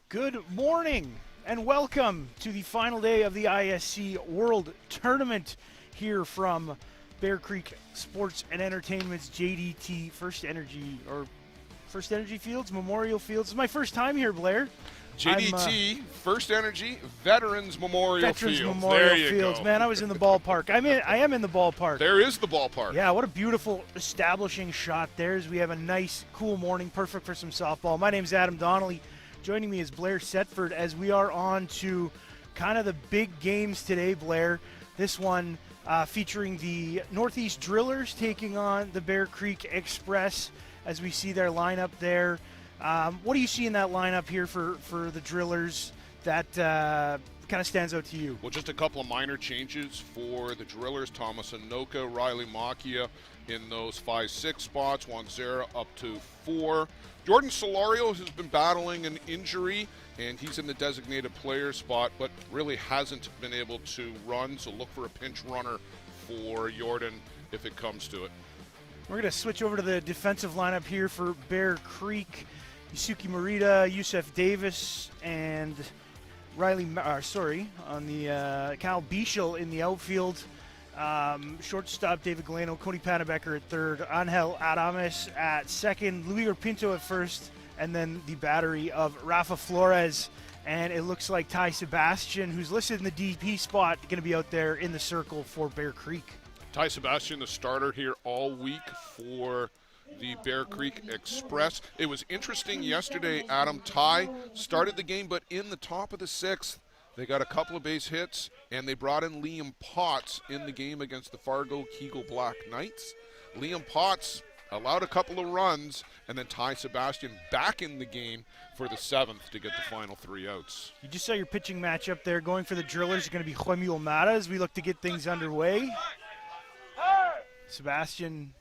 Good morning and welcome to the final day of the ISC World Tournament here from Bear Creek Sports and Entertainment's JDT First Energy Fields, Memorial Fields. It's my first time here, Blair. JDT First Energy Veterans Memorial Fields. Memorial there you Fields. go. Man, I was in the ballpark. I am in the ballpark. There is the ballpark. Yeah, what a beautiful establishing shot there as we have a nice, cool morning, perfect for some softball. My name's Adam Donnelly. Joining me is Blair Setford as we are on to kind of the big games today, Blair. This one featuring the Northeast Drillers taking on the Bear Creek Express as we see their lineup there. What do you see in that lineup here for the Drillers that kind of stands out to you? Well, just a couple of minor changes for the Drillers. Thomas Anoka, Riley Macchia in those 5-6 spots. Wanzera up to 4. Jordan Solorio has been battling an injury, and he's in the designated player spot, but really hasn't been able to run, so look for a pinch runner for Jordan if it comes to it. We're going to switch over to the defensive lineup here for Bear Creek. Yusuke Morita, Yusef Davis, and on the Cal Bichel in the outfield. Shortstop David Galeno, Cody Panabecker at third, Angel Adames at second, Luis Pinto at first, and then the battery of Rafa Flores. And it looks like Ty Sebastian, who's listed in the DP spot, going to be out there in the circle for Bear Creek. Ty Sebastian, the starter here all week for the Bear Creek Express. It was interesting yesterday, Adam. Ty started the game, but in the top of the 6th, they got a couple of base hits, and they brought in Liam Potts in the game against the Fargo Kegel Black Knights. Liam Potts allowed a couple of runs, and then Ty Sebastian back in the game for the 7th to get the final 3 outs. You just saw your pitching matchup there. Going for the Drillers is going to be Juemil Mata as we look to get things underway. Sebastian,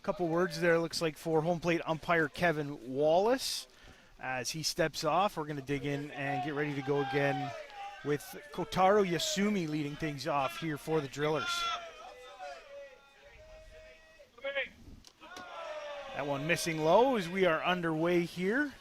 a couple words there, looks like, for home plate umpire Kevin Wallace. As he steps off, we're going to dig in and get ready to go again with Kotaro Yasumi leading things off here for the Drillers. That one missing low as we are underway here.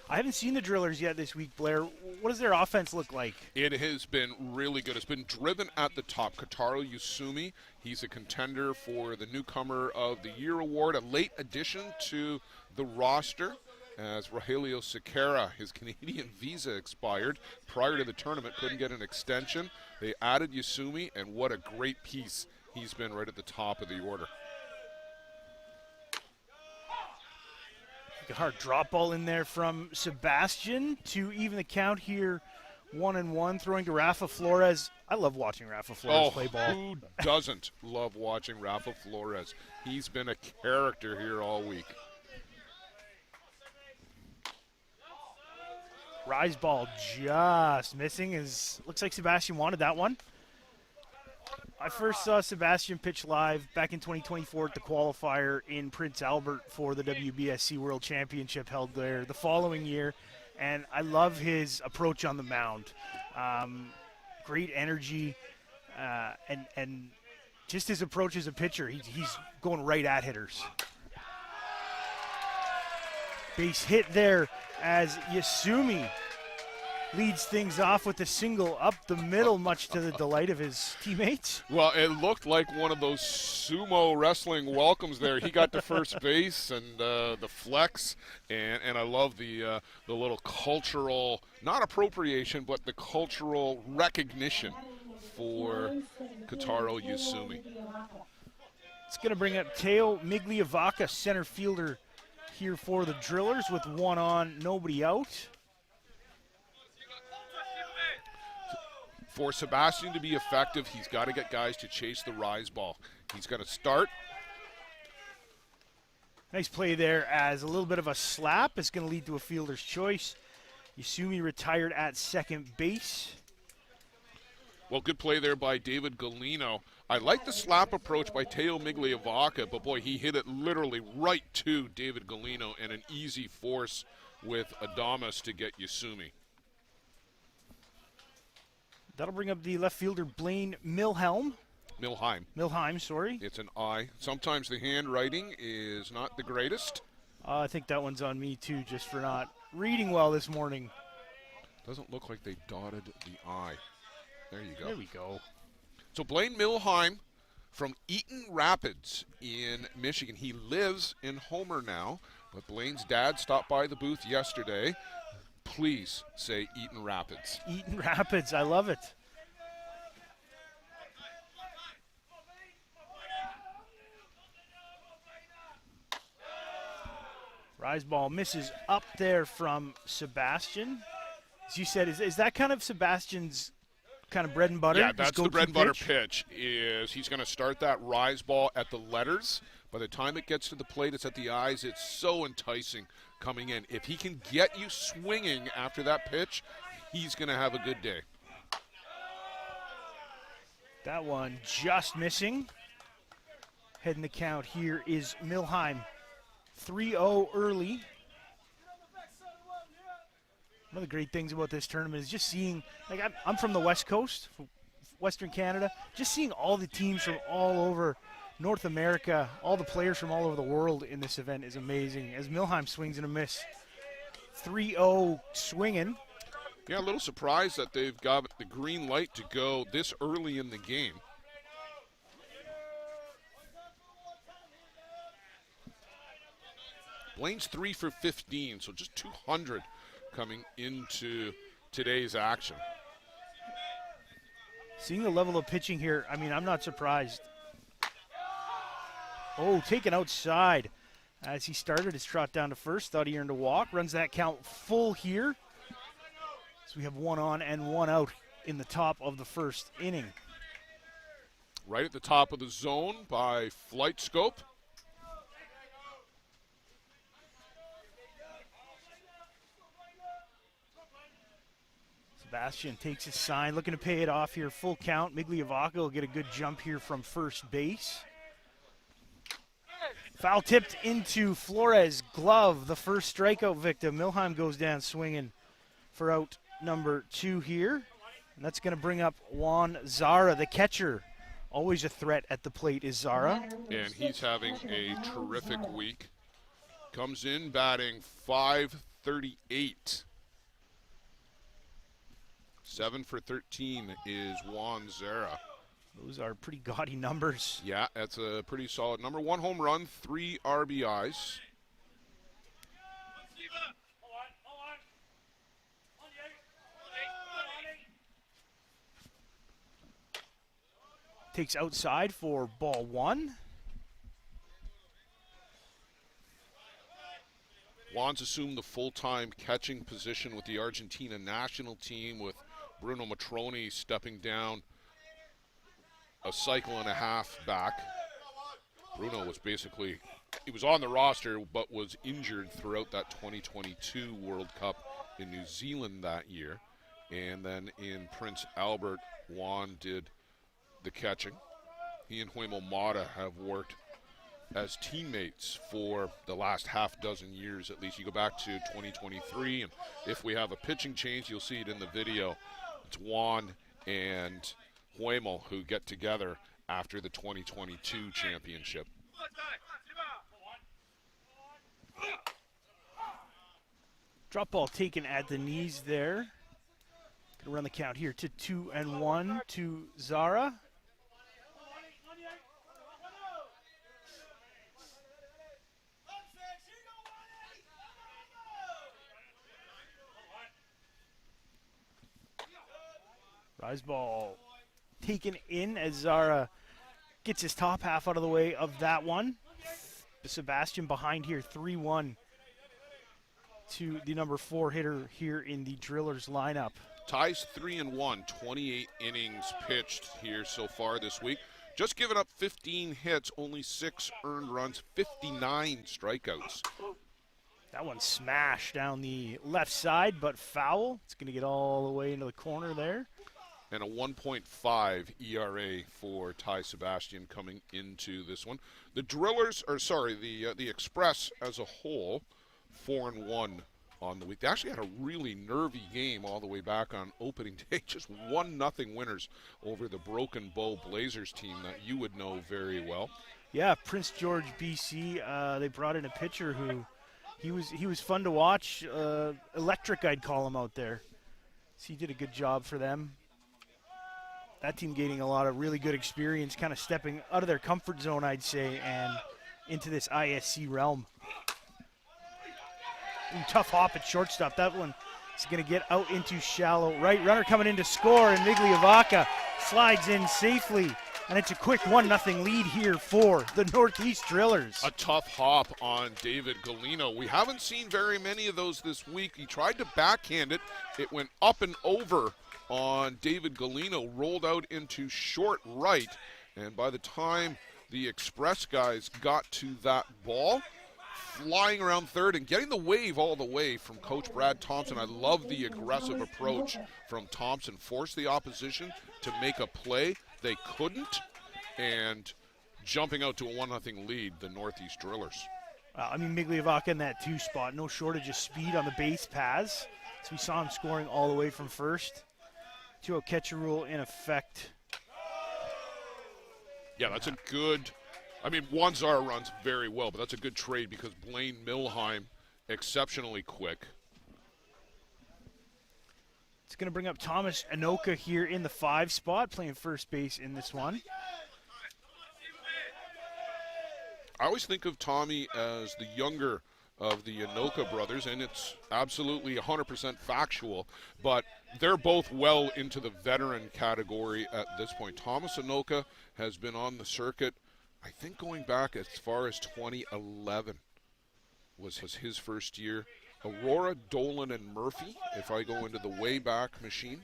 I haven't seen the Drillers yet this week, Blair. What does their offense look like? It has been really good. It's been driven at the top. Kotaro Yasumi, he's a contender for the Newcomer of the Year award, a late addition to the roster, as Rogelio Sequeira, his Canadian visa expired prior to the tournament, couldn't get an extension. They added Yasumi, and what a great piece he's been right at the top of the order. A hard drop ball in there from Sebastian to even the count here, 1-1, throwing to Rafa Flores. I love watching Rafa Flores play ball. Who doesn't love watching Rafa Flores? He's been a character here all week. Rise ball just missing. Looks like Sebastian wanted that one. I first saw Sebastian pitch live back in 2024 at the qualifier in Prince Albert for the WBSC World Championship held there the following year, and I love his approach on the mound. Great energy, and just his approach as a pitcher. He's going right at hitters. Base hit there as Yasumi leads things off with a single up the middle, much to the delight of his teammates. Well, it looked like one of those sumo wrestling welcomes there. He got to first base and the flex, and I love the little cultural, not appropriation, but the cultural recognition for Kotaro Yasumi. It's going to bring up Teo Migliavaca, center fielder here for the Drillers, with one on, nobody out. For Sebastian to be effective, he's got to get guys to chase the rise ball. He's going to start. Nice play there as a little bit of a slap. It's going to lead to a fielder's choice. Yasumi retired at second base. Well, good play there by David Galeno. I like the slap approach by Teo Migliavaca, but boy, he hit it literally right to David Galeno, and an easy force with Adames to get Yasumi. That'll bring up the left fielder, Blaine Milheim. Milheim, sorry. It's an I. Sometimes the handwriting is not the greatest. I think that one's on me, too, just for not reading well this morning. Doesn't look like they dotted the I. There you go. There we go. So Blaine Milheim from Eaton Rapids in Michigan. He lives in Homer now, but Blaine's dad stopped by the booth yesterday. Please say Eaton Rapids. Eaton Rapids, I love it. Rise ball misses up there from Sebastian. As you said, is that kind of Sebastian's kind of bread and butter? Yeah, that's the bread and butter pitch. Is he's going to start that rise ball at the letters. By the time it gets to the plate, it's at the eyes. It's so enticing coming in. If he can get you swinging after that pitch, he's going to have a good day. That one just missing. Heading the count here is Milheim. 3-0 early. One of the great things about this tournament is just seeing, like I'm from the West Coast, Western Canada, just seeing all the teams from all over North America, all the players from all over the world in this event is amazing. As Milheim swings and a miss. 3-0 swinging. Yeah, a little surprised that they've got the green light to go this early in the game. Blaine's 3 for 15, so just 200 coming into today's action. Seeing the level of pitching here, I mean, I'm not surprised. Oh, taken outside. As he started his trot down to first, thought he earned a walk. Runs that count full here. So we have 1 on and 1 out in the top of the first inning. Right at the top of the zone by Flight Scope. Sebastian takes his sign, looking to pay it off here. Full count. Migliavaca will get a good jump here from first base. Foul tipped into Flores' glove, the first strikeout victim. Milheim goes down swinging for out number 2 here. And that's going to bring up Juan Zara, the catcher. Always a threat at the plate is Zara. And he's having a terrific week. Comes in batting .538. 7 for 13 is Juan Zara. Those are pretty gaudy numbers. Yeah, that's a pretty solid number. 1 home run, 3 RBIs. Takes outside for ball 1. Juan's assumed the full-time catching position with the Argentina national team, with Bruno Matroni stepping down a cycle and a half back. Bruno was basically, he was on the roster but was injured throughout that 2022 World Cup in New Zealand that year. And then in Prince Albert, Juan did the catching. He and Huemo Mata have worked as teammates for the last half dozen years at least. You go back to 2023, and if we have a pitching change, you'll see it in the video. It's Juan and Huemo who get together after the 2022 championship. Drop ball taken at the knees there. Gonna run the count here to 2-1 to Zara. Rise ball taken in as Zara gets his top half out of the way of that one. Sebastian behind here, 3-1 to the number 4 hitter here in the Drillers lineup. Ties 3-1, 28 innings pitched here so far this week. Just given up 15 hits, only 6 earned runs, 59 strikeouts. That one smashed down the left side, but foul. It's going to get all the way into the corner there. And a 1.5 ERA for Ty Sebastian coming into this one. The Drillers, or sorry, the Express as a whole, 4-1 on the week. They actually had a really nervy game all the way back on opening day. Just 1-0 winners over the Broken Bow Blazers team that you would know very well. Yeah, Prince George, BC. They brought in a pitcher who He was fun to watch. Electric, I'd call him out there. So he did a good job for them. That team gaining a lot of really good experience, kind of stepping out of their comfort zone, I'd say, and into this ISC realm. Ooh, tough hop at shortstop. That one is going to get out into shallow right. Runner coming in to score, and Migliavaca slides in safely. And it's a quick 1-0 lead here for the Northeast Drillers. A tough hop on David Galino. We haven't seen very many of those this week. He tried to backhand it. It went up and over on David Galino, rolled out into short right. And by the time the Express guys got to that ball, flying around third and getting the wave all the way from Coach Brad Thompson. I love the aggressive approach from Thompson. Forced the opposition to make a play. They couldn't, and jumping out to a 1-0 lead, the Northeast Drillers. I mean, Migliavaca in that 2 spot, no shortage of speed on the base paths. So we saw him scoring all the way from first. 2-0 catcher rule in effect. Yeah, that's a good, I mean, Wanzar runs very well, but that's a good trade because Blaine Milheim, exceptionally quick. It's going to bring up Thomas Anoka here in the 5 spot, playing first base in this one. I always think of Tommy as the younger of the Anoka brothers, and it's absolutely 100% factual, but they're both well into the veteran category at this point. Thomas Anoka has been on the circuit, I think going back as far as 2011 was his first year. Aurora, Dolan, and Murphy, if I go into the way back machine.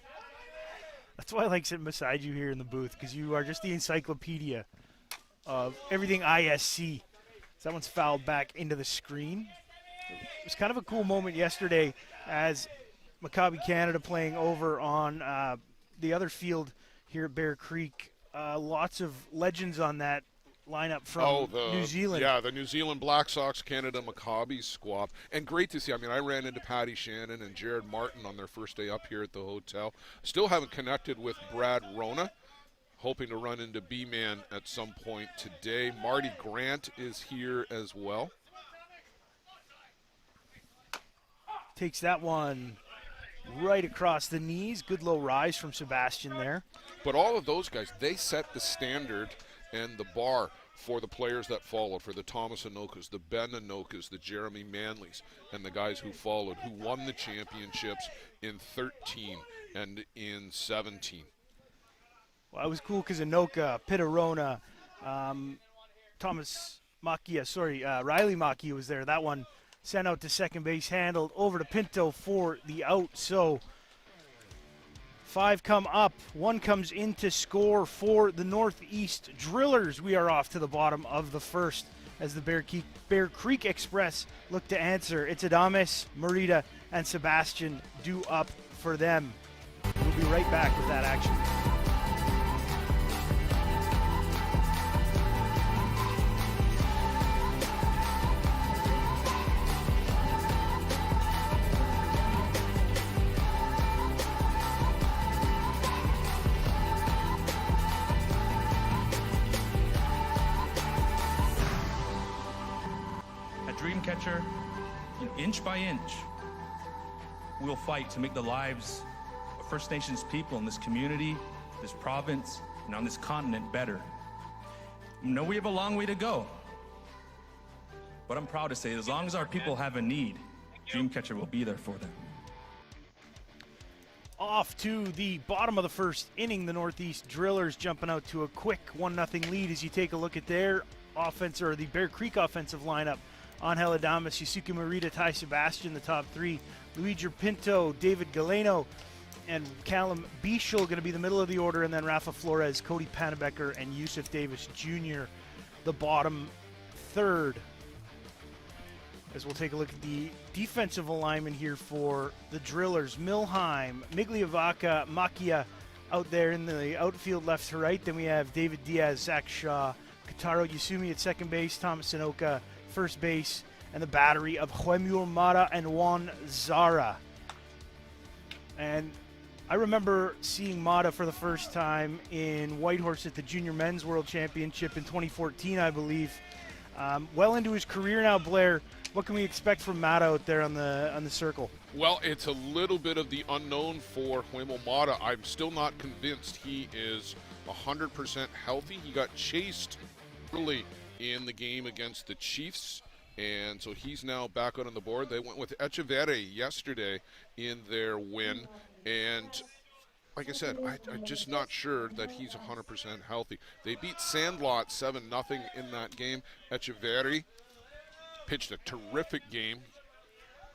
That's why I like sitting beside you here in the booth, because you are just the encyclopedia of everything ISC. So that one's fouled back into the screen. It was kind of a cool moment yesterday as Maccabi Canada playing over on the other field here at Bear Creek. Lots of legends on that lineup from New Zealand. Yeah, the New Zealand Black Sox Canada Maccabi squad. And great to see. I mean, I ran into Patty Shannon and Jared Martin on their first day up here at the hotel. Still haven't connected with Brad Rona. Hoping to run into B-Man at some point today. Marty Grant is here as well. Takes that one right across the knees. Good low rise from Sebastian there. But all of those guys, they set the standard and the bar for the players that followed, for the Thomas Anokas, the Ben Anokas, the Jeremy Manleys, and the guys who followed, who won the championships in 13 and in 17. Well, it was cool because Anoka, Pitarona, Riley Macchia was there. That one sent out to second base, handled over to Pinto for the out. So 5 come up, 1 comes in to score for the Northeast Drillers. We are off to the bottom of the first as the Bear Creek Express look to answer. It's Adames, Merida, and Sebastian due up for them. We'll be right back with that action. Dreamcatcher, inch by inch, we'll fight to make the lives of First Nations people in this community, this province, and on this continent better. I know we have a long way to go, but I'm proud to say as long as our people have a need, Dreamcatcher will be there for them. Off to the bottom of the first inning, the Northeast Drillers jumping out to a quick 1-0 lead as you take a look at their offense, or the Bear Creek offensive lineup. Angel Adames, Yusuke Morita, Ty Sebastian, the top 3. Luigi Pinto, David Galeno, and Callum Bischel going to be the middle of the order, and then Rafa Flores, Cody Panebecker, and Yusuf Davis Jr., the bottom third. As we'll take a look at the defensive alignment here for the Drillers. Milheim, Migliavaca, Macchia out there in the outfield left to right. Then we have David Diaz, Zach Shaw, Kataro Yasumi at second base, Thomas Sanoka first base, and the battery of Huemul Mara and Juan Zara. And I remember seeing Mata for the first time in Whitehorse at the Junior Men's World Championship in 2014, I believe. Well into his career now, Blair. What can we expect from Mata out there on the circle? Well, it's a little bit of the unknown for Huemo Mata. I'm still not convinced he is 100% healthy. He got chased early in the game against the Chiefs, and so he's now back out on the board. They went with Echeverri yesterday in their win, and like I said, I'm just not sure that he's 100% healthy. They beat Sandlot 7-0 in that game. Echeverri pitched a terrific game.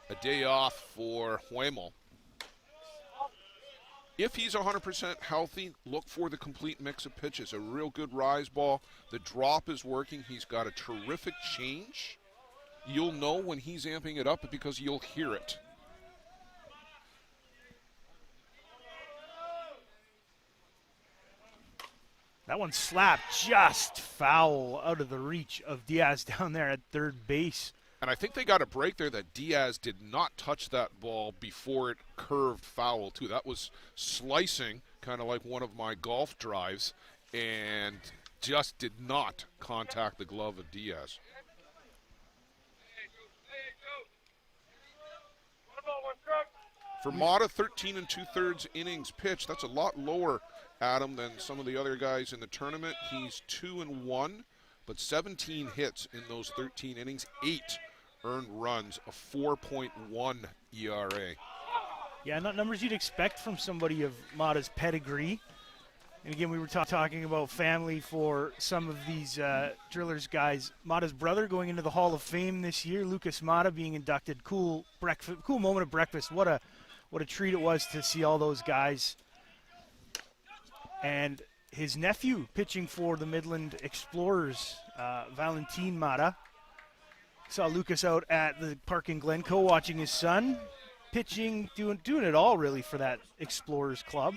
A day off for Huemo. If he's 100% healthy, look for the complete mix of pitches. A real good rise ball. The drop is working. He's got a terrific change. You'll know when he's amping it up because you'll hear it. That one slapped just foul out of the reach of Diaz down there at third base. And I think they got a break there that Diaz did not touch that ball before it curved foul, too. That was slicing, kind of like one of my golf drives, and just did not contact the glove of Diaz. For Mata, 13 2/3 innings pitched. That's a lot lower, Adam, than some of the other guys in the tournament. He's 2-1, but 17 hits in those 13 innings, 8 earned runs, a 4.1 ERA. Yeah, not numbers you'd expect from somebody of Mata's pedigree. And again, we were talking about family for some of these drillers guys. Mata's brother going into the Hall of Fame this year, Lucas Mata being inducted. Cool moment of breakfast. What a treat it was to see all those guys. And his nephew pitching for the Midland Explorers, Valentin Mata. Saw Lucas out at the park in Glencoe watching his son pitching, doing it all really for that Explorers club.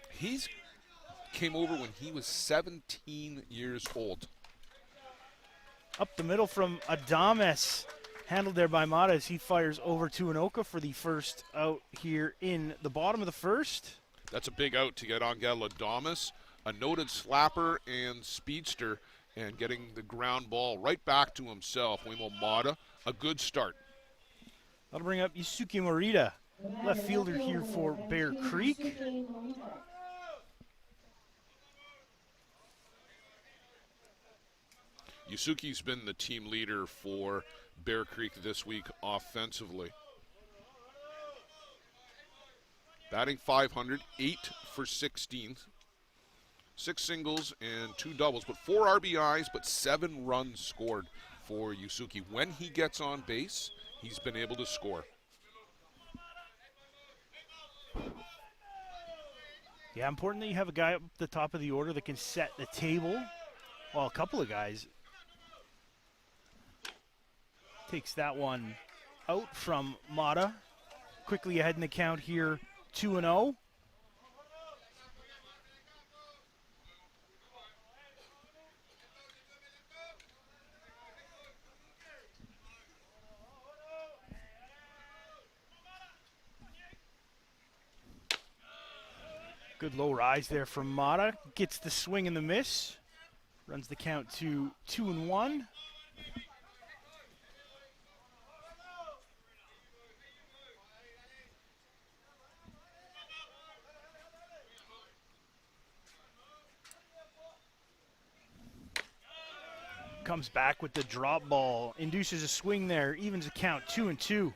He's came over when he was 17 years old. Up the middle from Adames, handled there by Mata as he fires over to Anoka for the first out here in the bottom of the first. That's a big out to get Angel Adames, a noted slapper and speedster, and getting the ground ball right back to himself. Huemo Mata, a good start. That'll bring up Yusuke Morita, left fielder here for Bear Creek. Yusuke's been the team leader for Bear Creek this week offensively. Batting .500, 8 for 16. 6 singles and 2 doubles, but 4 RBIs, but 7 runs scored for Yusuke. When he gets on base, he's been able to score. Yeah, important that you have a guy up the top of the order that can set the table. Well, a couple of guys. Takes that one out from Mata. Quickly ahead in the count here, 2-0. Good low rise there from Mata. Gets the swing and the miss. Runs the count to 2-1. Comes back with the drop ball. Induces a swing there. Evens the count 2-2.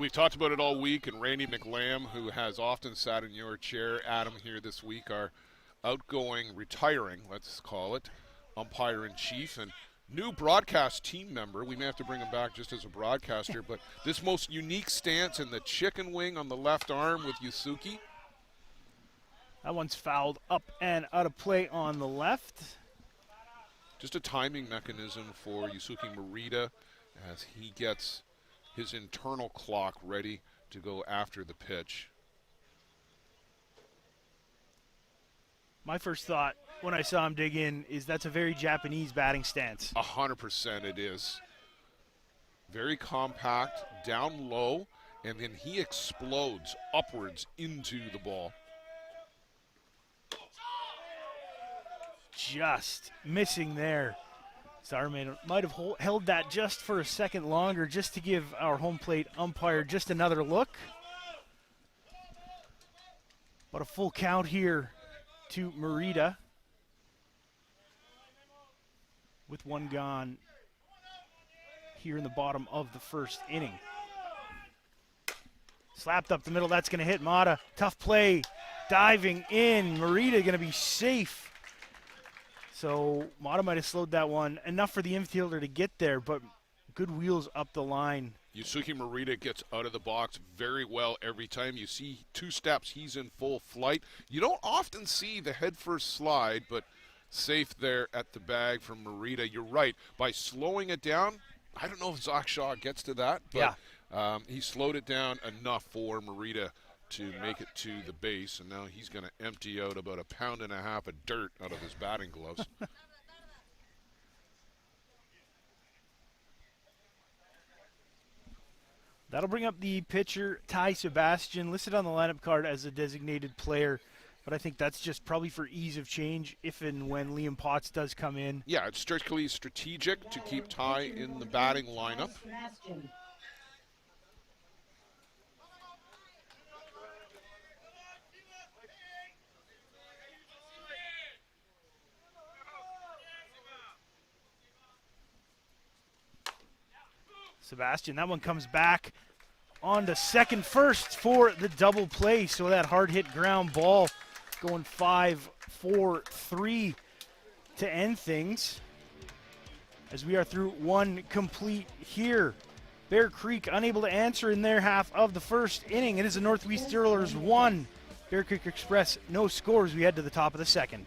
We've talked about it all week, and Randy McLam, who has often sat in your chair, Adam, here this week, our outgoing, retiring, let's call it, umpire-in-chief, and new broadcast team member. We may have to bring him back just as a broadcaster, but this most unique stance in the chicken wing on the left arm with Yusuke. That one's fouled up and out of play on the left. Just a timing mechanism for Yusuke Morita as he gets his internal clock ready to go after the pitch. My first thought when I saw him dig in is that's a very Japanese batting stance. 100% it is. Very compact, down low, and then he explodes upwards into the ball. Just missing there. Sauer might have held that just for a second longer, just to give our home plate umpire just another look. But a full count here to Merida with one gone here in the bottom of the first inning. Slapped up the middle, that's going to hit Mata. Tough play, diving in. Merida going to be safe. So Mata might have slowed that one enough for the infielder to get there, but good wheels up the line. Yusuke Morita gets out of the box very well every time. You see 2 steps, he's in full flight. You don't often see the head first slide, but safe there at the bag from Morita. You're right. By slowing it down, I don't know if Zach Shaw gets to that, but he slowed it down enough for Morita to make it to the base, and now he's going to empty out about 1.5 pounds of dirt out of his batting gloves. That'll bring up the pitcher, Ty Sebastian, listed on the lineup card as a designated player, but I think that's just probably for ease of change if and when Liam Potts does come in. Yeah, it's strictly strategic to keep Ty in the batting lineup. Sebastian, that one comes back on to second first for the double play. So that hard hit ground ball going 5-4-3 to end things. As we are through one complete here. Bear Creek unable to answer in their half of the first inning. It is the Northwest Steelers 1. Bear Creek Express no scores. We head to the top of the second.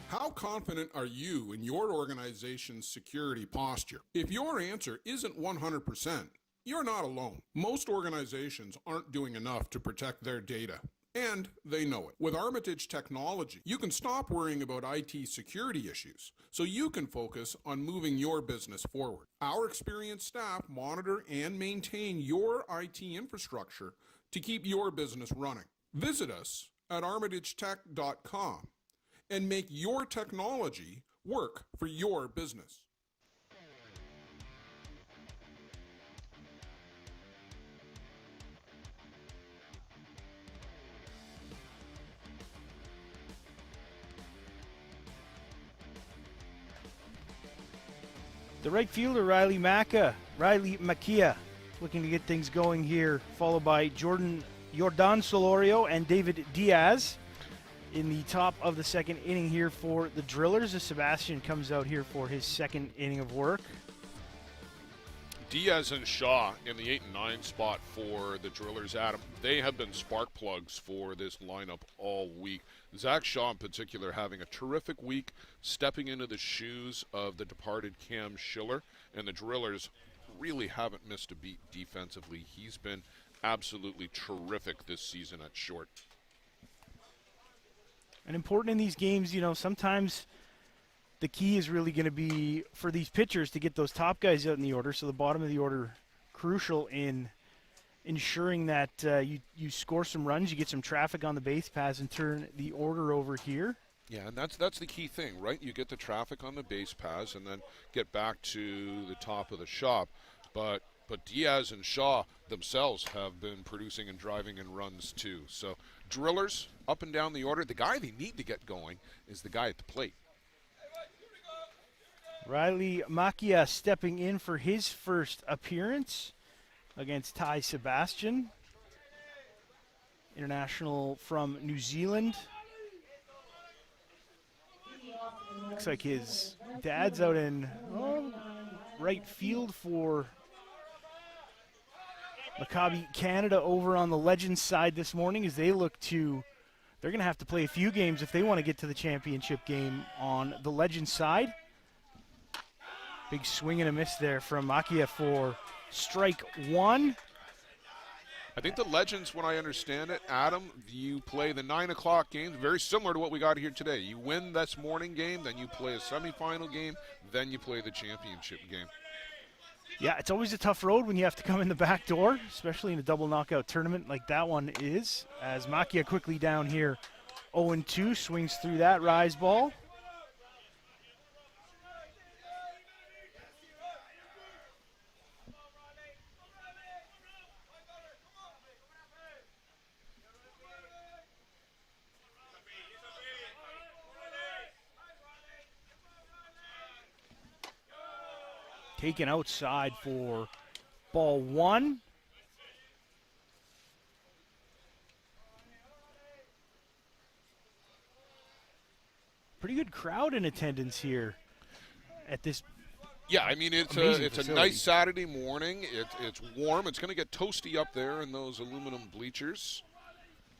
How confident are you in your organization's security posture? If your answer isn't 100%, you're not alone. Most organizations aren't doing enough to protect their data, and they know it. With Armitage technology, you can stop worrying about IT security issues so you can focus on moving your business forward. Our experienced staff monitor and maintain your IT infrastructure to keep your business running. Visit us at armitagetech.com and make your technology work for your business. The right fielder, Riley Makia, looking to get things going here, followed by Jordan Solorio and David Diaz. In the top of the second inning here for the Drillers, as Sebastian comes out here for his second inning of work. Diaz and Shaw in the 8 and 9 spot for the Drillers, Adam. They have been spark plugs for this lineup all week. Zach Shaw in particular having a terrific week, stepping into the shoes of the departed Cam Schiller, and the Drillers really haven't missed a beat defensively. He's been absolutely terrific this season at short. And important in these games, sometimes the key is really going to be for these pitchers to get those top guys out in the order. So the bottom of the order, crucial in ensuring that you score some runs, you get some traffic on the base paths, and turn the order over here. Yeah, and that's the key thing, right? You get the traffic on the base paths and then get back to the top of the shop. But Diaz and Shaw themselves have been producing and driving in runs too. So Drillers up and down the order. The guy they need to get going is the guy at the plate. Riley Makia stepping in for his first appearance against Ty Sebastian, international from New Zealand. Looks like his dad's out in right field for Maccabi Canada over on the Legends side this morning, as they're going to have to play a few games if they want to get to the championship game on the Legends side. Big swing and a miss there from Makia for strike one. I think the Legends, when I understand it, Adam, you play the 9 o'clock games, very similar to what we got here today. You win this morning game, then you play a semifinal game, then you play the championship game. Yeah, it's always a tough road when you have to come in the back door, especially in a double knockout tournament like that one is. As Makia quickly down here, 0-2, swings through that rise ball. taken outside for ball one. Pretty good crowd in attendance here at this. Yeah, I mean, it's a nice Saturday morning. It's warm. It's going to get toasty up there in those aluminum bleachers.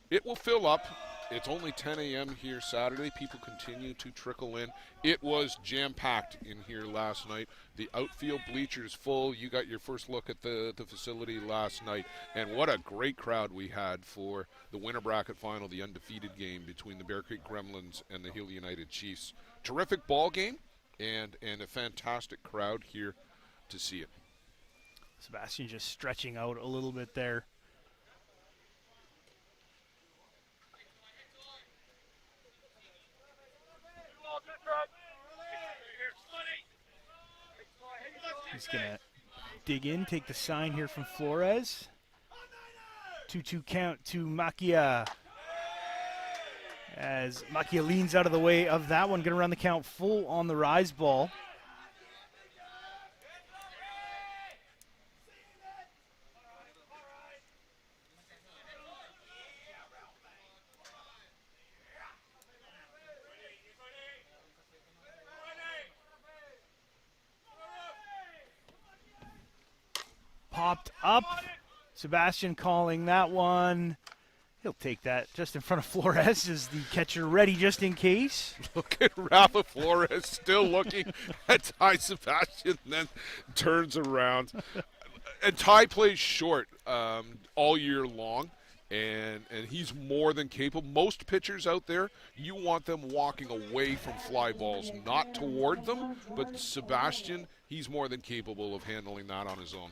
It will fill up. It's only 10 a.m. here Saturday. People continue to trickle in. It was jam-packed in here last night. The outfield bleachers full. You got your first look at the facility last night. And what a great crowd we had for the winter bracket final, the undefeated game between the Bear Creek Gremlins and the Hill United Chiefs. Terrific ball game and a fantastic crowd here to see it. Sebastian just stretching out a little bit there. He's going to dig in, take the sign here from Flores. 2-2 count to Makia. As Makia leans out of the way of that one, going to run the count full on the rise ball. Popped up. Sebastian calling that one. He'll take that just in front of Flores. Is the catcher ready just in case? Look at Rafa Flores still looking at Ty Sebastian, then turns around. And Ty plays short all year long, and he's more than capable. Most pitchers out there, you want them walking away from fly balls, not toward them. But Sebastian, he's more than capable of handling that on his own.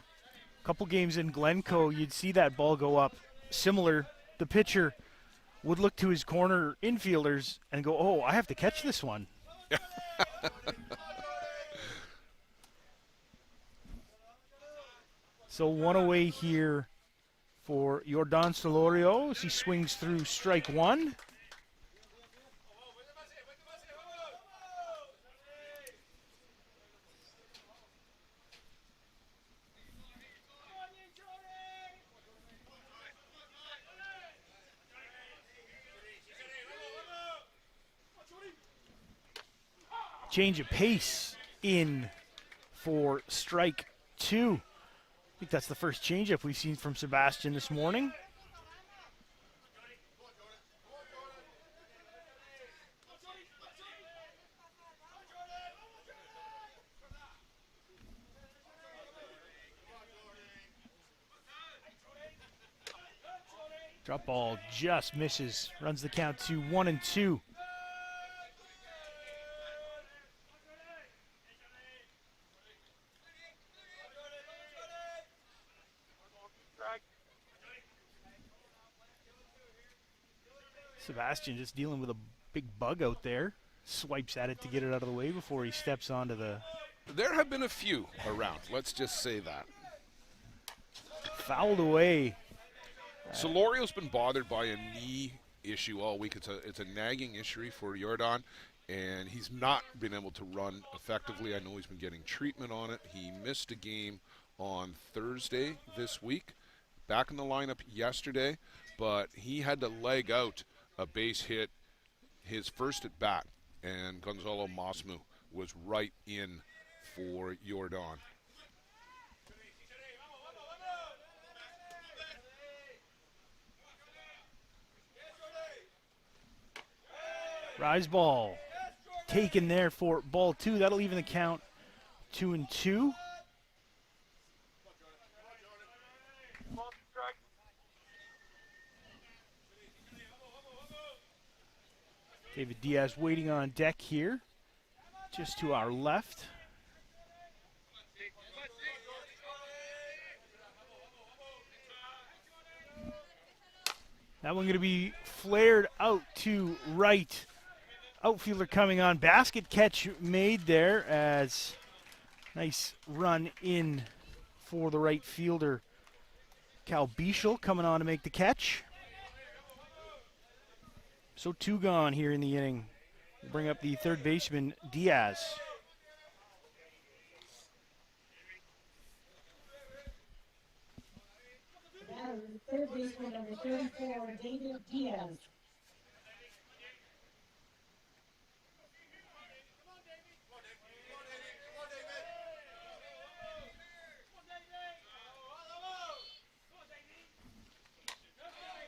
Couple games in Glencoe, you'd see that ball go up. Similar, the pitcher would look to his corner infielders and go, oh, I have to catch this one. So one away here for Jordan Solorio as he swings through strike one. Change of pace in for strike two. I think that's the first changeup we've seen from Sebastian this morning. Drop ball just misses, runs the count to 1-2. Sebastian just dealing with a big bug out there. Swipes at it to get it out of the way before he steps onto the... There have been a few around, let's just say that. Fouled away. Solorio's been bothered by a knee issue all week. It's a nagging issue for Jordan, and he's not been able to run effectively. I know he's been getting treatment on it. He missed a game on Thursday this week, back in the lineup yesterday, but he had to leg out a base hit his first at bat, and Gonzalo Mosmu was right in for Jordan. Rise ball taken there for ball two. That'll even the count 2-2. David Diaz waiting on deck here, just to our left. That one going to be flared out to right. Outfielder coming on. Basket catch made there as nice run in for the right fielder. Cal Bischel coming on to make the catch. So two gone here in the inning. We'll bring up the third baseman, Diaz. baseman number 34, David Diaz.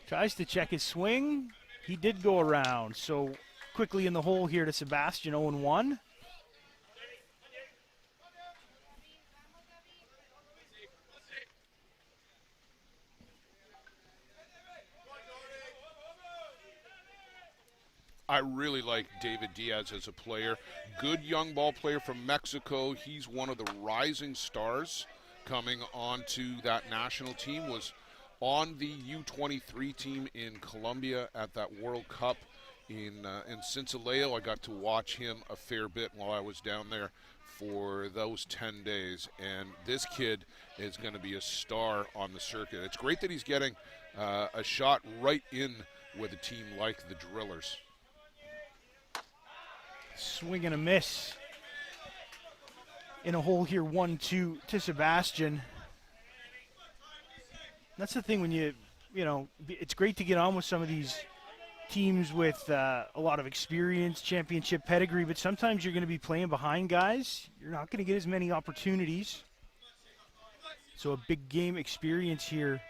Tries to check his swing. He did go around. So quickly in the hole here to Sebastian, 0-1. I really like David Diaz as a player. Good young ball player from Mexico. He's one of the rising stars coming onto that national team. Was on the U23 team in Colombia at that World Cup in Sincelejo. I got to watch him a fair bit while I was down there for those 10 days. And this kid is going to be a star on the circuit. It's great that he's getting a shot right in with a team like the Drillers. Swing and a miss. In a hole here, 1-2 to Sebastian. That's the thing when you know, it's great to get on with some of these teams with a lot of experience, championship pedigree, but sometimes you're going to be playing behind guys. You're not going to get as many opportunities. So a big game experience here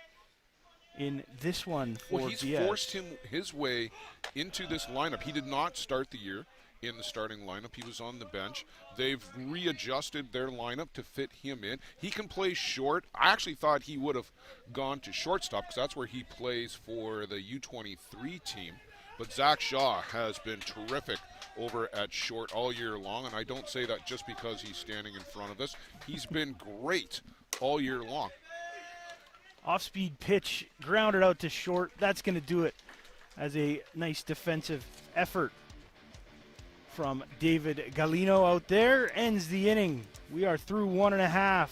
in this one for Well, he's Diaz. forced his way into this lineup. He did not start the year in the starting lineup. He was on the bench. They've readjusted their lineup to fit him in. He can play short. I actually thought he would have gone to shortstop because that's where he plays for the U23 team. But Zach Shaw has been terrific over at short all year long, and I don't say that just because he's standing in front of us. He's been great all year long. Off-speed pitch, grounded out to short. That's going to do it as a nice defensive effort from David Galino out there. Ends the inning. We are through 1.5.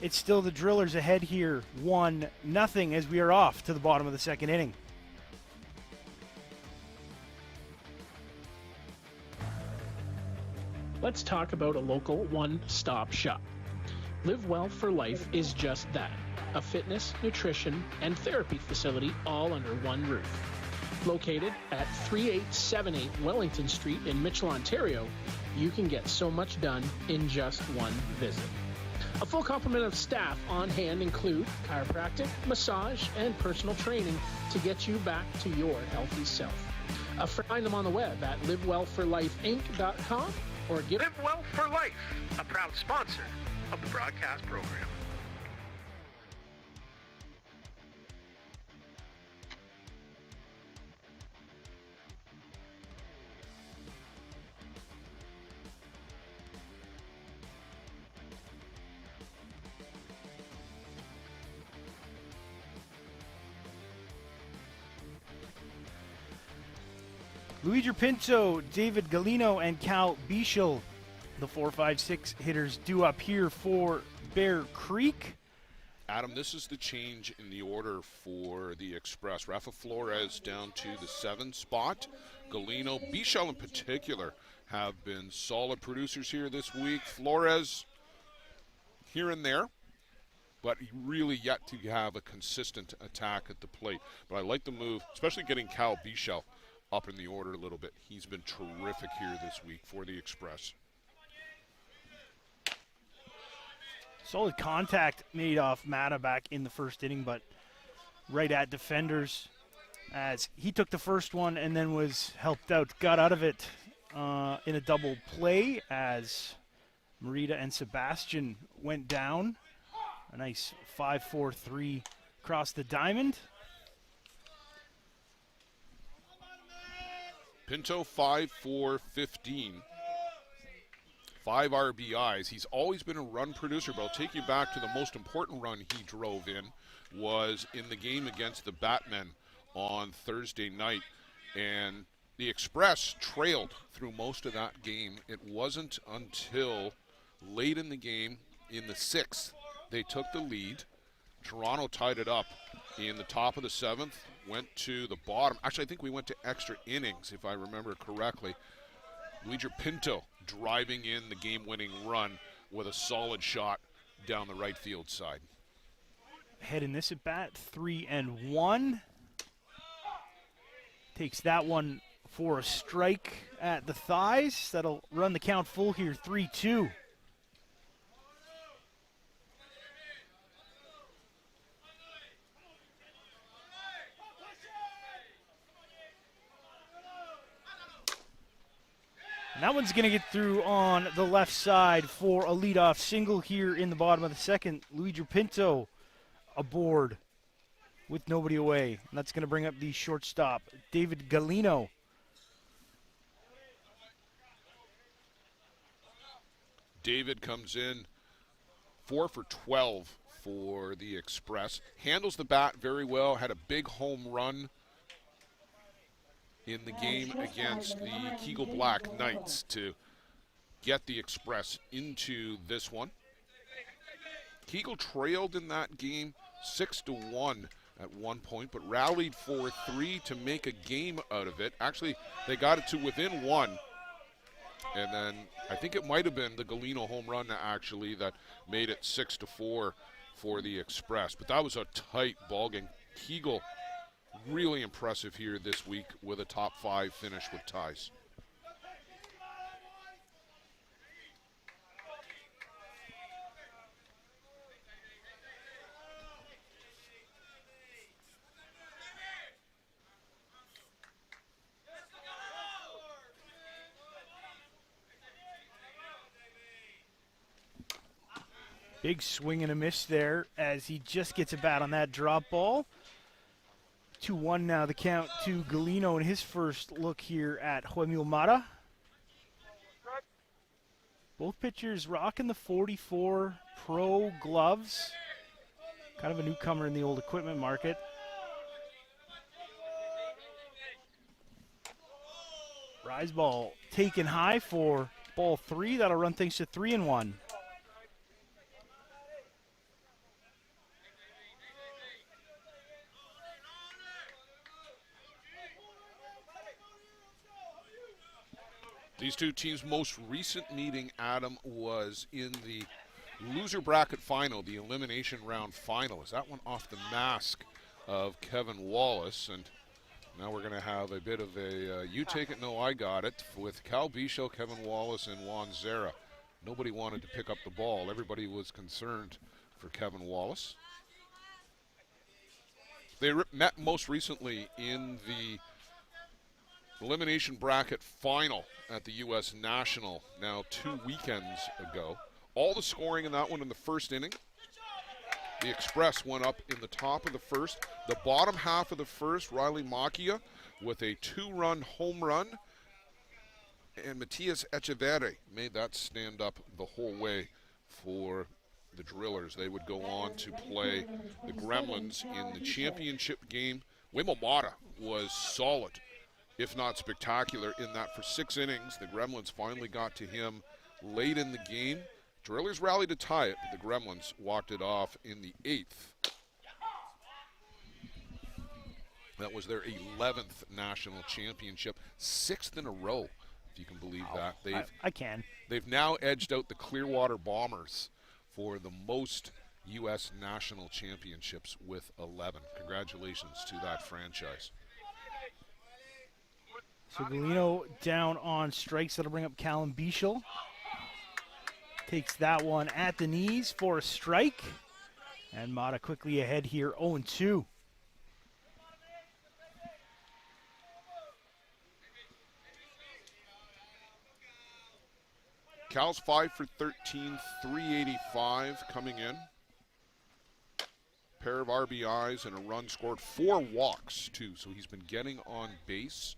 It's still the Drillers ahead here, 1-0, as we are off to the bottom of the second inning. Let's talk about a local one-stop shop. Live Well for Life is just that, a fitness, nutrition, and therapy facility all under one roof. Located at 3878 Wellington Street in Mitchell, Ontario, you can get so much done in just one visit. A full complement of staff on hand include chiropractic, massage, and personal training to get you back to your healthy self. Find them on the web at livewellforlifeinc.com or give Live Well for Life, a proud sponsor of the broadcast program. Luigi Pinto, David Galino, and Cal Bischel, the 4-5-6 hitters, due up here for Bear Creek. Adam, this is the change in the order for the Express. Rafa Flores down to the 7 spot. Galino, Bischel in particular, have been solid producers here this week. Flores here and there, but really yet to have a consistent attack at the plate. But I like the move, especially getting Cal Bischel up in the order a little bit. He's been terrific here this week for the Express. Solid contact made off Mata back in the first inning, but right at defenders as he took the first one and then was helped out, got out of it in a double play as Marita and Sebastian went down. A nice 5-4-3 across the diamond. Pinto 5-4-15. 5 RBIs. He's always been a run producer, but I'll take you back to the most important run he drove in was in the game against the Batmen on Thursday night. And the Express trailed through most of that game. It wasn't until late in the game, in the 6th, they took the lead. Toronto tied it up in the top of the 7th, went to the bottom. Actually, I think we went to extra innings, if I remember correctly. Luigi Pinto driving in the game-winning run with a solid shot down the right field side. ahead in this at bat, 3-1. Takes that one for a strike at the thighs. That'll run the count full here, 3-2. And that one's going to get through on the left side for a leadoff single here in the bottom of the second. Luigi Pinto aboard with nobody away. And that's going to bring up the shortstop, David Galino. David comes in 4 for 12 for the Express. Handles the bat very well. Had a big home run in the game against the Kegel Black Knights to get the Express into this one. Kegel trailed in that game 6-1 at one point, but rallied for 3 to make a game out of it. Actually, they got it to within 1. And then I think it might have been the Galino home run actually that made it 6-4 for the Express. But that was a tight ball game. Kegel really impressive here this week with a top 5 finish with ties. Big swing and a miss there as he just gets a bat on that drop ball. 2-1 now the count to Galino in his first look here at Joemil Mata. Both pitchers rocking the 44 Pro gloves. Kind of a newcomer in the old equipment market. Rise ball taken high for ball 3. That'll run things to 3-1. These two teams' most recent meeting, Adam, was in the loser bracket final, the elimination round final. Is that one off the mask of Kevin Wallace? And now we're going to have a bit of a you take it, no, I got it with Cal Bicho, Kevin Wallace, and Juan Zera. Nobody wanted to pick up the ball. Everybody was concerned for Kevin Wallace. They met most recently in the elimination bracket final at the U.S. National now 2 weekends ago. All the scoring in that one in the first inning. The Express went up in the top of the first. The bottom half of the first, Riley Macchia with a 2-run home run. And Matias Echeverri made that stand up the whole way for the Drillers. They would go on to play the Gremlins in the championship game. Joemil Mata was solid, if not spectacular, in that for 6 innings. The Gremlins finally got to him late in the game. Drillers rallied to tie it, but the Gremlins walked it off in the 8th. That was their 11th national championship, 6th in a row, if you can believe that. I can. They've now edged out the Clearwater Bombers for the most U.S. national championships with 11. Congratulations to that franchise. So Galino down on strikes. That'll bring up Callum Bichel. Takes that one at the knees for a strike. And Mata quickly ahead here, 0-2. Cal's 5 for 13, 385 coming in. Pair of RBIs and a run scored, 4 walks too. So he's been getting on base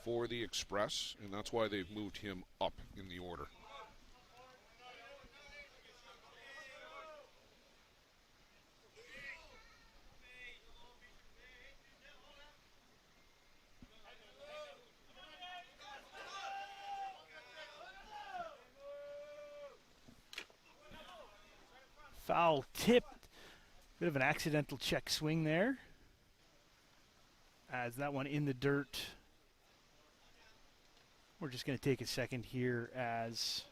for the Express, and that's why they've moved him up in the order. Foul tipped. Bit of an accidental check swing there. As that one in the dirt. We're just going to take a second here as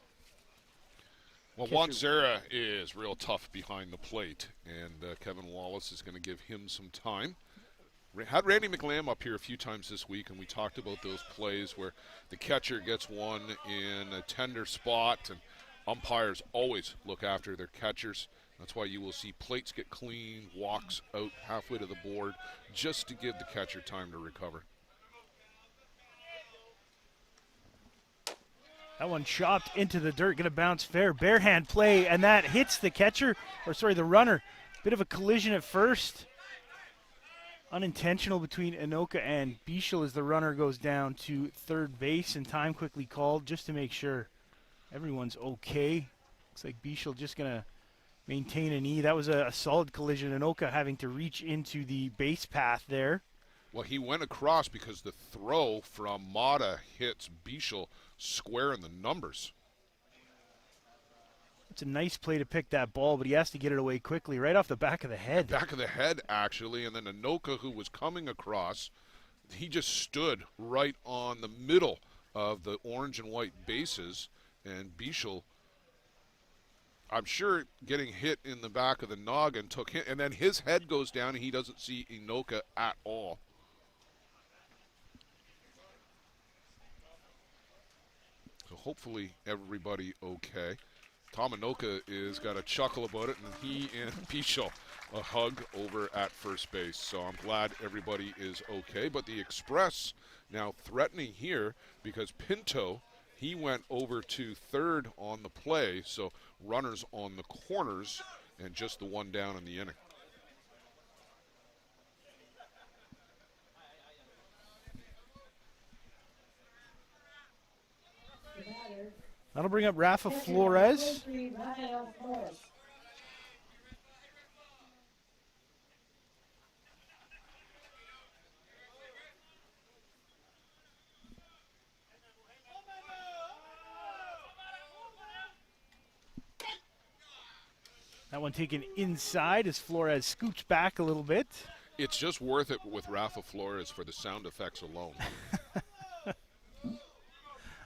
Well, Juan Zera is real tough behind the plate, and Kevin Wallace is going to give him some time. Had Randy McLam up here a few times this week, and we talked about those plays where the catcher gets one in a tender spot, and umpires always look after their catchers. That's why you will see plates get clean, walks out halfway to the board, just to give the catcher time to recover. That one chopped into the dirt, going to bounce fair. Bare hand play, and that hits the catcher, the runner. Bit of a collision at first. Unintentional between Anoka and Bichel as the runner goes down to third base, and time quickly called just to make sure everyone's okay. Looks like Bichel just going to maintain a knee. That was a solid collision. Anoka having to reach into the base path there. Well, he went across because the throw from Mata hits Bichel square in the numbers. It's a nice play to pick that ball, but he has to get it away quickly, right off the back of the head. Back of the head, actually, and then Anoka, who was coming across, he just stood right on the middle of the orange and white bases, and Bichel, I'm sure getting hit in the back of the noggin took him, and then his head goes down and he doesn't see Anoka at all. So hopefully everybody okay. Tom Anoka is got a chuckle about it, and he and Bichel a hug over at first base. So I'm glad everybody is okay. But the Express now threatening here because Pinto, he went over to third on the play, so runners on the corners and just the one down in the inning. That'll bring up Rafa Flores. That one taken inside as Flores scoots back a little bit. It's just worth it with Rafa Flores for the sound effects alone.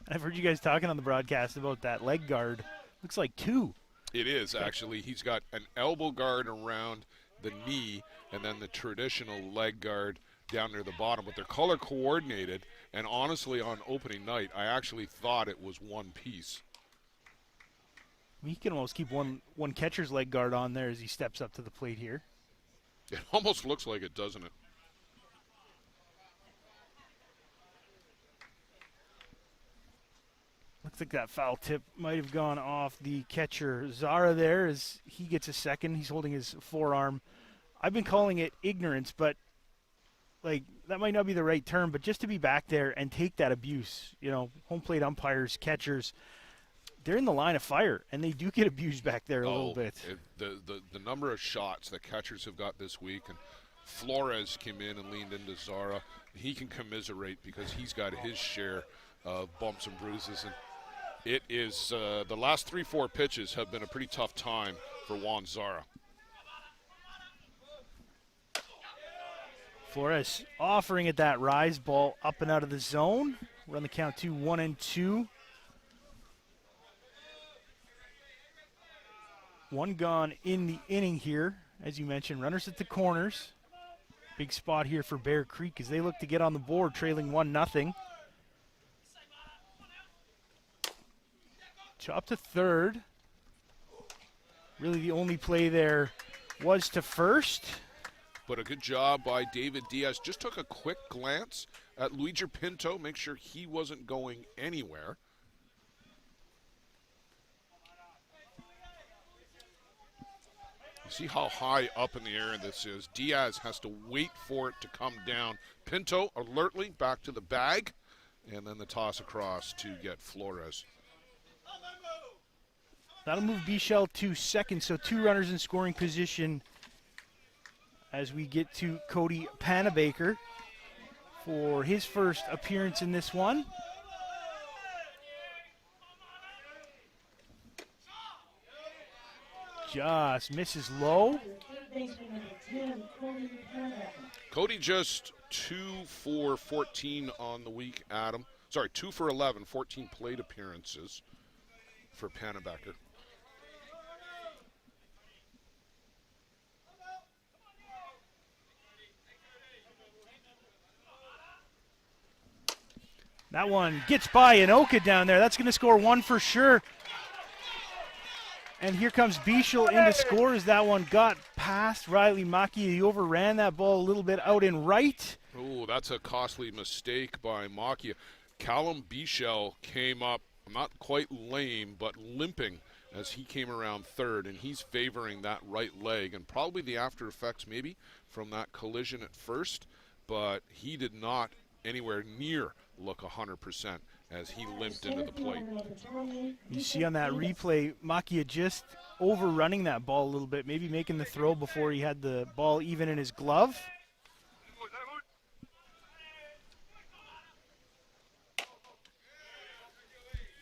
I've heard you guys talking on the broadcast about that leg guard. Looks like two. It is, actually. He's got an elbow guard around the knee and then the traditional leg guard down near the bottom. But they're color coordinated, and honestly, on opening night, I actually thought it was one piece. He can almost keep one catcher's leg guard on there as he steps up to the plate here. It almost looks like it, doesn't it? Looks like that foul tip might have gone off the catcher Zara there as he gets a second. He's holding his forearm. I've been calling it ignorance, but that might not be the right term, but just to be back there and take that abuse, home plate umpires, catchers, they're in the line of fire, and they do get abused back there a little bit. The number of shots that catchers have got this week, and Flores came in and leaned into Zara. He can commiserate because he's got his share of bumps and bruises, and it is the last 3-4 pitches have been a pretty tough time for Juan Zara. Flores offering it that rise ball up and out of the zone. Run the count to 1-2. One gone in the inning here. As you mentioned, runners at the corners. Big spot here for Bear Creek as they look to get on the board, trailing 1-0. Chop to third. Really the only play there was to first. But a good job by David Diaz. Just took a quick glance at Luigi Pinto, make sure he wasn't going anywhere. You see how high up in the air this is. Diaz has to wait for it to come down. Pinto alertly back to the bag, and then the toss across to get Flores. That'll move Bichel to second, so two runners in scoring position as we get to Cody Panabaker for his first appearance in this one. Just misses low. Cody just 2 for 14 on the week, Adam. Sorry, 2 for 11, 14 plate appearances for Panabaker. That one gets by Anoka down there. That's going to score one for sure. And here comes Bichel in to score as that one got past Riley Maki. He overran that ball a little bit out in right. Oh, that's a costly mistake by Makia. Callum Bichel came up, not quite lame, but limping as he came around third, and he's favoring that right leg, and probably the after effects maybe from that collision at first, but he did not anywhere near look 100% as he limped into the plate. You see on that replay, Makia just overrunning that ball a little bit, maybe making the throw before he had the ball even in his glove.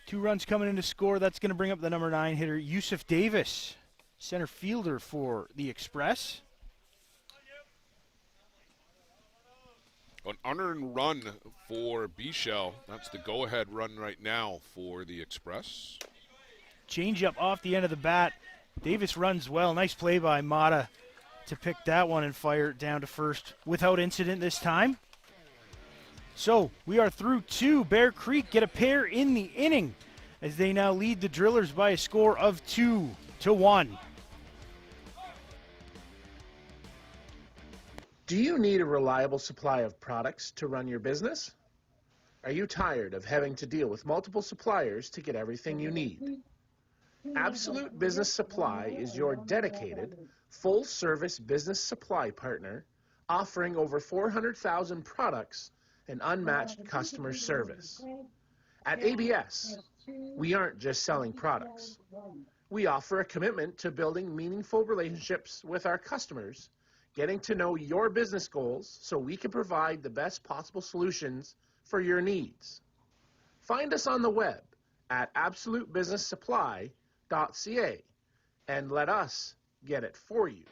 Two runs coming in to score. That's going to bring up the number 9 hitter, Yusuf Davis, center fielder for the Express. An unearned run for Bichel. That's the go-ahead run right now for the Express. Change up off the end of the bat. Davis runs well. Nice play by Mata to pick that one and fire it down to first without incident this time. So we are through 2. Bear Creek get a pair in the inning as they now lead the Drillers by a score of 2-1. Do you need a reliable supply of products to run your business? Are you tired of having to deal with multiple suppliers to get everything you need? Absolute Business Supply is your dedicated, full-service business supply partner offering over 400,000 products and unmatched customer service. At ABS, we aren't just selling products. We offer a commitment to building meaningful relationships with our customers, getting to know your business goals so we can provide the best possible solutions for your needs. Find us on the web at absolutebusinesssupply.ca and let us get it for you.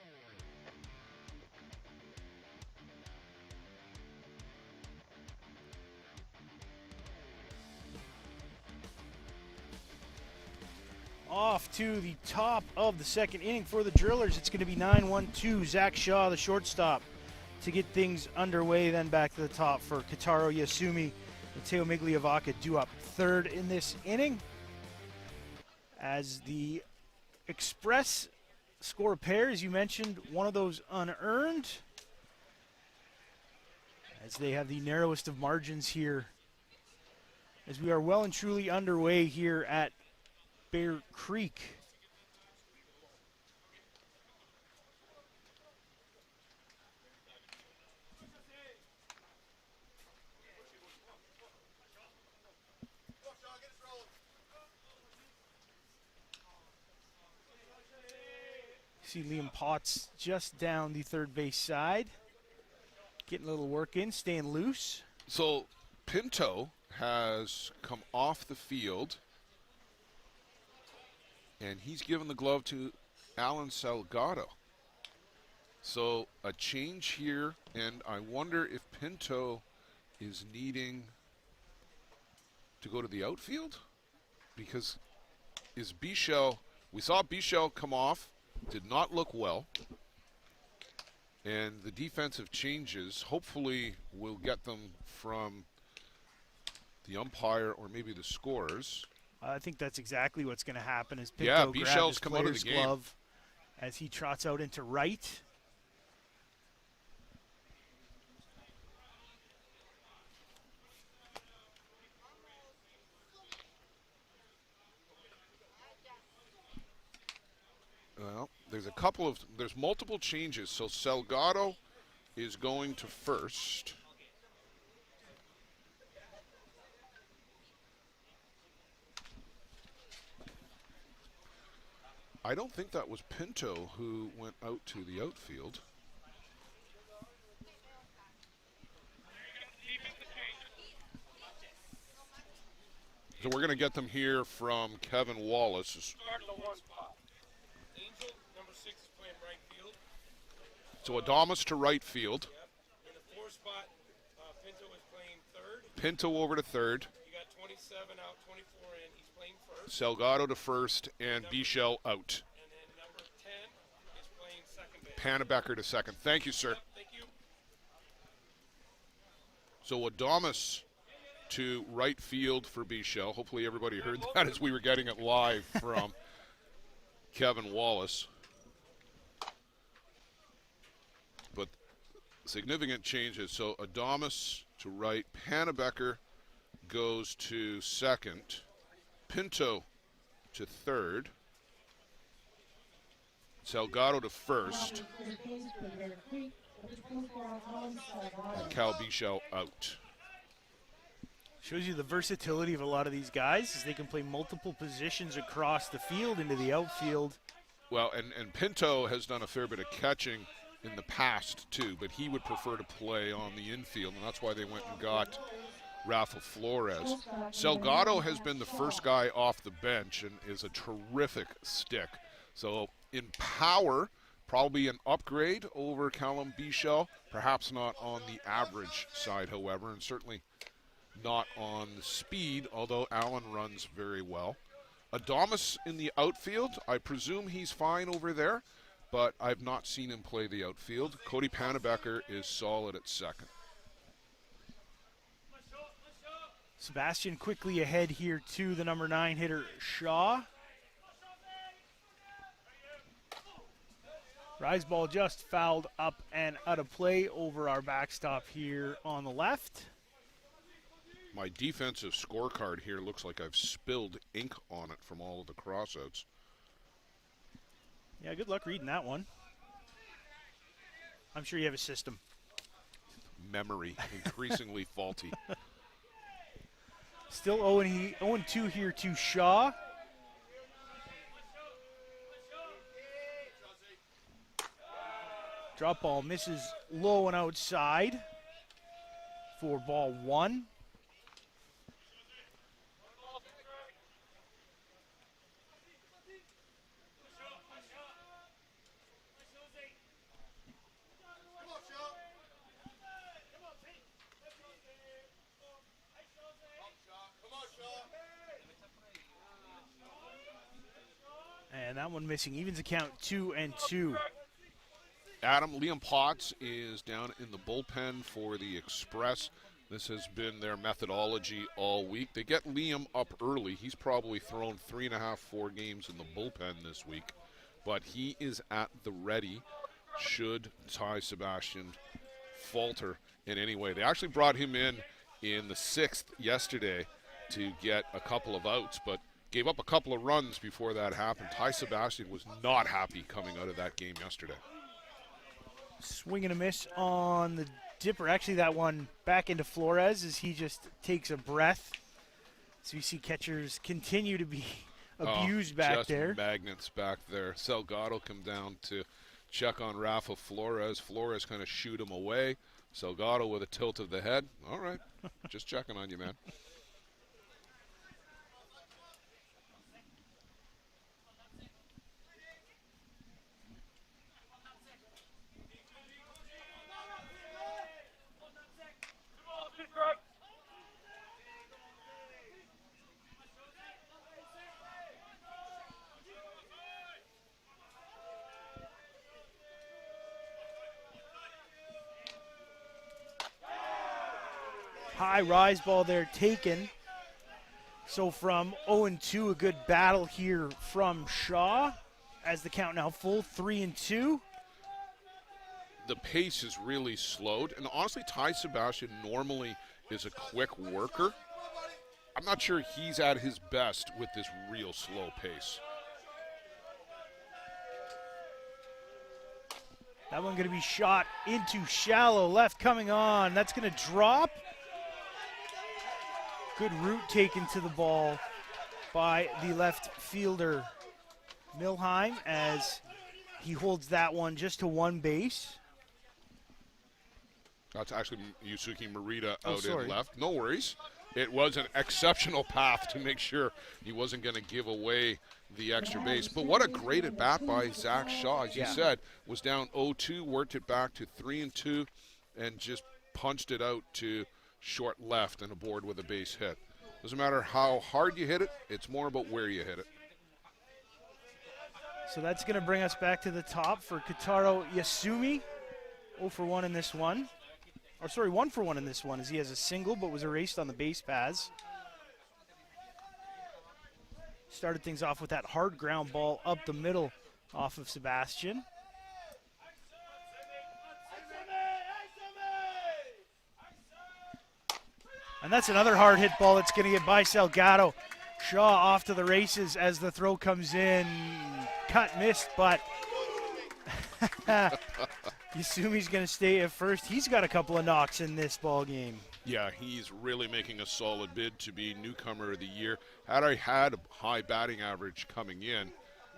Off to the top of the second inning for the Drillers. It's going to be 9-1-2. Zach Shaw, the shortstop, to get things underway. Then back to the top for Kitaro Yasumi. Mateo Migliavaca due up third in this inning. As the Express score a pair, as you mentioned, one of those unearned. As they have the narrowest of margins here. As we are well and truly underway here at Bear Creek. See Liam Potts just down the third base side. Getting a little work in, staying loose. So Pinto has come off the field, and he's given the glove to Alan Salgado. So a change here, and I wonder if Pinto is needing to go to the outfield? Because is Bichel, we saw Bichel come off, did not look well, and the defensive changes hopefully will get them from the umpire or maybe the scorers. I think that's exactly what's going to happen as Pinto grabs his come out of the player's game. glove as he trots out into right. Well, there's multiple changes. So Salgado is going to first. I don't think that was Pinto who went out to the outfield. So we're going to get them here from Kevin Wallace. So Adamas to right field. In the 4 spot, Pinto is playing third. Pinto over to third. You got 27 out, 24 in. He's playing first. Salgado to first, and Bichel out. And then number 10 is playing second base. Pannebecker to second. Thank you, sir. Thank you. So Adamas to right field for Bichelle. Hopefully everybody heard that as we were getting it live from Kevin Wallace. But significant changes. So Adamas to right. Pannebecker goes to second. Pinto to third. Salgado to first. And Cal Bichelle out. Shows you the versatility of a lot of these guys, as they can play multiple positions across the field into the outfield. Well, and Pinto has done a fair bit of catching in the past too, but he would prefer to play on the infield, and that's why they went and got Rafa Flores. Salgado has been the first guy off the bench and is a terrific stick. So in power, probably an upgrade over Callum Bichelle. Perhaps not on the average side, however, and certainly not on the speed, although Allen runs very well. Adamas in the outfield, I presume he's fine over there, but I've not seen him play the outfield. Cody Pannebecker is solid at second. Sebastian quickly ahead here to the number 9 hitter, Shaw. Rise ball just fouled up and out of play over our backstop here on the left. My defensive scorecard here looks like I've spilled ink on it from all of the crossouts. Yeah, good luck reading that one. I'm sure you have a system. Memory, increasingly faulty. Still 0-2 here to Shaw. Drop ball misses low and outside for ball 1. And that one missing. Evens account 2-2. Adam, Liam Potts is down in the bullpen for the Express. This has been their methodology all week. They get Liam up early. He's probably thrown 3.5, 4 games in the bullpen this week. But he is at the ready should Ty Sebastian falter in any way. They actually brought him in the 6th yesterday to get a couple of outs, but gave up a couple of runs before that happened. Ty Sebastian was not happy coming out of that game yesterday. Swing and a miss on the dipper. Actually, that one back into Flores as he just takes a breath. So you see catchers continue to be abused back just there. Magnets back there. Salgado come down to check on Rafa Flores. Flores kind of shoot him away. Salgado with a tilt of the head. All right, just checking on you, man. High rise ball there taken. So from 0-2, a good battle here from Shaw as the count now full, 3-2. The pace is really slowed, and honestly, Ty Sebastian normally is a quick worker. I'm not sure he's at his best with this real slow pace. That one going to be shot into shallow left, coming on. That's going to drop. Good route taken to the ball by the left fielder, Milheim, as he holds that one just to one base. That's actually Yusuke Morita out in left. No worries. It was an exceptional path to make sure he wasn't going to give away the extra base. But what a great at-bat by Zach Shaw. As you said, was down 0-2, worked it back to 3-2, and just punched it out to short left and aboard with a base hit. Doesn't matter how hard you hit it, it's more about where you hit it. So that's going to bring us back to the top for Kotaro Yasumi. 0 for 1 in this one. or sorry, 1 for 1 in this one, as he has a single but was erased on the base paths. Started things off with that hard ground ball up the middle off of Sebastian. And that's another hard hit ball that's going to get by Salgado. Shaw off to the races as the throw comes in. Cut, missed, but Yasumi's going to stay at first. He's got a couple of knocks in this ball game. Yeah, he's really making a solid bid to be newcomer of the year. Had a high batting average coming in.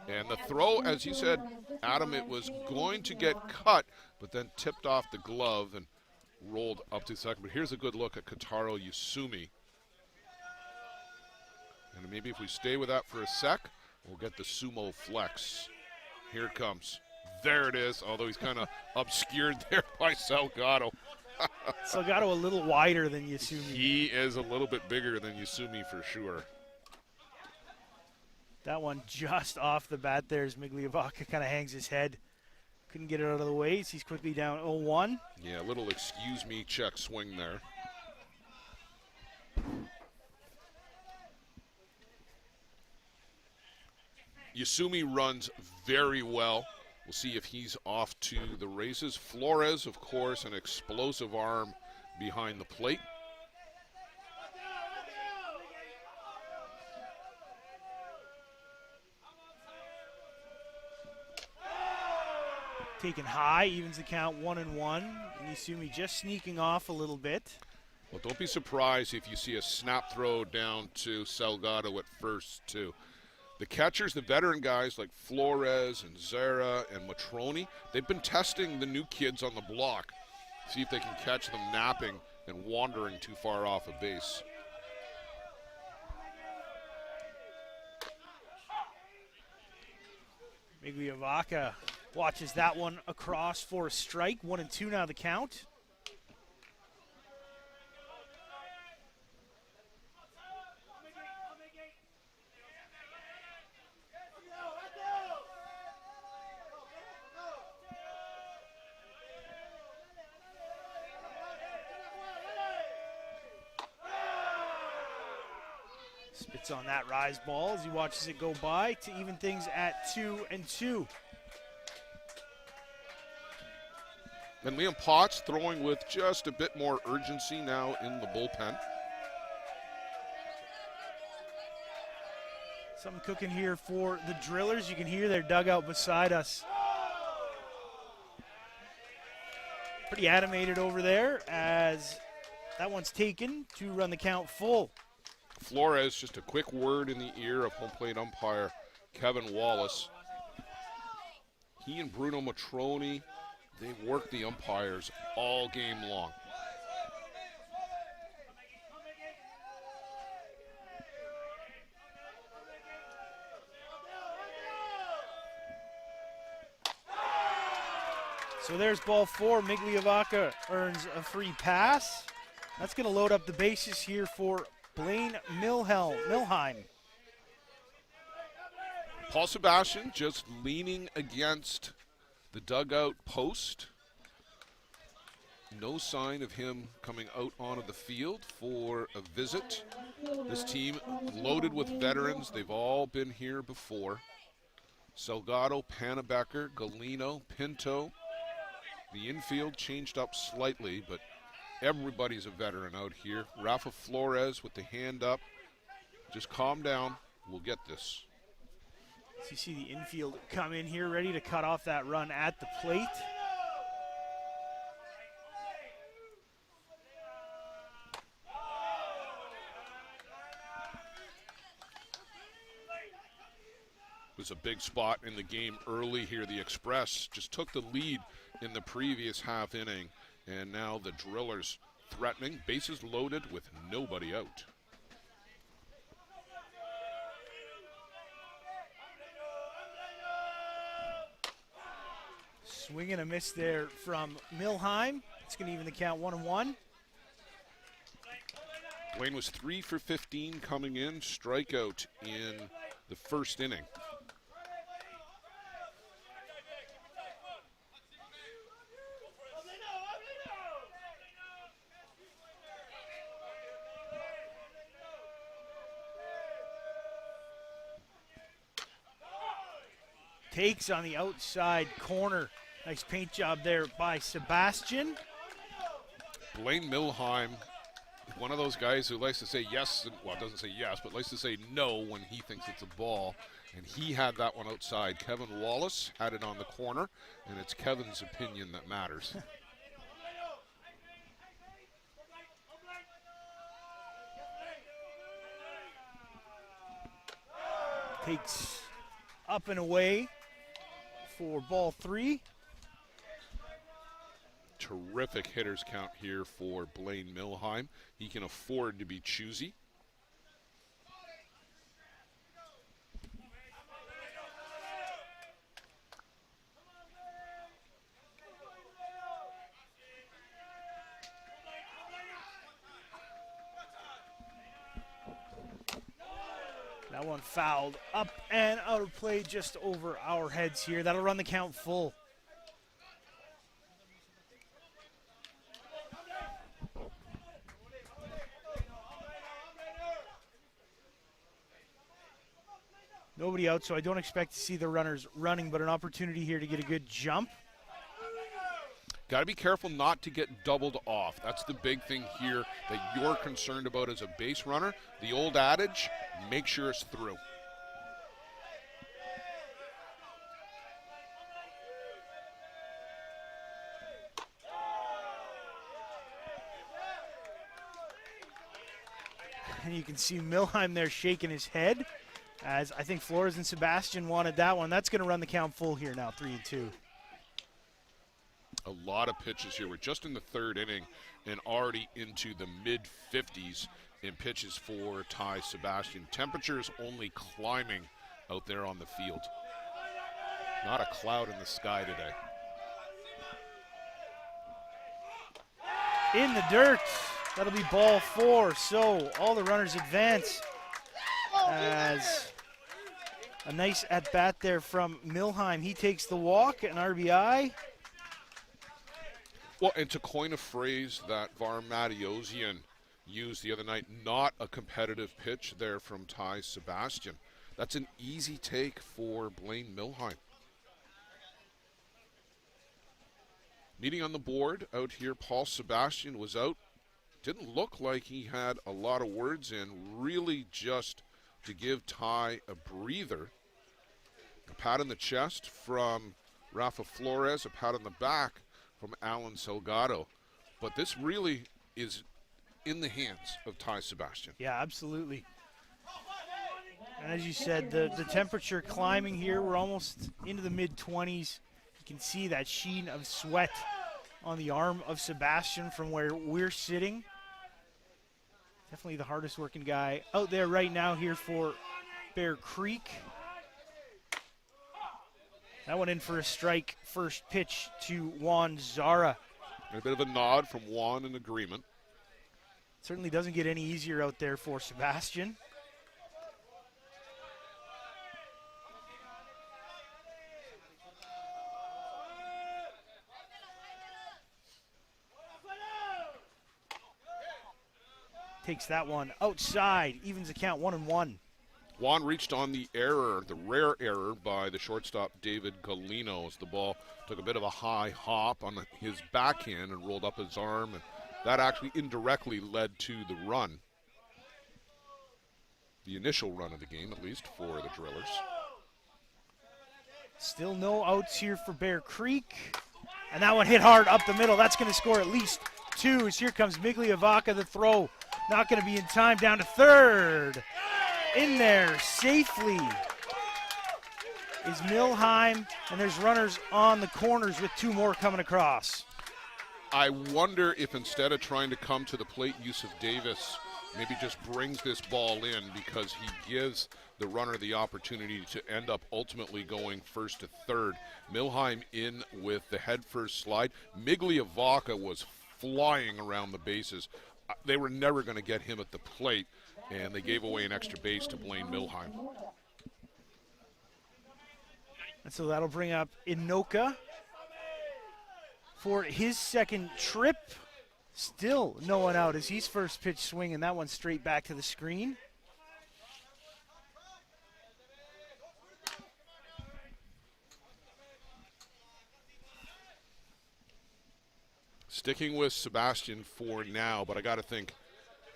And the throw, as you said, Adam, it was going to get cut, but then tipped off the glove and rolled up to second. But here's a good look at Kotaro Yasumi. And maybe if we stay with that for a sec, we'll get the sumo flex. Here it comes. There it is, although he's kind of obscured there by Salgado. Salgado a little wider than Yasumi. He is a little bit bigger than Yasumi for sure. That one just off the bat there as Migliavacca kind of hangs his head. Couldn't get it out of the way, so he's quickly down 0-1. Yeah, a little excuse me check swing there. Yasumi runs very well. We'll see if he's off to the races. Flores, of course, an explosive arm behind the plate. Taken high, evens the count 1-1. And Yasumi just sneaking off a little bit. Well, don't be surprised if you see a snap throw down to Salgado at first, too. The catchers, the veteran guys like Flores and Zara and Matroni, they've been testing the new kids on the block, see if they can catch them napping and wandering too far off a base. Migliavacca watches that one across for a strike. 1-2 now the count. Spits on that rise ball as he watches it go by to even things at 2-2. And Liam Potts throwing with just a bit more urgency now in the bullpen. Something cooking here for the Drillers. You can hear their dugout beside us. Pretty animated over there as that one's taken to run the count full. Flores, just a quick word in the ear of home plate umpire Kevin Wallace. He and Bruno Matroni, they worked the umpires all game long. So there's ball 4. Migliavacca earns a free pass. That's going to load up the bases here for Blaine Milheim. Paul Sebastian just leaning against the dugout post. No sign of him coming out onto the field for a visit. This team loaded with veterans. They've all been here before. Salgado, Panabecker, Galino, Pinto. The infield changed up slightly, but everybody's a veteran out here. Rafa Flores with the hand up. Just calm down. We'll get this. So you see the infield come in here ready to cut off that run at the plate. It was a big spot in the game early here. The Express just took the lead in the previous half inning. And now the Drillers threatening, bases loaded with nobody out. Swing and a miss there from Milheim. It's going to even the count 1-1. Wayne was 3 for 15 coming in, strikeout in the first inning. takes on the outside corner. Nice paint job there by Sebastian. Blaine Milheim, one of those guys who likes to say yes, well, doesn't say yes, but likes to say no when he thinks it's a ball. And he had that one outside. Kevin Wallace had it on the corner, and it's Kevin's opinion that matters. Takes up and away for ball 3. Terrific hitters count here for Blaine Milheim. He can afford to be choosy. That one fouled up and out of play just over our heads here. That'll run the count full. Nobody out, so I don't expect to see the runners running, but an opportunity here to get a good jump. Got to be careful not to get doubled off. That's the big thing here that you're concerned about as a base runner. The old adage, make sure it's through. And you can see Milheim there shaking his head, as I think Flores and Sebastian wanted that one. That's going to run the count full here now, 3-2. A lot of pitches here. We're just in the third inning and already into the mid-50s in pitches for Ty Sebastian. Temperatures only climbing out there on the field. Not a cloud in the sky today. In the dirt. That'll be ball 4. So all the runners advance as a nice at-bat there from Milheim. He takes the walk, an RBI. Well, and to coin a phrase that Var Matiosian used the other night, not a competitive pitch there from Ty Sebastian. That's an easy take for Blaine Milheim. Meeting on the board out here, Paul Sebastian was out. Didn't look like he had a lot of words in, really just to give Ty a breather. A pat on the chest from Rafa Flores, a pat on the back from Alan Salgado. But this really is in the hands of Ty Sebastian. Yeah, absolutely. And as you said, the temperature climbing here. We're almost into the mid-20s. You can see that sheen of sweat on the arm of Sebastian from where we're sitting. Definitely the hardest working guy out there right now here for Bear Creek. That one in for a strike. First pitch to Juan Zara. And a bit of a nod from Juan in agreement. Certainly doesn't get any easier out there for Sebastian. Takes that one outside, evens the count 1-1. Juan reached on the error, the rare error by the shortstop David Galino as the ball took a bit of a high hop on his backhand and rolled up his arm, and that actually indirectly led to the run. The initial run of the game, at least, for the Drillers. Still no outs here for Bear Creek. And that one hit hard up the middle. That's going to score at least 2. As here comes Migliavaca, the throw. Not going to be in time, down to third. In there safely is Milheim, and there's runners on the corners with 2 more coming across. I wonder if instead of trying to come to the plate, Yusuf Davis maybe just brings this ball in, because he gives the runner the opportunity to end up ultimately going first to third. Milheim in with the head first slide. Migliavaca was flying around the bases. They were never going to get him at the plate, and they gave away an extra base to Blaine Milheim. And so that'll bring up Inoka for his second trip. Still no one out as he's first pitch swinging that one straight back to the screen. Sticking with Sebastian for now, but I got to think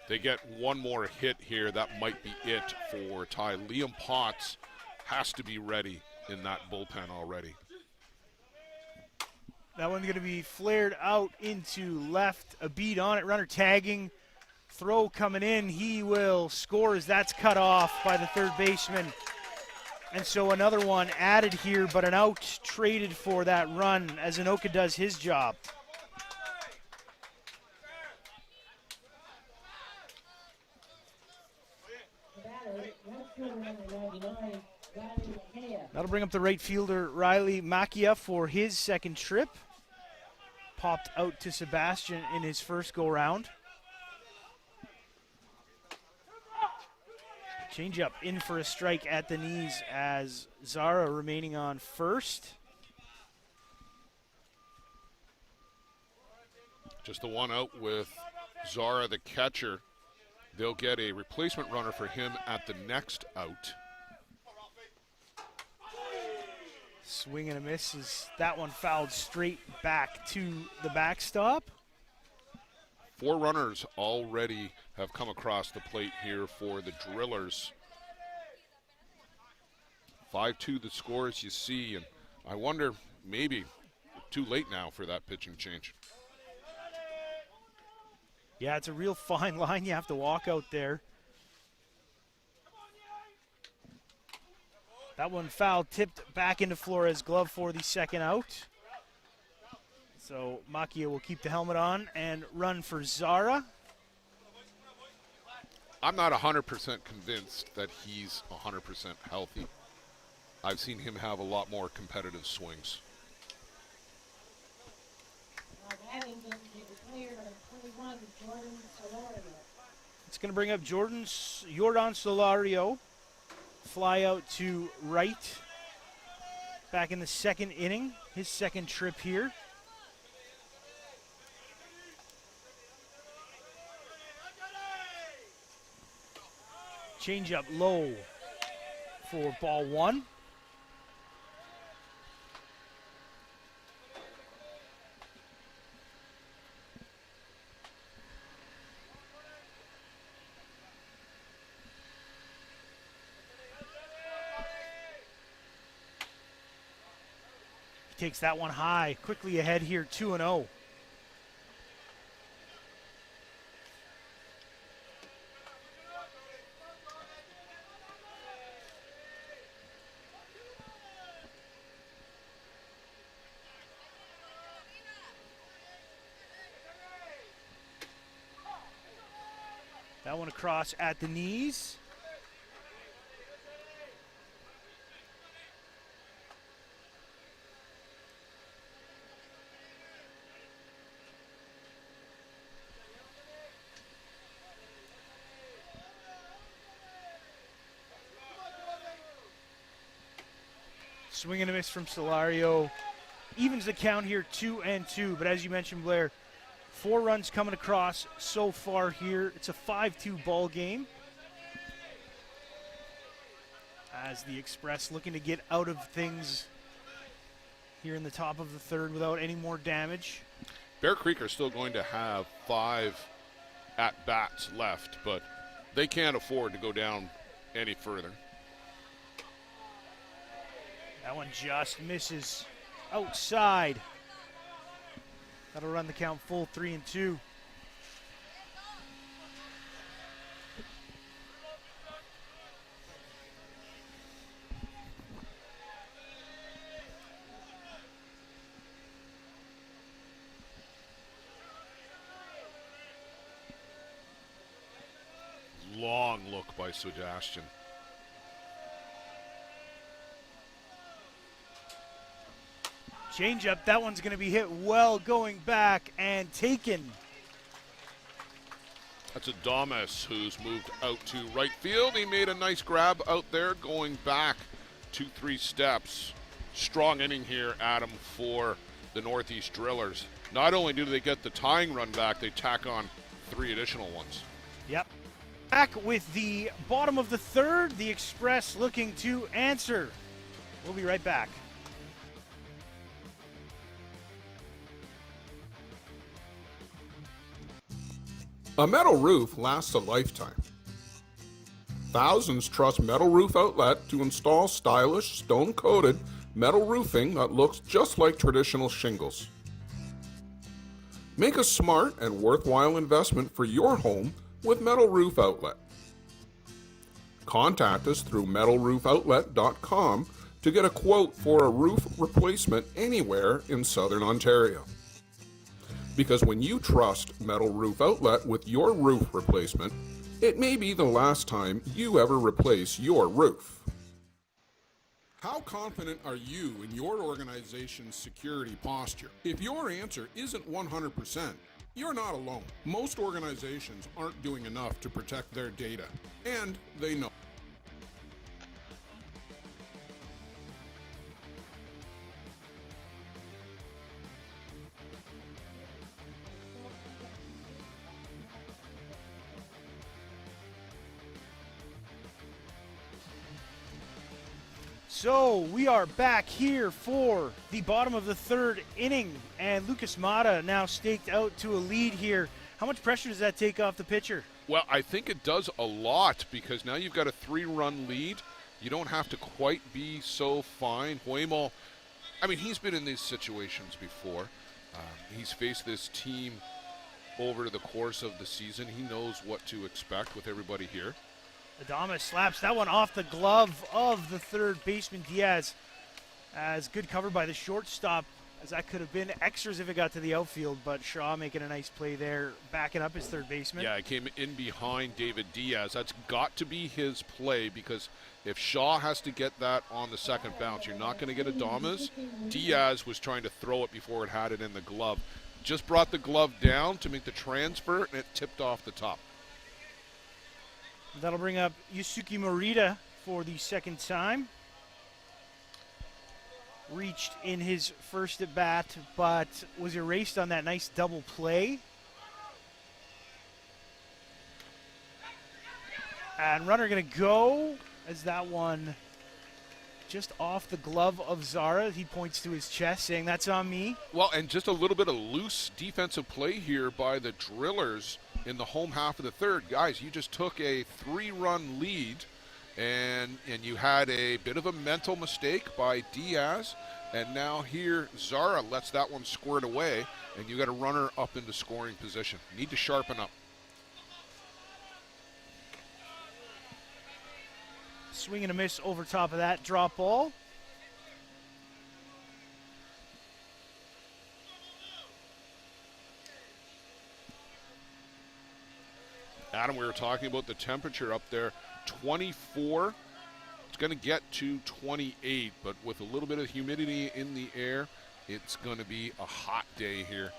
they get one more hit here. That might be it for Ty. Liam Potts has to be ready in that bullpen already. That one's going to be flared out into left. A beat on it. Runner tagging. Throw coming in. He will score as that's cut off by the third baseman. And so another one added here, but an out traded for that run as Anoka does his job. That'll bring up the right fielder, Riley Macchia, for his second trip. Popped out to Sebastian in his first go-round. Change-up in for a strike at the knees as Zara remaining on first. Just the one out with Zara, the catcher. They'll get a replacement runner for him at the next out. Swing and a miss as that one fouled straight back to the backstop. 4 runners already have come across the plate here for the Drillers. 5-2 the score as you see, and I wonder maybe too late now for that pitching change. Yeah, it's a real fine line you have to walk out there. That one foul tipped back into Flores' glove for the second out. So Macchia will keep the helmet on and run for Zara. I'm not 100% convinced that he's 100% healthy. I've seen him have a lot more competitive swings. It's going to bring up Jordan Solario. Fly out to right. Back in the second inning, his second trip here. Change up low for ball one. Takes that one high, quickly ahead here, 2-0. That one across at the knees. Swing and a miss from Solario. Evens the count here, 2-2. But as you mentioned, Blair, 4 runs coming across so far here. It's a 5-2 ball game. As the Express looking to get out of things here in the top of the third without any more damage. Bear Creek are still going to have 5 at-bats left, but they can't afford to go down any further. That one just misses outside. That'll run the count full 3-2. Long look by Sebastian. Change up, that one's going to be hit well going back and taken. That's Adames who's moved out to right field. He made a nice grab out there going back 2-3 steps. Strong inning here, Adam, for the Northeast Drillers. Not only do they get the tying run back, they tack on 3 additional ones. Yep. Back with the bottom of the third, the Express looking to answer. We'll be right back. A metal roof lasts a lifetime. Thousands trust Metal Roof Outlet to install stylish, stone-coated metal roofing that looks just like traditional shingles. Make a smart and worthwhile investment for your home with Metal Roof Outlet. Contact us through metalroofoutlet.com to get a quote for a roof replacement anywhere in Southern Ontario. Because when you trust Metal Roof Outlet with your roof replacement, it may be the last time you ever replace your roof. How confident are you in your organization's security posture? If your answer isn't 100%, you're not alone. Most organizations aren't doing enough to protect their data, and they know. So we are back here for the bottom of the third inning, and Lucas Mata now staked out to a lead here. How much pressure does that take off the pitcher? Well, I think it does a lot, because now you've got a 3-run lead. You don't have to quite be so fine. Huemo, I mean, he's been in these situations before. He's faced this team over the course of the season. He knows what to expect with everybody here. Adames slaps that one off the glove of the third baseman, Diaz. As good cover by the shortstop, as that could have been extras if it got to the outfield, but Shaw making a nice play there, backing up his third baseman. Yeah, it came in behind David Diaz. That's got to be his play, because if Shaw has to get that on the second bounce, you're not going to get Adames. Diaz was trying to throw it before it had it in the glove. Just brought the glove down to make the transfer, and it tipped off the top. That'll bring up Yusuke Morita for the second time. Reached in his first at bat, but was erased on that nice double play. And runner going to go as that one just off the glove of Zara. He points to his chest saying, "That's on me." Well, and just a little bit of loose defensive play here by the Drillers in the home half of the third. Guys, you just took a 3-run lead, and you had a bit of a mental mistake by Diaz, and now here Zara lets that one squirt away, and you got a runner up into scoring position. Need to sharpen up. Swing and a miss over top of that drop ball. Adam, we were talking about the temperature up there, 24. It's going to get to 28, but with a little bit of humidity in the air, it's going to be a hot day here.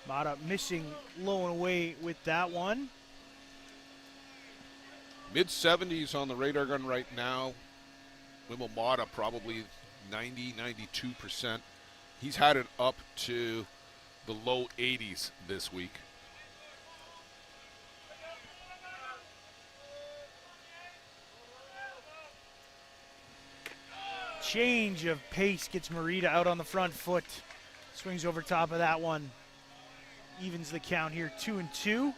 Mata missing low and away with that one. Mid-70s on the radar gun right now. Wimble Mata probably 90, 92%. He's had it up to the low 80s this week. Change of pace gets Morita out on the front foot. Swings over top of that one. Evens the count here, 2-2.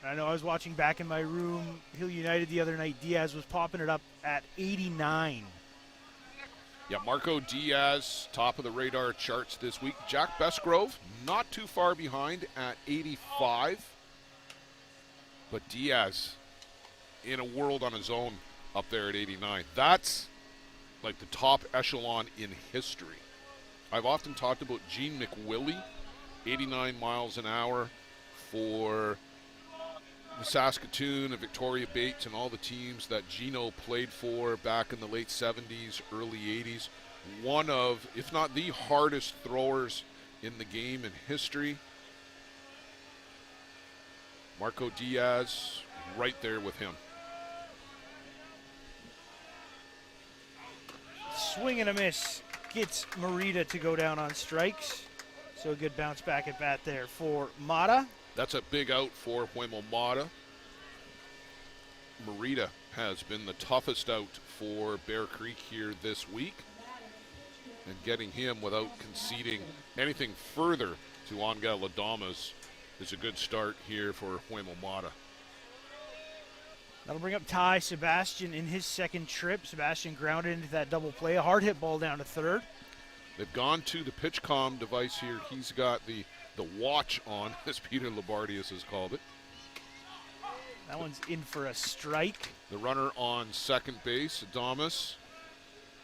I know I was watching back in my room, Hill United the other night. Diaz was popping it up at 89. Yeah, Marco Diaz, top of the radar charts this week. Jack Besgrove, not too far behind at 85. But Diaz in a world on his own up there at 89. That's like the top echelon in history. I've often talked about Gene McWillie, 89 miles an hour for the Saskatoon and Victoria Bates and all the teams that Gino played for back in the late 70s, early 80s. One of, if not the hardest throwers in the game in history. Marco Diaz right there with him. Swing and a miss gets Morita to go down on strikes. So a good bounce back at bat there for Mata. That's a big out for Huemo Mata. Merida has been the toughest out for Bear Creek here this week. And getting him without conceding anything further to Angel Adamas is a good start here for Huemo Mata. That'll bring up Ty Sebastian in his second trip. Sebastian grounded into that double play. A hard hit ball down to third. They've gone to the pitch comm device here. He's got the watch on, as Peter Labardius has called it. That one's in for a strike. The runner on second base, Adamas.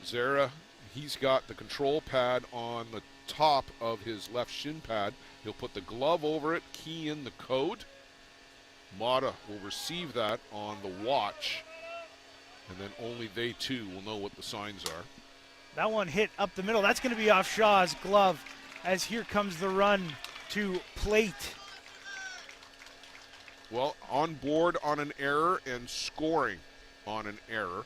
Zara, he's got the control pad on the top of his left shin pad. He'll put the glove over it, key in the code. Mata will receive that on the watch, and then only they too will know what the signs are. That one hit up the middle. That's going to be off Shaw's glove, as here comes the run to plate. Well, on board on an error and scoring on an error.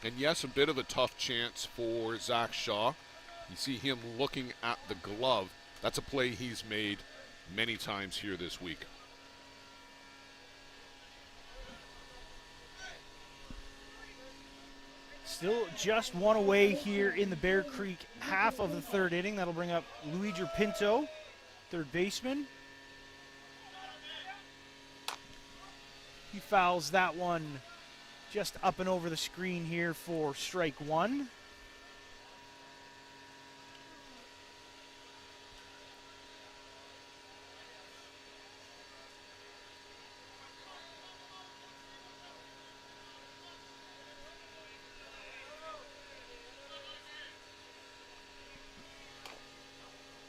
And yes, a bit of a tough chance for Zach Shaw. You see him looking at the glove. That's a play he's made many times here this week. Still just one away here in the Bear Creek half of the third inning. That'll bring up Luigi Pinto, third baseman. He fouls that one just up and over the screen here for strike one.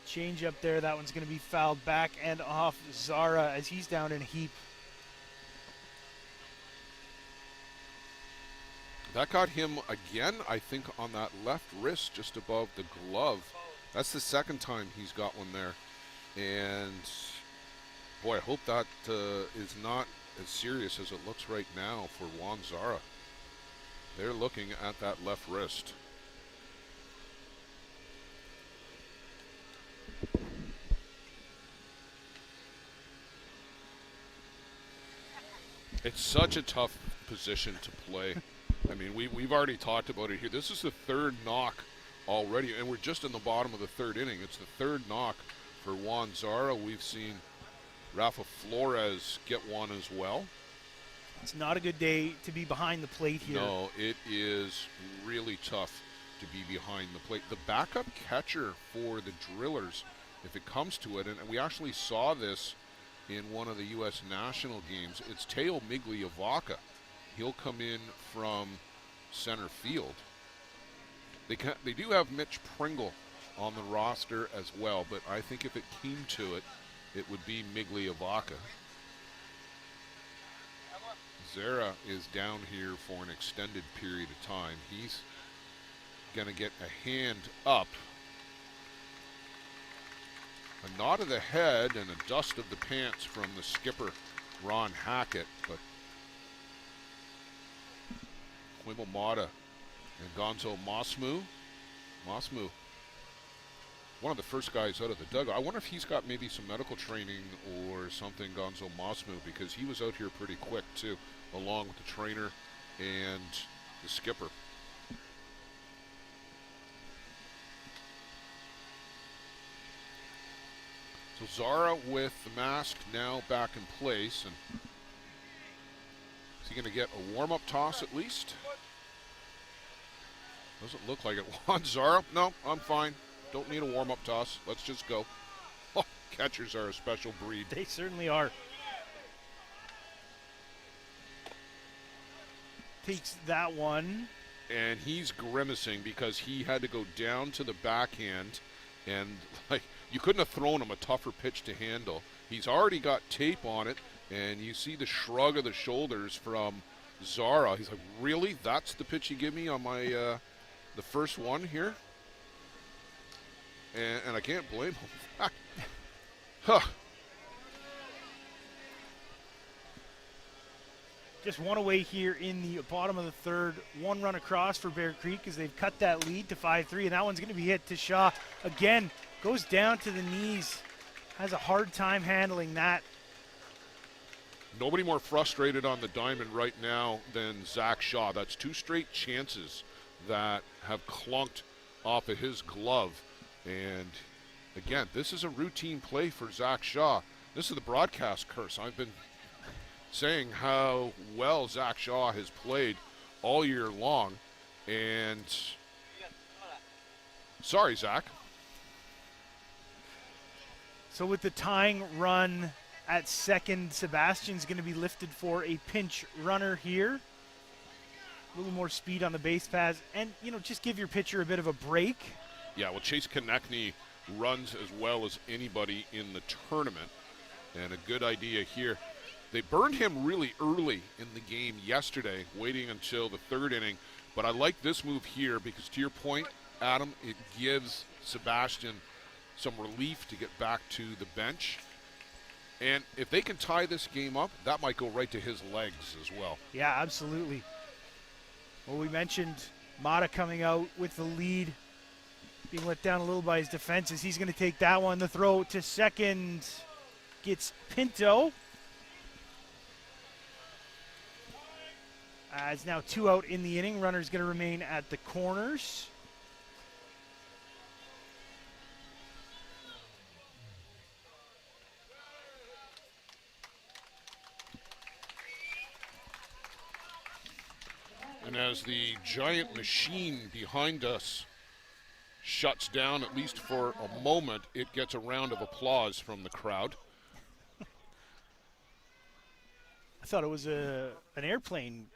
Change up there. That one's going to be fouled back and off Zara as he's down in a heap. That got him again, I think, on that left wrist just above the glove. That's the second time he's got one there. And, boy, I hope that is not as serious as it looks right now for Juan Zara. They're looking at that left wrist. It's such a tough position to play. I mean, we've already talked about it here. This is the third knock already, and we're just in the bottom of the third inning. It's the third knock for Juan Zara. We've seen Rafa Flores get one as well. It's not a good day to be behind the plate here. No, it is really tough to be behind the plate. The backup catcher for the Drillers, if it comes to it, and we actually saw this in one of the U.S. national games, it's Teo Migliavaca. He'll come in from center field. They do have Mitch Pringle on the roster as well, but I think if it came to it, it would be Migliavaca. Zara is down here for an extended period of time. He's going to get a hand up. A nod of the head and a dust of the pants from the skipper, Ron Hackett, but Huemo Mata and Gonzo Mosmu, one of the first guys out of the dugout. I wonder if he's got maybe some medical training or something, Gonzo Mosmu, because he was out here pretty quick too, along with the trainer and the skipper. So Zara with the mask now back in place, and is he going to get a warm-up toss at least? Doesn't look like it. Juan Zara, no, I'm fine. Don't need a warm-up toss. Let's just go. Oh, catchers are a special breed. They certainly are. Takes that one. And he's grimacing because he had to go down to the backhand, and like you couldn't have thrown him a tougher pitch to handle. He's already got tape on it, and you see the shrug of the shoulders from Zara. He's like, really? That's the pitch you give me on my the first one here? And I can't blame him. Huh. Just one away here in the bottom of the third. One run across for Bear Creek as they've cut that lead to 5-3, and that one's going to be hit to Shaw. Again, Goes down to the knees. Has a hard time handling that. Nobody more frustrated on the diamond right now than Zach Shaw. That's 2 straight chances that have clunked off of his glove. And again, this is a routine play for Zach Shaw. This is the broadcast curse. I've been saying how well Zach Shaw has played all year long. And sorry, Zach. So with the tying run at second, Sebastian's going to be lifted for a pinch runner here. A little more speed on the base paths. And, just give your pitcher a bit of a break. Yeah, well, Chase Konechny runs as well as anybody in the tournament. And a good idea here. They burned him really early in the game yesterday, waiting until the 3rd inning. But I like this move here because, to your point, Adam, it gives Sebastian some relief to get back to the bench. And if they can tie this game up, that might go right to his legs as well. Yeah, absolutely. Well, we mentioned Mata coming out with the lead, being let down a little by his defenses. He's going to take that one. The throw to second gets Pinto. It's now 2 out in the inning. Runner's going to remain at the corners. And as the giant machine behind us shuts down, at least for a moment, it gets a round of applause from the crowd. I thought it was an airplane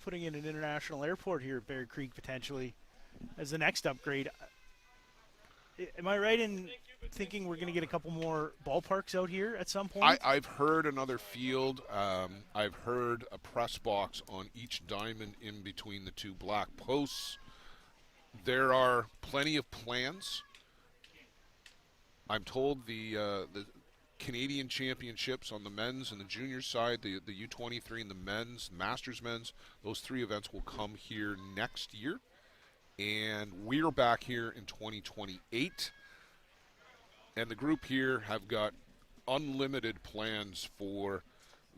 putting in an international airport here at Bear Creek potentially as the next upgrade. Am I right in thinking we're going to get a couple more ballparks out here at some point? I've heard another field. I've heard a press box on each diamond in between the 2 black posts. There are plenty of plans. I'm told the Canadian Championships on the men's and the junior side, the U23 and the men's, Masters men's, those 3 events will come here next year. And we're back here in 2028. And the group here have got unlimited plans for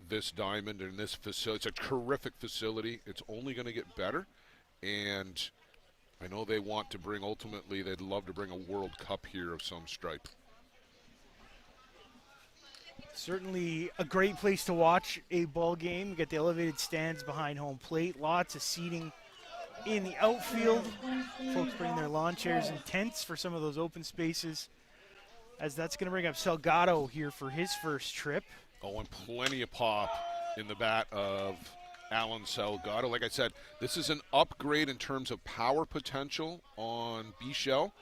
this diamond and this facility. It's a terrific facility. It's only going to get better. And I know they want to bring, ultimately, they'd love to bring a World Cup here of some stripe. Certainly a great place to watch a ball game. You got the elevated stands behind home plate. Lots of seating in the outfield. Folks bring their lawn chairs and tents for some of those open spaces, as that's going to bring up Salgado here for his first trip. Oh, and plenty of pop in the bat of Alan Salgado. Like I said, this is an upgrade in terms of power potential on Bichelle.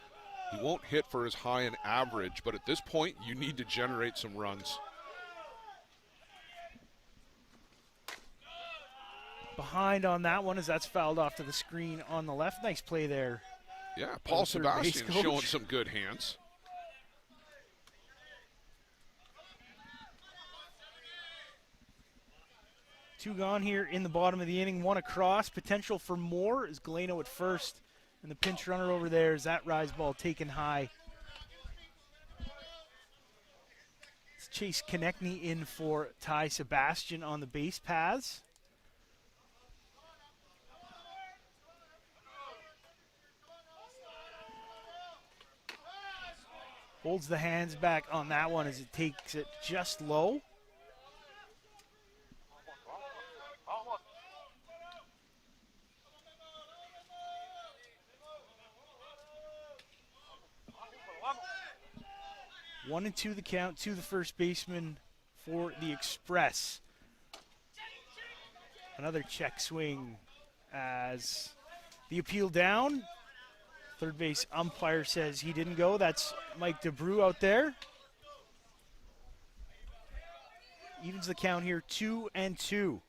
He won't hit for as high an average, but at this point, you need to generate some runs. Behind on that one as that's fouled off to the screen on the left. Nice play there. Yeah, Paul Sebastian showing some good hands. Two gone here in the bottom of the inning. 1 across. Potential for more is Galeno at first. And the pinch runner over there is that rise ball taken high. It's Chase Konechny in for Ty Sebastian on the base paths. Holds the hands back on that one as it takes it just low. One and two the count to the first baseman for the Express. Another check swing as the appeal down. Third base umpire says he didn't go. That's Mike DeBrew out there. Evens the count here, 2-2.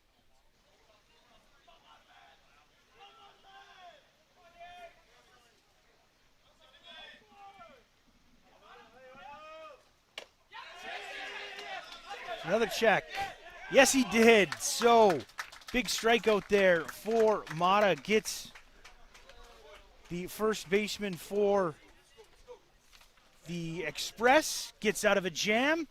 Another check. Yes, he did. So, big strikeout there for Mata. Gets the first baseman for The Express gets out of a jam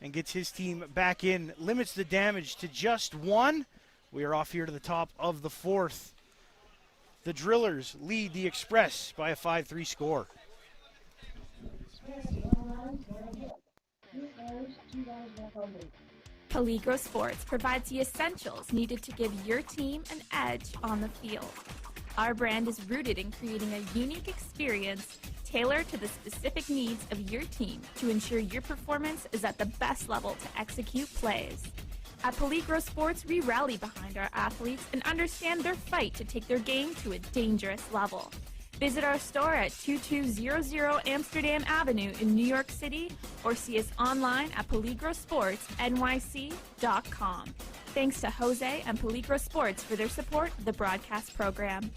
and gets his team back in, limits the damage to just 1. We are off here to the top of the 4th. The Drillers lead the Express by a 5-3 score. Peligro Sports provides the essentials needed to give your team an edge on the field. Our brand is rooted in creating a unique experience tailored to the specific needs of your team to ensure your performance is at the best level to execute plays. At Peligro Sports, we rally behind our athletes and understand their fight to take their game to a dangerous level. Visit our store at 2200 Amsterdam Avenue in New York City or see us online at peligrosportsnyc.com. Thanks to Jose and Peligro Sports for their support of the broadcast program.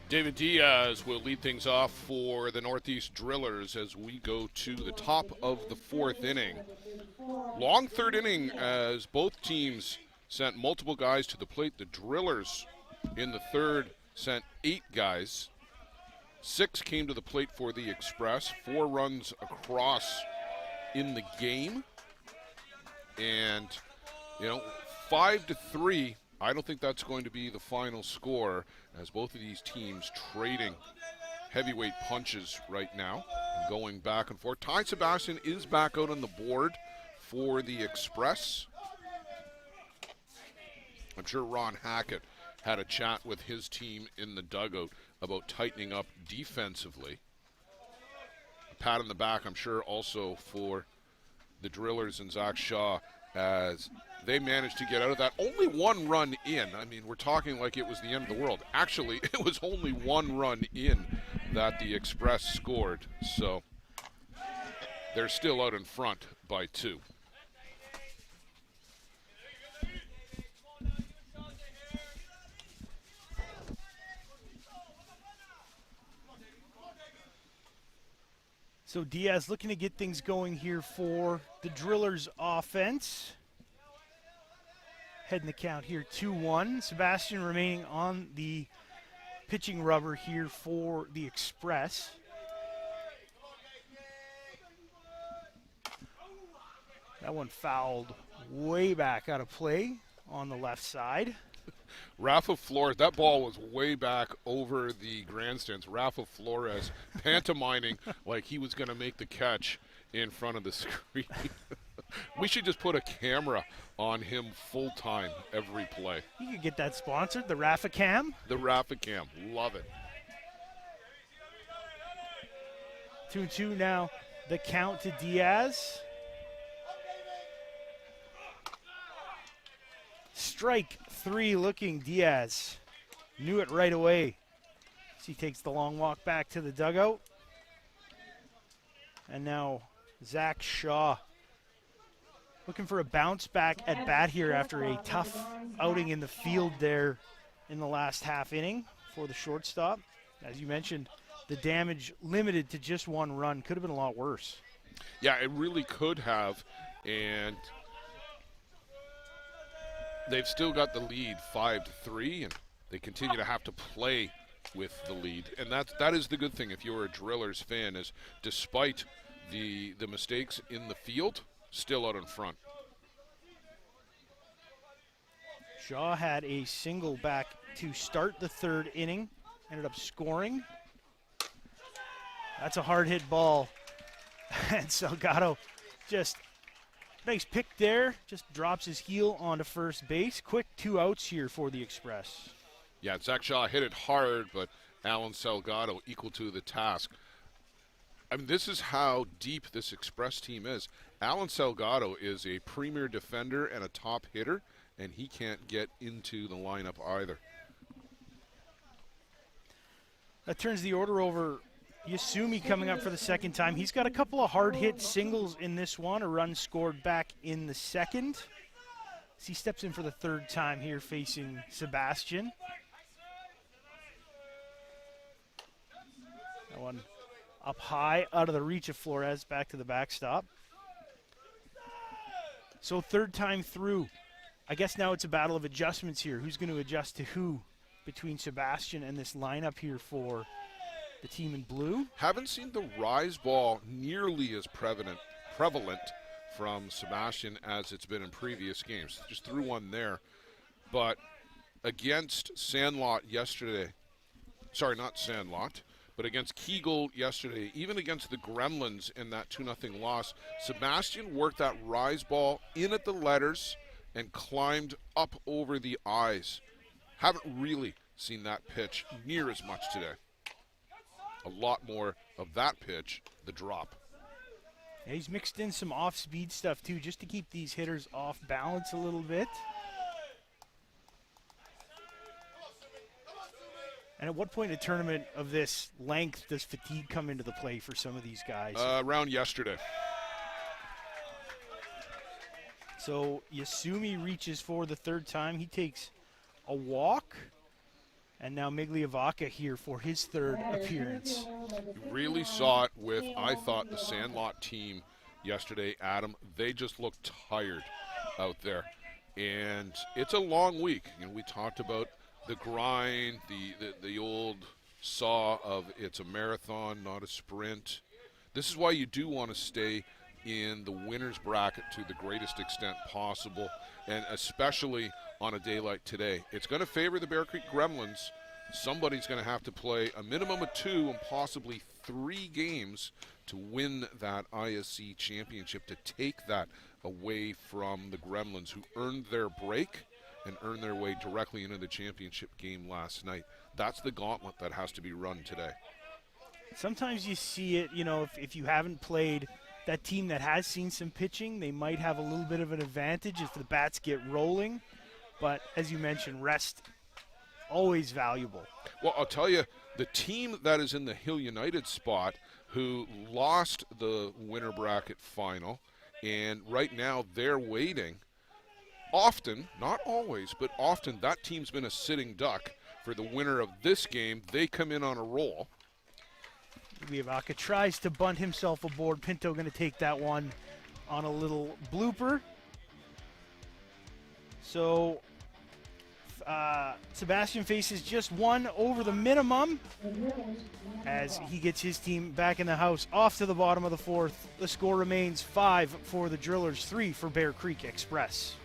David Diaz will lead things off for the Northeast Drillers as we go to the top of the 4th inning. Long 3rd inning as both teams sent multiple guys to the plate. The Drillers in the 3rd sent 8 guys. 6 came to the plate for the Express. 4 runs across in the game. And, 5-3. I don't think that's going to be the final score as both of these teams trading heavyweight punches right now, going back and forth. Ty Sebastian is back out on the board for the Express. I'm sure Ron Hackett had a chat with his team in the dugout about tightening up defensively. A pat on the back, I'm sure, also for the Drillers and Zach Shaw as they managed to get out of that. Only 1 run in. I mean, we're talking like it was the end of the world. Actually, it was only 1 run in that the Express scored. So they're still out in front by 2. So Diaz looking to get things going here for the Drillers offense. Heading the count here 2-1. Sebastian remaining on the pitching rubber here for the Express. That one fouled way back out of play on the left side. Rafa Flores, that ball was way back over the grandstands. Rafa Flores pantomiming like he was going to make the catch in front of the screen. We should just put a camera on him full time every play. You could get that sponsored, the Rafa Cam. The Rafa Cam, love it. 2-2 now, the count to Diaz. Strike 3 looking Diaz. Knew it right away. As he takes the long walk back to the dugout. And now Zach Shaw looking for a bounce back at bat here after a tough outing in the field there in the last half inning for the shortstop. As you mentioned, the damage limited to just 1 run. Could have been a lot worse. Yeah, it really could have. And they've still got the lead 5-3, and they continue to have to play with the lead. And that is the good thing if you're a Drillers fan, is despite the mistakes in the field, still out in front. Shaw had a single back to start the 3rd inning, ended up scoring. That's a hard hit ball. And Salgado just nice pick there, just drops his heel onto first base. Quick 2 outs here for the Express. Yeah, Zach Shaw hit it hard, but Alan Salgado equal to the task. I mean, this is how deep this Express team is. Alan Salgado is a premier defender and a top hitter, and he can't get into the lineup either. That turns the order over. Yasumi coming up for the second time. He's got a couple of hard-hit singles in this one, a run scored back in the second. As he steps in for the third time here facing Sebastian. That one up high, out of the reach of Flores, back to the backstop. So third time through. I guess now it's a battle of adjustments here. Who's going to adjust to who between Sebastian and this lineup here for the team in blue? Haven't seen the rise ball nearly as prevalent from Sebastian as it's been in previous games. Just threw one there. But against Sandlot yesterday, sorry, not Sandlot, but against Kegel yesterday, even against the Gremlins in that 2-0 loss, Sebastian worked that rise ball in at the letters and climbed up over the eyes. Haven't really seen that pitch near as much today. A lot more of that pitch, the drop. Yeah, he's mixed in some off-speed stuff too, just to keep these hitters off balance a little bit. And at what point in a tournament of this length does fatigue come into the play for some of these guys? Around yesterday. So Yasumi reaches for the third time. He takes a walk. And now Migliavaca here for his third appearance. You really saw it with, I thought, the Sandlot team yesterday, Adam. They just looked tired out there. And it's a long week. You know, we talked about the grind, the old saw of it's a marathon, not a sprint. This is why you do want to stay in the winner's bracket to the greatest extent possible, and especially on a day like today. It's going to favor the Bear Creek Gremlins. Somebody's going to have to play a minimum of 2 and possibly 3 games to win that ISC championship, to take that away from the Gremlins, who earned their break and earned their way directly into the championship game last night. That's the gauntlet that has to be run today. Sometimes you see it, you know, if you haven't played that team that has seen some pitching, they might have a little bit of an advantage if the bats get rolling. But as you mentioned, rest always valuable. Well, I'll tell you, the team that is in the Hill United spot, who lost the winter bracket final, and right now they're waiting. Often, not always, but often that team's been a sitting duck for the winner of this game. They come in on a roll. Migliavaca tries to bunt himself aboard. Pinto going to take that one on a little blooper. So Sebastian faces just one over the minimum as he gets his team back in the house. Off to the bottom of the fourth. The score remains 5 for the Drillers, 3 for Bear Creek Express.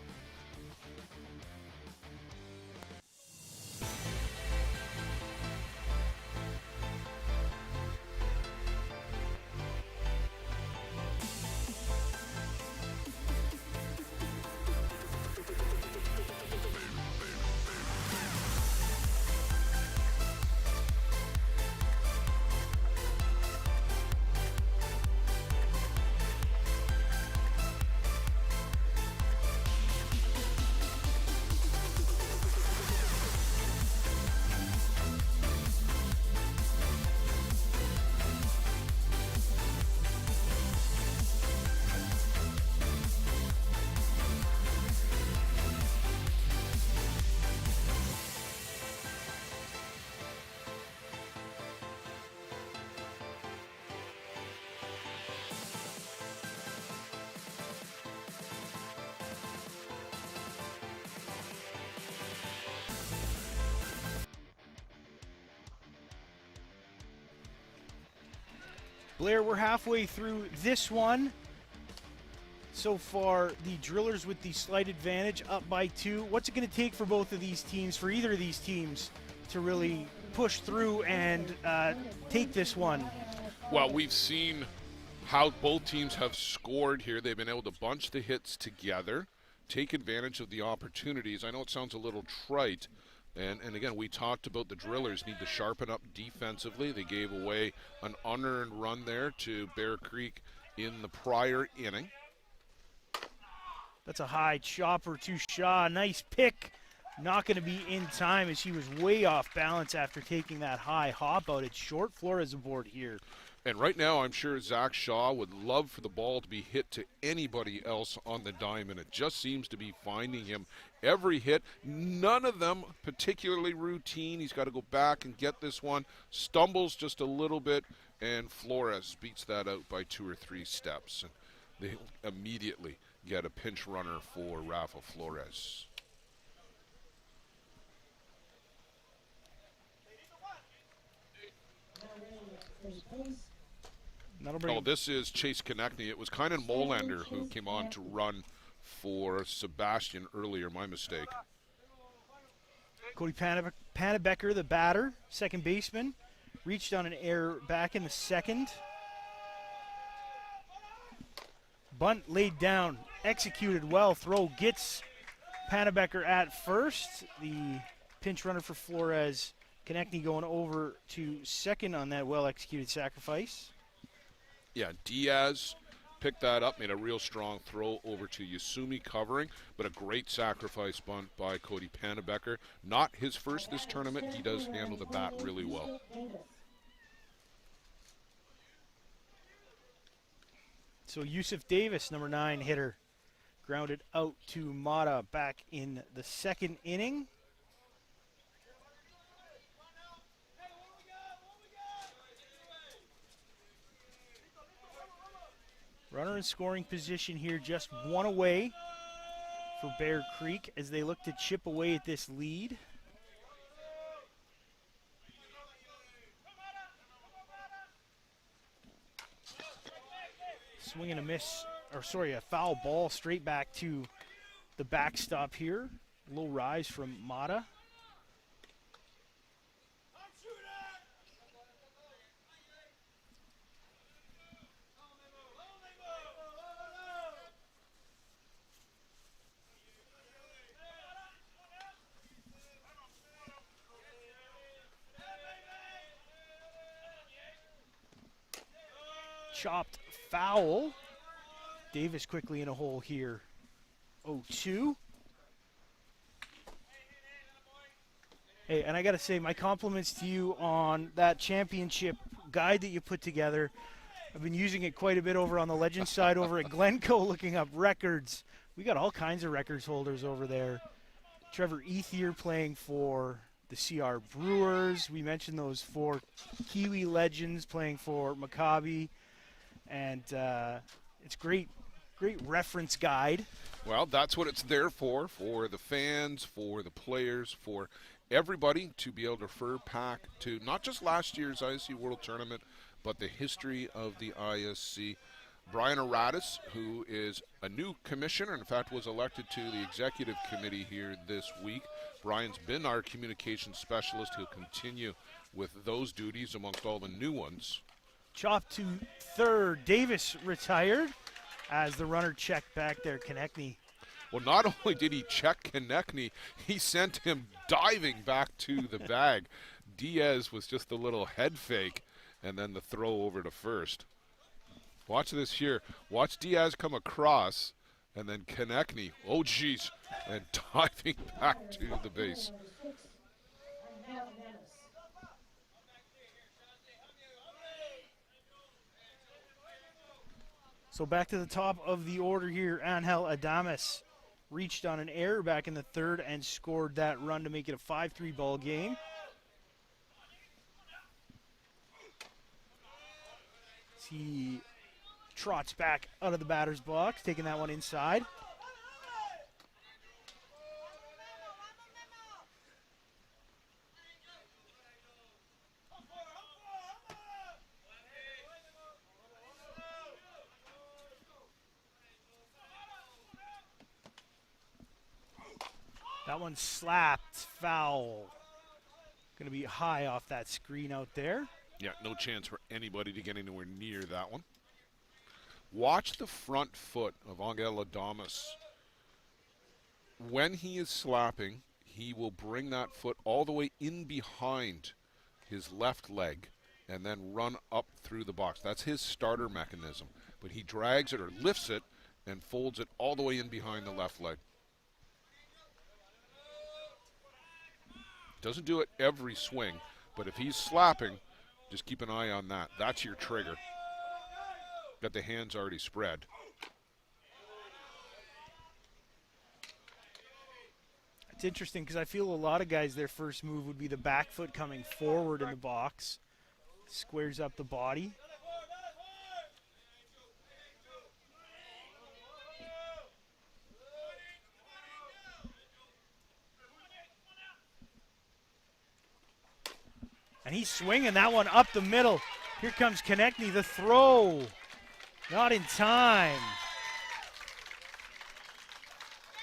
Blair, we're halfway through this one. So far, the Drillers with the slight advantage, up by 2. What's it going to take for both of these teams, for either of these teams, to really push through and take this one? Well, we've seen how both teams have scored here. They've been able to bunch the hits together, take advantage of the opportunities. I know it sounds a little trite, and again, we talked about the Drillers need to sharpen up defensively. They gave away an unearned run there to Bear Creek in the prior inning. That's a high chopper to Shaw. Nice pick not going to be in time as he was way off balance after taking that high hop out. It's short. Flores aboard here. And right now, I'm sure Zach Shaw would love for the ball to be hit to anybody else on the diamond. It just seems to be finding him every hit. None of them particularly routine. He's got to go back and get this one. Stumbles just a little bit, and Flores beats that out by 2 or 3 steps. And they immediately get a pinch runner for Rafa Flores. Oh, this is Chase Konechny. It was kind of Molander who came on to run for Sebastian earlier. My mistake. Cody Panabecker, the batter, second baseman, reached on an error back in the second. Bunt laid down, executed well. Throw gets Panabecker at first. The pinch runner for Flores. Konechny going over to second on that well-executed sacrifice. Yeah, Diaz picked that up, made a real strong throw over to Yasumi covering, but a great sacrifice bunt by Cody Panabecker. Not his first this tournament. He does handle the bat really well. So Yusuf Davis, number 9 hitter, grounded out to Mata back in the second inning. Runner in scoring position here, just one away for Bear Creek as they look to chip away at this lead. Swing and a miss, or sorry, a foul ball straight back to the backstop here. Low rise from Mata. Chopped foul. Davis quickly in a hole here. 0-2. Hey, and I got to say, my compliments to you on that championship guide that you put together. I've been using it quite a bit over on the Legends side over at Glencoe, looking up records. We got all kinds of records holders over there. Trevor Ethier playing for the CR Brewers. We mentioned those 4 Kiwi legends playing for Maccabi. And it's great reference guide. Well, that's what it's there for the fans, for the players, for everybody to be able to refer back to not just last year's ISC World Tournament, but the history of the ISC. Brian Aratus, who is a new commissioner, in fact was elected to the executive committee here this week. Brian's been our communications specialist. He'll continue with those duties amongst all the new ones. Chop to third. Davis retired as the runner checked back there. Konechny. Well, not only did he check Konechny, he sent him diving back to the bag. Diaz was just a little head fake, and then the throw over to first. Watch this here. Watch Diaz come across, and then Konechny, oh geez, and diving back to the base. So back to the top of the order here. Angel Adames reached on an error back in the third and scored that run to make it a 5-3 ball game. He trots back out of the batter's box, taking that one inside. That one slapped, foul. Going to be high off that screen out there. Yeah, no chance for anybody to get anywhere near that one. Watch the front foot of Angel Adames. When he is slapping, he will bring that foot all the way in behind his left leg and then run up through the box. That's his starter mechanism. But he drags it or lifts it and folds it all the way in behind the left leg. Doesn't do it every swing, but if he's slapping, just keep an eye on that. That's your trigger. Got the hands already spread. It's interesting because I feel a lot of guys, their first move would be the back foot coming forward in the box. Squares up the body. And he's swinging that one up the middle. Here comes Konechny, the throw. Not in time.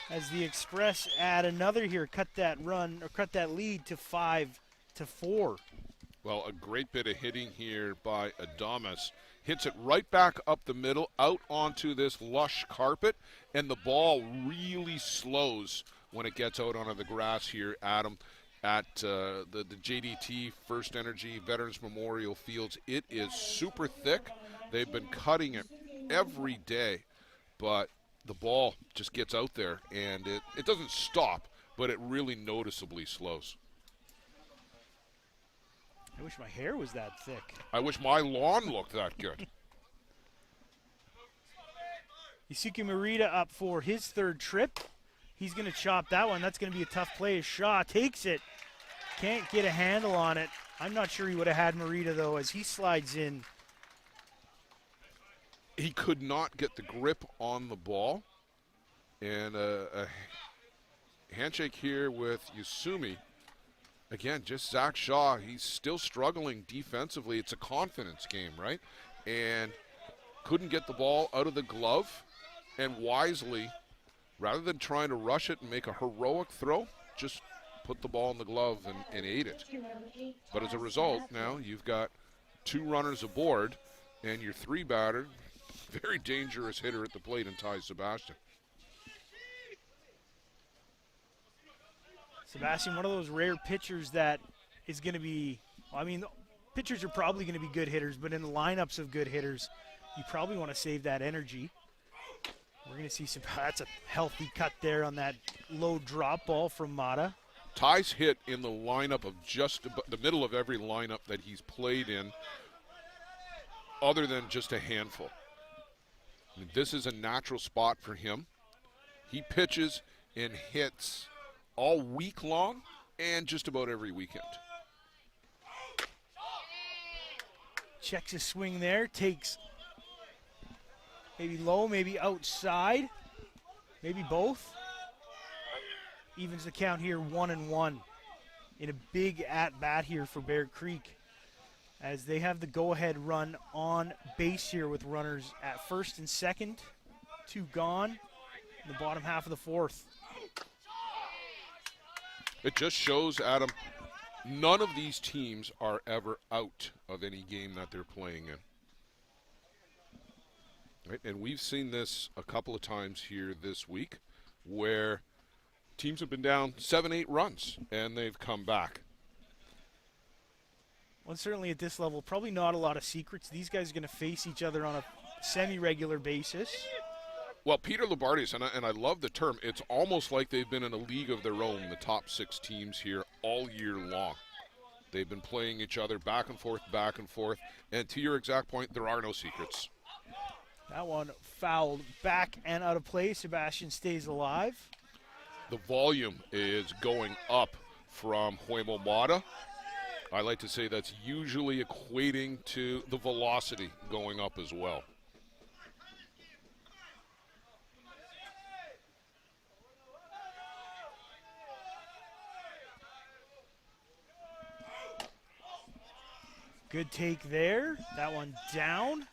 As the Express add another here, cut that run, or cut that lead to 5-4. Well, a great bit of hitting here by Adames. Hits it right back up the middle, out onto this lush carpet, and the ball really slows when it gets out onto the grass here, Adam, at the JDT First Energy Veterans Memorial Fields. It is super thick. They've been cutting it every day, but the ball just gets out there, and it doesn't stop, but it really noticeably slows. I wish my hair was that thick. I wish my lawn looked that good. Yusuke Morita up for his third trip. He's going to chop that one. That's going to be a tough play as Shaw takes it. Can't get a handle on it. I'm not sure he would have had Morita, though, as he slides in. He could not get the grip on the ball. And a handshake here with Yasumi. Again, just Zach Shaw. He's still struggling defensively. It's a confidence game, right? And couldn't get the ball out of the glove. And wisely, rather than trying to rush it and make a heroic throw, just put the ball in the glove and ate it. But as a result, now you've got 2 runners aboard, and your 3-batter, very dangerous hitter at the plate in Ty Sebastian. Sebastian, one of those rare pitchers that is going to be, well, I mean, pitchers are probably going to be good hitters, but in the lineups of good hitters, you probably want to save that energy. We're going to see that's a healthy cut there on that low drop ball from Mata. Ty's hit in the lineup of just the middle of every lineup that he's played in, other than just a handful. I mean, this is a natural spot for him. He pitches and hits all week long and just about every weekend. Checks his swing there, takes maybe low, maybe outside, maybe both. Evens the count here 1-1 in a big at-bat here for Bear Creek, as they have the go-ahead run on base here with runners at first and second, 2 gone in the bottom half of the 4th. It just shows, Adam, none of these teams are ever out of any game that they're playing in. Right? And we've seen this a couple of times here this week, where teams have been down 7-8 runs and they've come back. Well, certainly at this level, probably not a lot of secrets. These guys are going to face each other on a semi-regular basis. Well, Peter Labardius, and I love the term, it's almost like they've been in a league of their own, the top 6 teams here all year long. They've been playing each other back and forth, and to your exact point, there are no secrets. That one fouled back and out of play. Sebastian stays alive. The volume is going up from Huemo Mata. I like to say that's usually equating to the velocity going up as well. Good take there. That one down.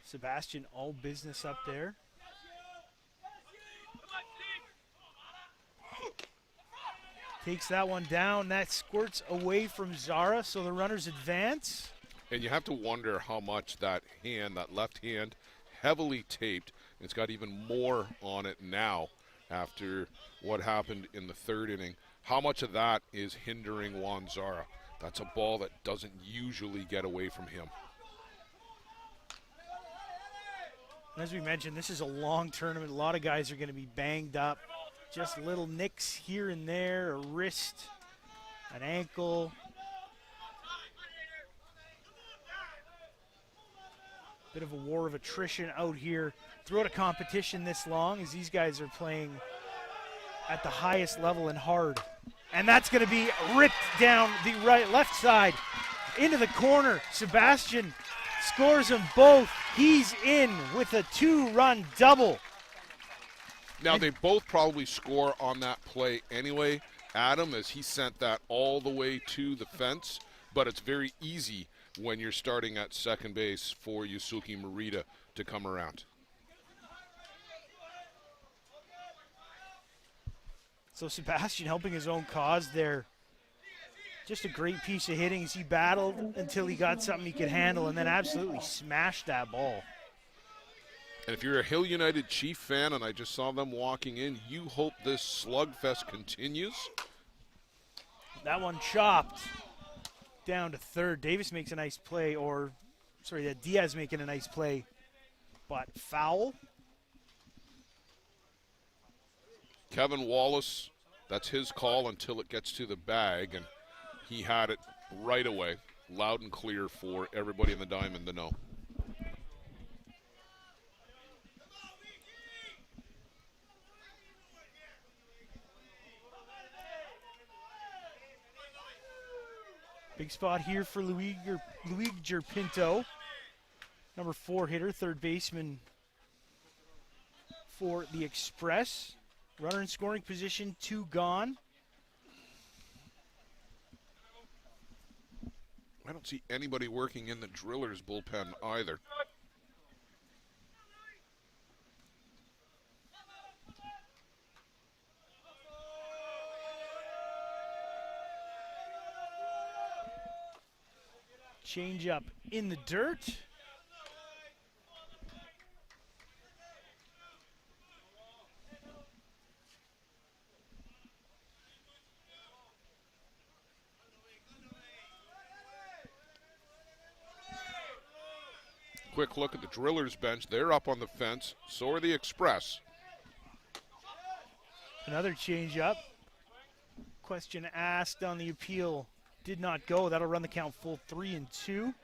Sebastian, all business up there. Takes that one down. That squirts away from Zara, so the runners advance. And you have to wonder how much that hand, that left hand, heavily taped, It's got even more on it now after what happened in the third inning. How much of that is hindering Juan Zara? That's a ball that doesn't usually get away from him. As we mentioned, this is a long tournament. A lot of guys are going to be banged up. Just little nicks here and there, a wrist, an ankle. Bit of a war of attrition out here throughout a competition this long, as these guys are playing at the highest level and hard. And that's going to be ripped down the left side into the corner. Sebastian scores them both. He's in with a 2-run double. Now, they both probably score on that play anyway, Adam, as he sent that all the way to the fence. But it's very easy when you're starting at second base for Yusuke Morita to come around. So Sebastian helping his own cause there. Just a great piece of hitting as he battled until he got something he could handle and then absolutely smashed that ball. And if you're a Hill United Chief fan, and I just saw them walking in, you hope this slugfest continues. That one chopped down to third. Davis makes a nice play, Diaz making a nice play, but foul. Kevin Wallace, that's his call until it gets to the bag, and he had it right away, loud and clear for everybody in the diamond to know. Big spot here for Luigi Pinto, number 4 hitter, third baseman for the Express. Runner in scoring position, 2 gone. I don't see anybody working in the Drillers bullpen either. Change up in the dirt. Quick look at the Drillers bench. They're up on the fence. So are the Express. Another change up. Question asked on the appeal. Did not go. That'll run the count full 3-2.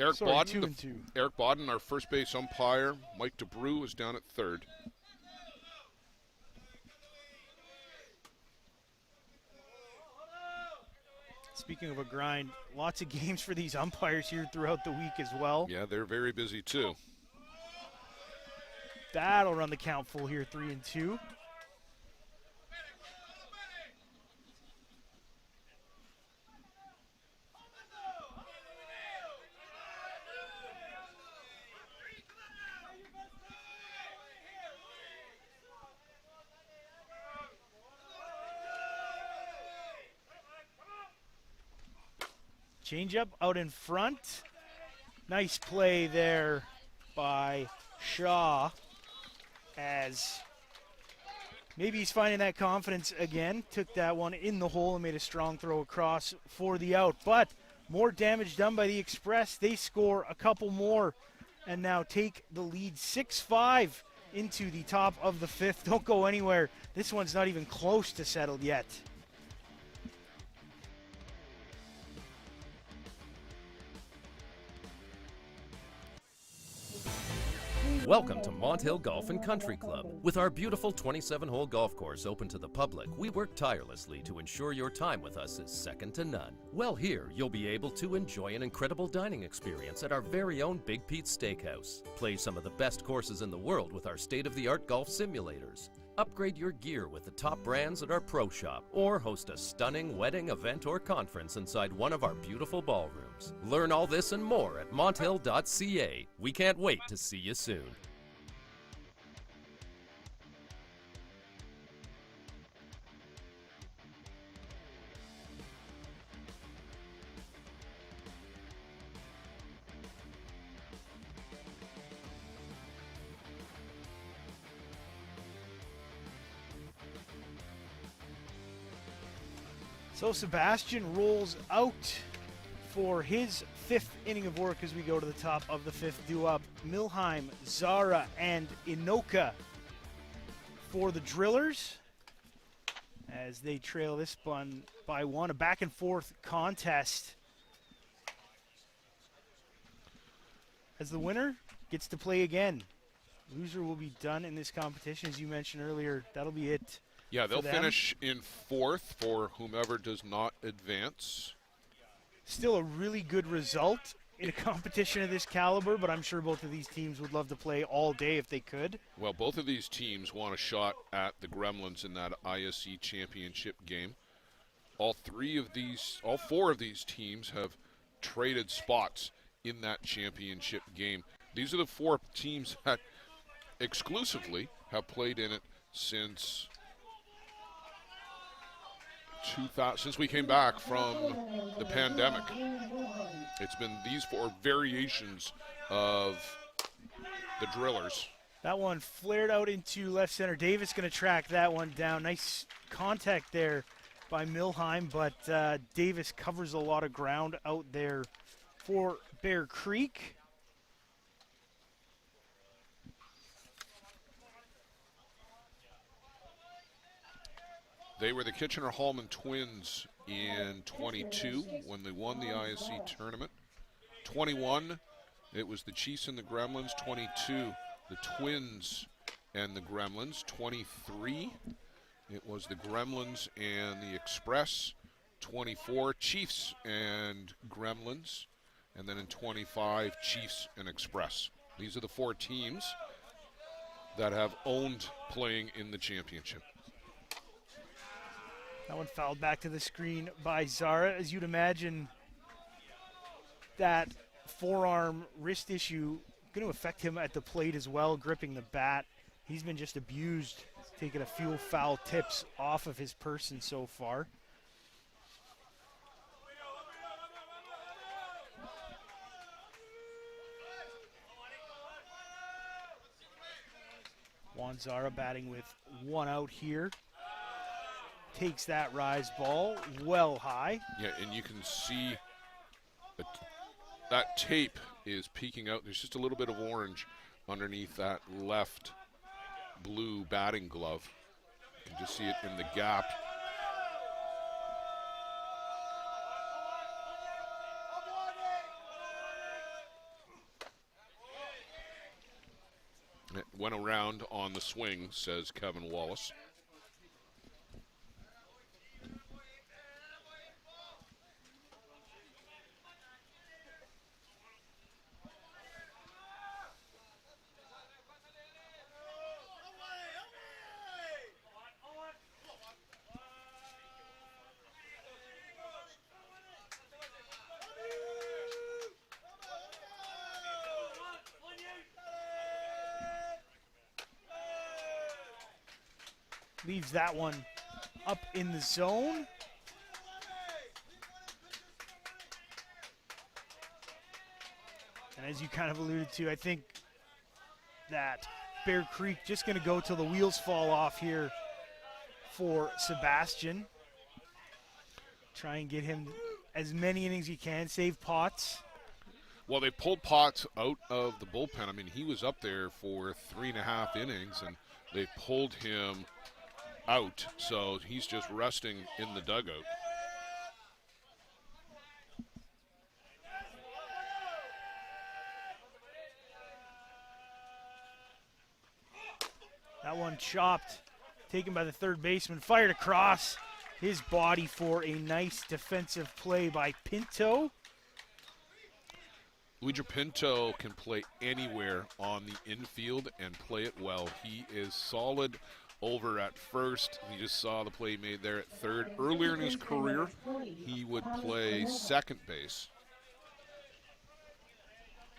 Eric Bodden, 2-2. Eric Bodden, our first base umpire. Mike DeBrew is down at third. Speaking of a grind, lots of games for these umpires here throughout the week as well. Yeah, they're very busy too. That'll run the count full here, 3-2. Change up out in front. Nice play there by Shaw, as maybe he's finding that confidence again. Took that one in the hole and made a strong throw across for the out. But more damage done by the Express. They score a couple more and now take the lead 6-5 into the top of the 5th. Don't go anywhere. This one's not even close to settled yet. Welcome to Mont Hill Golf and Country Club. With our beautiful 27-hole golf course open to the public, we work tirelessly to ensure your time with us is second to none. Well, here you'll be able to enjoy an incredible dining experience at our very own Big Pete's Steakhouse. Play some of the best courses in the world with our state-of-the-art golf simulators. Upgrade your gear with the top brands at our pro shop, or host a stunning wedding, event, or conference inside one of our beautiful ballrooms. Learn all this and more at monthill.ca. We can't wait to see you soon. So Sebastian rolls out for his 5th inning of work as we go to the top of the 5th. Due up Milheim, Zara, and Inoka for the Drillers as they trail this one by 1. A back and forth contest as the winner gets to play again. Loser will be done in this competition, as you mentioned earlier. That'll be it. Yeah, they'll finish in 4th for whomever does not advance. Still a really good result in a competition of this caliber, but I'm sure both of these teams would love to play all day if they could. Well, both of these teams want a shot at the Gremlins in that ISC championship game. All 4 of these teams have traded spots in that championship game. These are the 4 teams that exclusively have played in it since we came back from the pandemic. It's been these 4 variations of the Drillers. That one flared out into left center. Davis going to track that one down. Nice contact there by Milheim, but Davis covers a lot of ground out there for Bear Creek. They were the Kitchener-Hallman Twins in 22 when they won the ISC tournament. 21, it was the Chiefs and the Gremlins. 22, the Twins and the Gremlins. 23, it was the Gremlins and the Express. 24, Chiefs and Gremlins. And then in 25, Chiefs and Express. These are the 4 teams that have owned playing in the championship. That one fouled back to the screen by Zara. As you'd imagine, that forearm wrist issue going to affect him at the plate as well, gripping the bat. He's been just abused, taking a few foul tips off of his person so far. Juan Zara batting with 1 out here. Takes that rise ball well high. Yeah, and you can see that tape is peeking out. There's just a little bit of orange underneath that left blue batting glove. You can just see it in the gap. It went around on the swing, says Kevin Wallace. Leaves that one up in the zone. And as you kind of alluded to, I think that Bear Creek just going to go till the wheels fall off here for Sebastian. Try and get him as many innings he can, save Potts. Well, they pulled Potts out of the bullpen. I mean, he was up there for 3.5 innings, and they pulled him out, so he's just resting in the dugout. That one chopped, taken by the third baseman, fired across his body for a nice defensive play by Pinto. Luigi Pinto can play anywhere on the infield and play it well. He is solid over at first. You just saw the play he made there at third. Earlier in his career, he would play second base.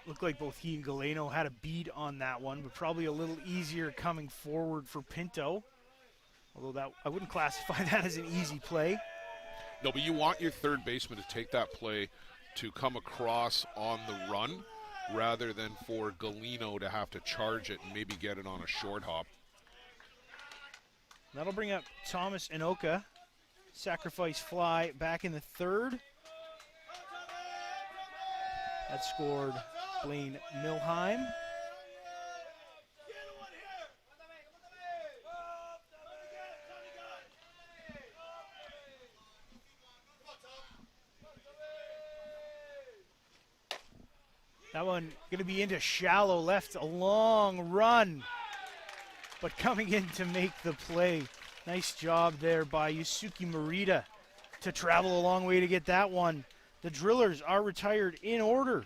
Looked like both he and Galeno had a bead on that one, but probably a little easier coming forward for Pinto. Although that I wouldn't classify that as an easy play. No, but you want your third baseman to take that play to come across on the run rather than for Galeno to have to charge it and maybe get it on a short hop. That'll bring up Thomas Inoka. Sacrifice fly back in the third. That scored Blaine Milheim. That one going to be into shallow left, a long run, but coming in to make the play. Nice job there by Yusuke Morita to travel a long way to get that one. The Drillers are retired in order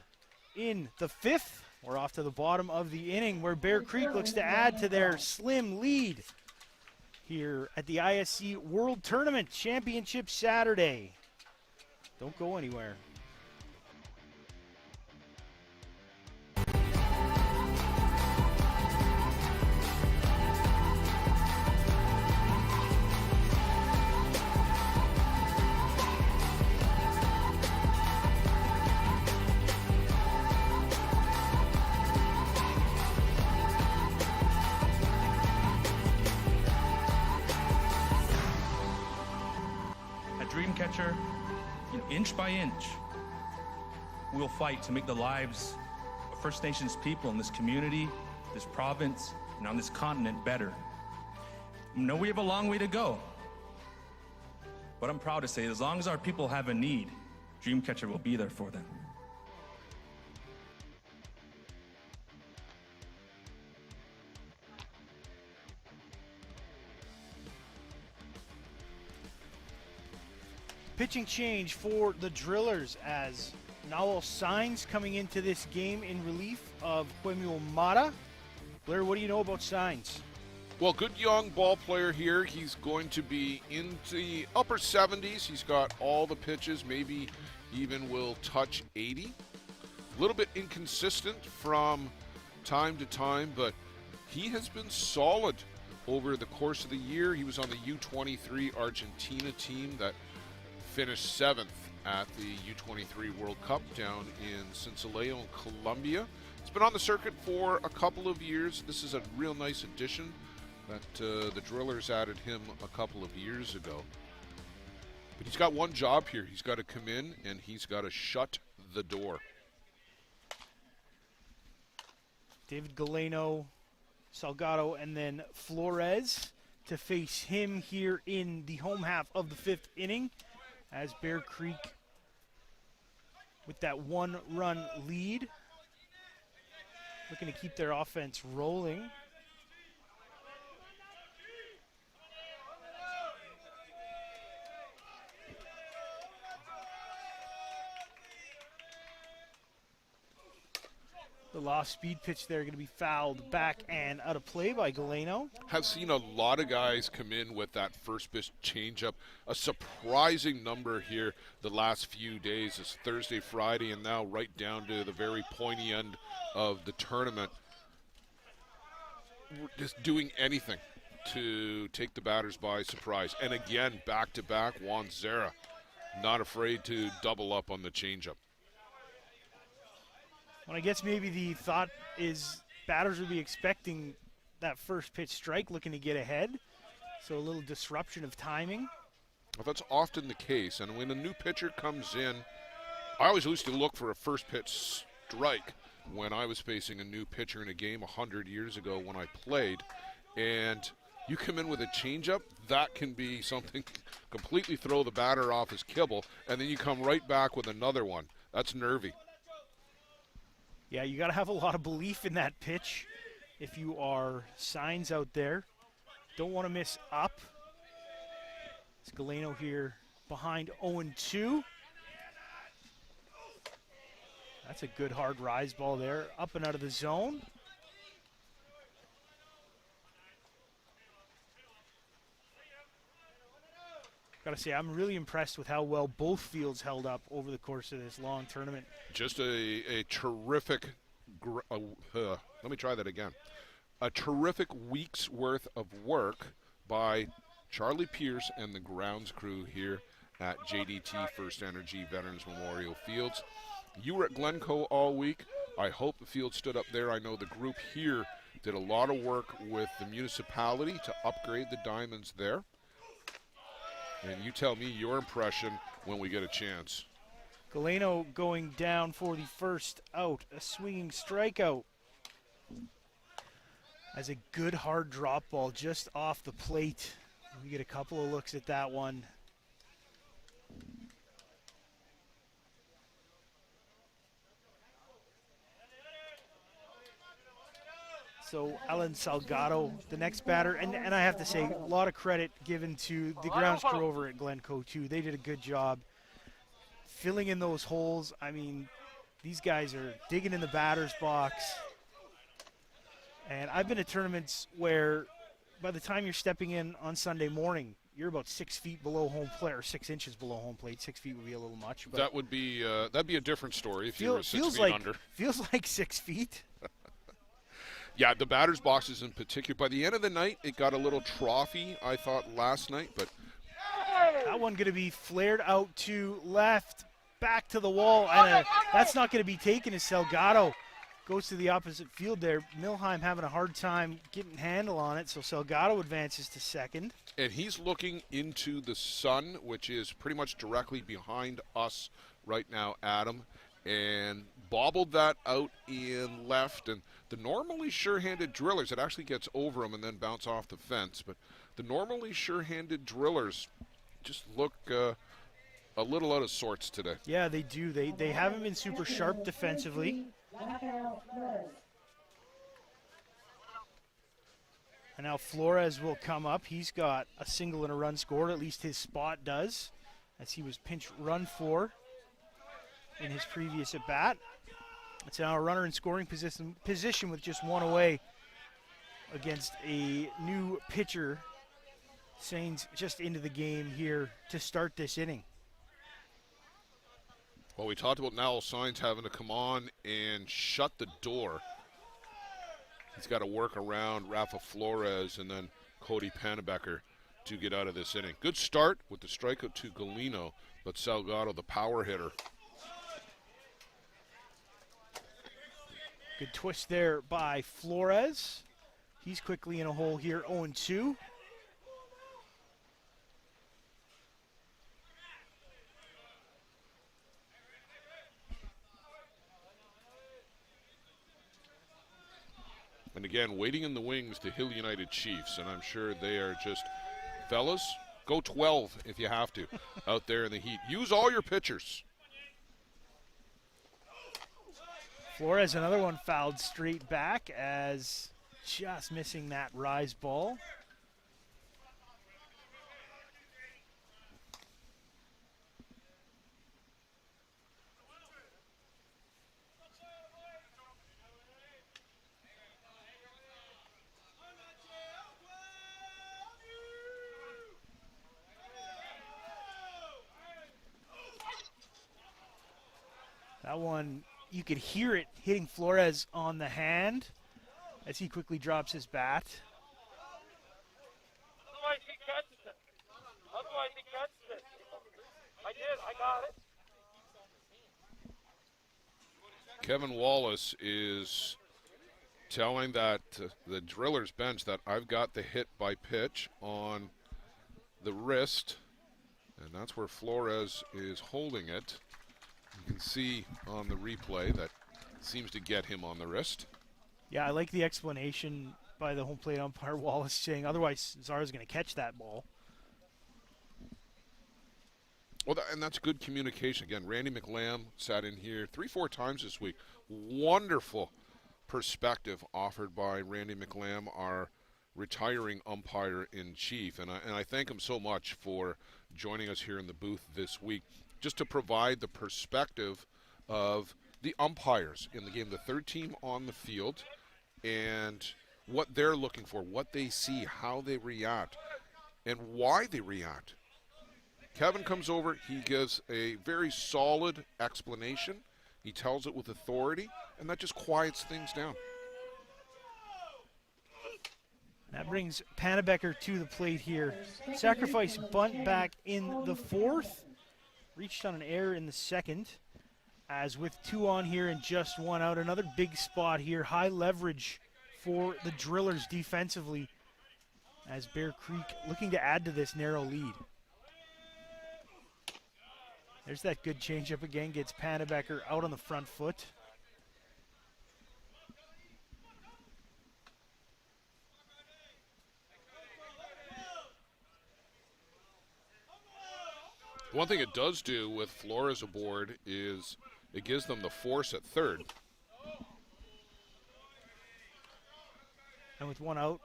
in the fifth. We're off to the bottom of the inning where Bear Creek looks to add to their slim lead here at the ISC World Tournament Championship Saturday. Don't go anywhere. Dreamcatcher, inch by inch, we'll fight to make the lives of First Nations people in this community, this province, and on this continent better. I know we have a long way to go, but I'm proud to say as long as our people have a need, Dreamcatcher will be there for them. Pitching change for the Drillers as Nawal Signs coming into this game in relief of Quemuel Mata. Blair, what do you know about Signs? Well, good young ball player here. He's going to be into the upper 70s. He's got all the pitches, maybe even will touch 80. A little bit inconsistent from time to time, but he has been solid over the course of the year. He was on the U23 Argentina team that finished 7th at the U23 World Cup down in Sincelejo in Colombia. He's been on the circuit for a couple of years. This is a real nice addition that the Drillers added him a couple of years ago. But he's got one job here. He's got to come in and he's got to shut the door. David Galeno, Salgado, and then Flores to face him here in the home half of the fifth inning. As Bear Creek with that one-run lead, looking to keep their offense rolling. The lost speed pitch there going to be fouled back and out of play by Galeno. Have seen a lot of guys come in with that first pitch changeup. A surprising number here the last few days. It's Thursday, Friday, and now right down to the very pointy end of the tournament. Just doing anything to take the batters by surprise. And again, back-to-back, Juan Zera not afraid to double up on the changeup. Well, I guess maybe the thought is batters would be expecting that first pitch strike, looking to get ahead. So a little disruption of timing. Well, that's often the case. And when a new pitcher comes in, I always used to look for a first pitch strike when I was facing a new pitcher in a game 100 years ago when I played. And you come in with a changeup, that can be something completely throw the batter off his kibble, and then you come right back with another one. That's nervy. Yeah, you got to have a lot of belief in that pitch if you are Signs out there. Don't want to miss up. It's Galeno here behind 0-2. That's a good hard rise ball there, up and out of the zone. Got to say, I'm really impressed with how well both fields held up over the course of this long tournament. Just a terrific, let me try that again. A terrific week's worth of work by Charlie Pierce and the grounds crew here at JDT First Energy Veterans Memorial Fields. You were at Glencoe all week. I hope the field stood up there. I know the group here did a lot of work with the municipality to upgrade the diamonds there. And you tell me your impression when we get a chance. Galeno going down for the first out, a swinging strikeout. As a good hard drop ball just off the plate. We get a couple of looks at that one. So Alan Salgado, the next batter, and I have to say, a lot of credit given to the grounds crew over at Glencoe too. They did a good job filling in those holes. I mean, these guys are digging in the batter's box. And I've been to tournaments where by the time you're stepping in on Sunday morning, you're about 6 feet below home plate, or 6 inches below home plate. 6 feet would be a little much. But that would be that'd be a different story if you were 6 feet under. Feels like 6 feet. Yeah, the batter's boxes in particular. By the end of the night, it got a little trophy, I thought, last night. But that one going to be flared out to left, back to the wall. And that's not going to be taken as Salgado goes to the opposite field there. Milheim having a hard time getting a handle on it, so Salgado advances to second. And he's looking into the sun, which is pretty much directly behind us right now, Adam, and bobbled that out in left. And the normally sure-handed drillers, it actually gets over him and then bounce off the fence, but the normally sure-handed drillers just look a little out of sorts today. Yeah, they do. They haven't been super sharp defensively. And now Flores will come up. He's got a single and a run scored, at least his spot does, as he was pinch run for in his previous at bat. It's now a runner in scoring position with just one away against a new pitcher. Sainz just into the game here to start this inning. Well, we talked about Nowell Sainz having to come on and shut the door. He's got to work around Rafa Flores and then Cody Pannebecker to get out of this inning. Good start with the strikeout to Galeno, but Salgado, the power hitter. Good twist there by Flores. He's quickly in a hole here, 0-2. And again, waiting in the wings, the Hill United Chiefs, and I'm sure they are just, fellas, go 12 if you have to out there in the heat. Use all your pitchers. Flores, another one fouled straight back as just missing that rise ball. That one, you could hear it hitting Flores on the hand as he quickly drops his bat. Otherwise he catches it. Otherwise he catches it. I did. I got it. Kevin Wallace is telling that the driller's bench that I've got the hit by pitch on the wrist, and that's where Flores is holding it. You can see on the replay that seems to get him on the wrist. Yeah, I like the explanation by the home plate umpire Wallace saying otherwise Zara's going to catch that ball. Well, and that's good communication. Again, Randy McLam sat in here 3-4 times this week. Wonderful perspective offered by Randy McLam, our retiring umpire-in-chief. And I thank him so much for joining us here in the booth this week, just to provide the perspective of the umpires in the game, the third team on the field, and what they're looking for, what they see, how they react, and why they react. Kevin comes over, he gives a very solid explanation. He tells it with authority, and that just quiets things down. That brings Pannebecker to the plate here. Sacrifice bunt back in the fourth. Reached on an error in the second. As with 2 on here and just 1 out, another big spot here. High leverage for the Drillers defensively as Bear Creek looking to add to this narrow lead. There's that good changeup again. Gets Pannebecker out on the front foot. One thing it does do with Flores aboard is it gives them the force at third. And with one out,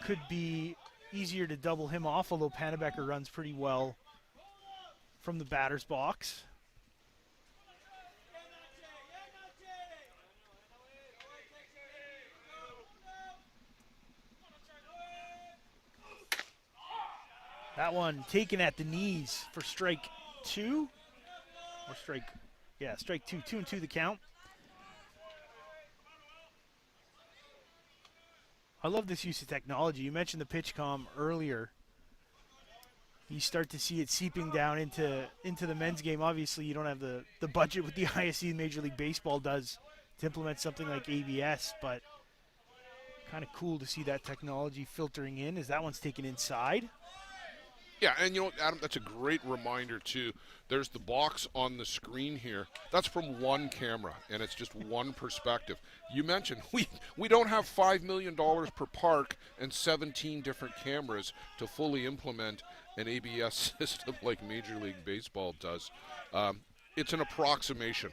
could be easier to double him off, although Pannebecker runs pretty well from the batter's box. That one taken at the knees for strike 2. Or strike 2. 2-2 the count. I love this use of technology. You mentioned the pitch comm earlier. You start to see it seeping down into the men's game. Obviously, you don't have the budget with the ISC Major League Baseball does to implement something like ABS, but kind of cool to see that technology filtering in as that one's taken inside. Yeah, and you know, Adam, that's a great reminder, too. There's the box on the screen here. That's from one camera, and it's just one perspective. You mentioned we don't have $5 million per park and 17 different cameras to fully implement an ABS system like Major League Baseball does. It's an approximation.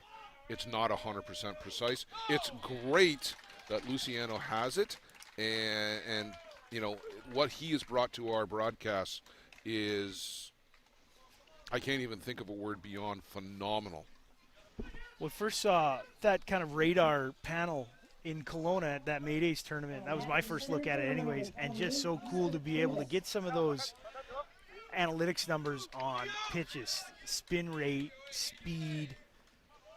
It's not 100% precise. It's great that Luciano has it, and you know, what he has brought to our broadcasts is, I can't even think of a word beyond phenomenal. Well, first saw that kind of radar panel in Kelowna at that May Days tournament. That was my first look at it anyways, and just so cool to be able to get some of those analytics numbers on pitches, spin rate, speed,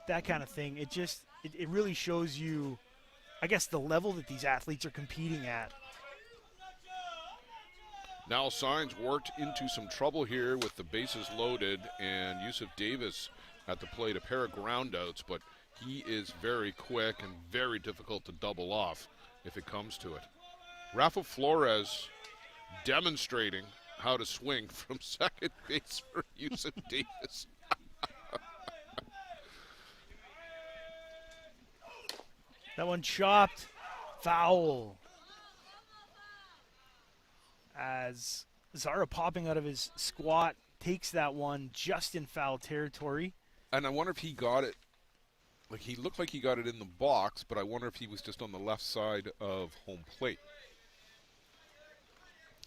that kind of thing. It really shows you, I guess, the level that these athletes are competing at. Now Signs worked into some trouble here with the bases loaded and Yusuf Davis at the plate, a pair of groundouts, but he is very quick and very difficult to double off if it comes to it. Rafa Flores demonstrating how to swing from second base for Yusuf Davis. That one chopped, foul. As Zara popping out of his squat takes that one just in foul territory. And I wonder if he got it, like he looked like he got it in the box, but I wonder if he was just on the left side of home plate.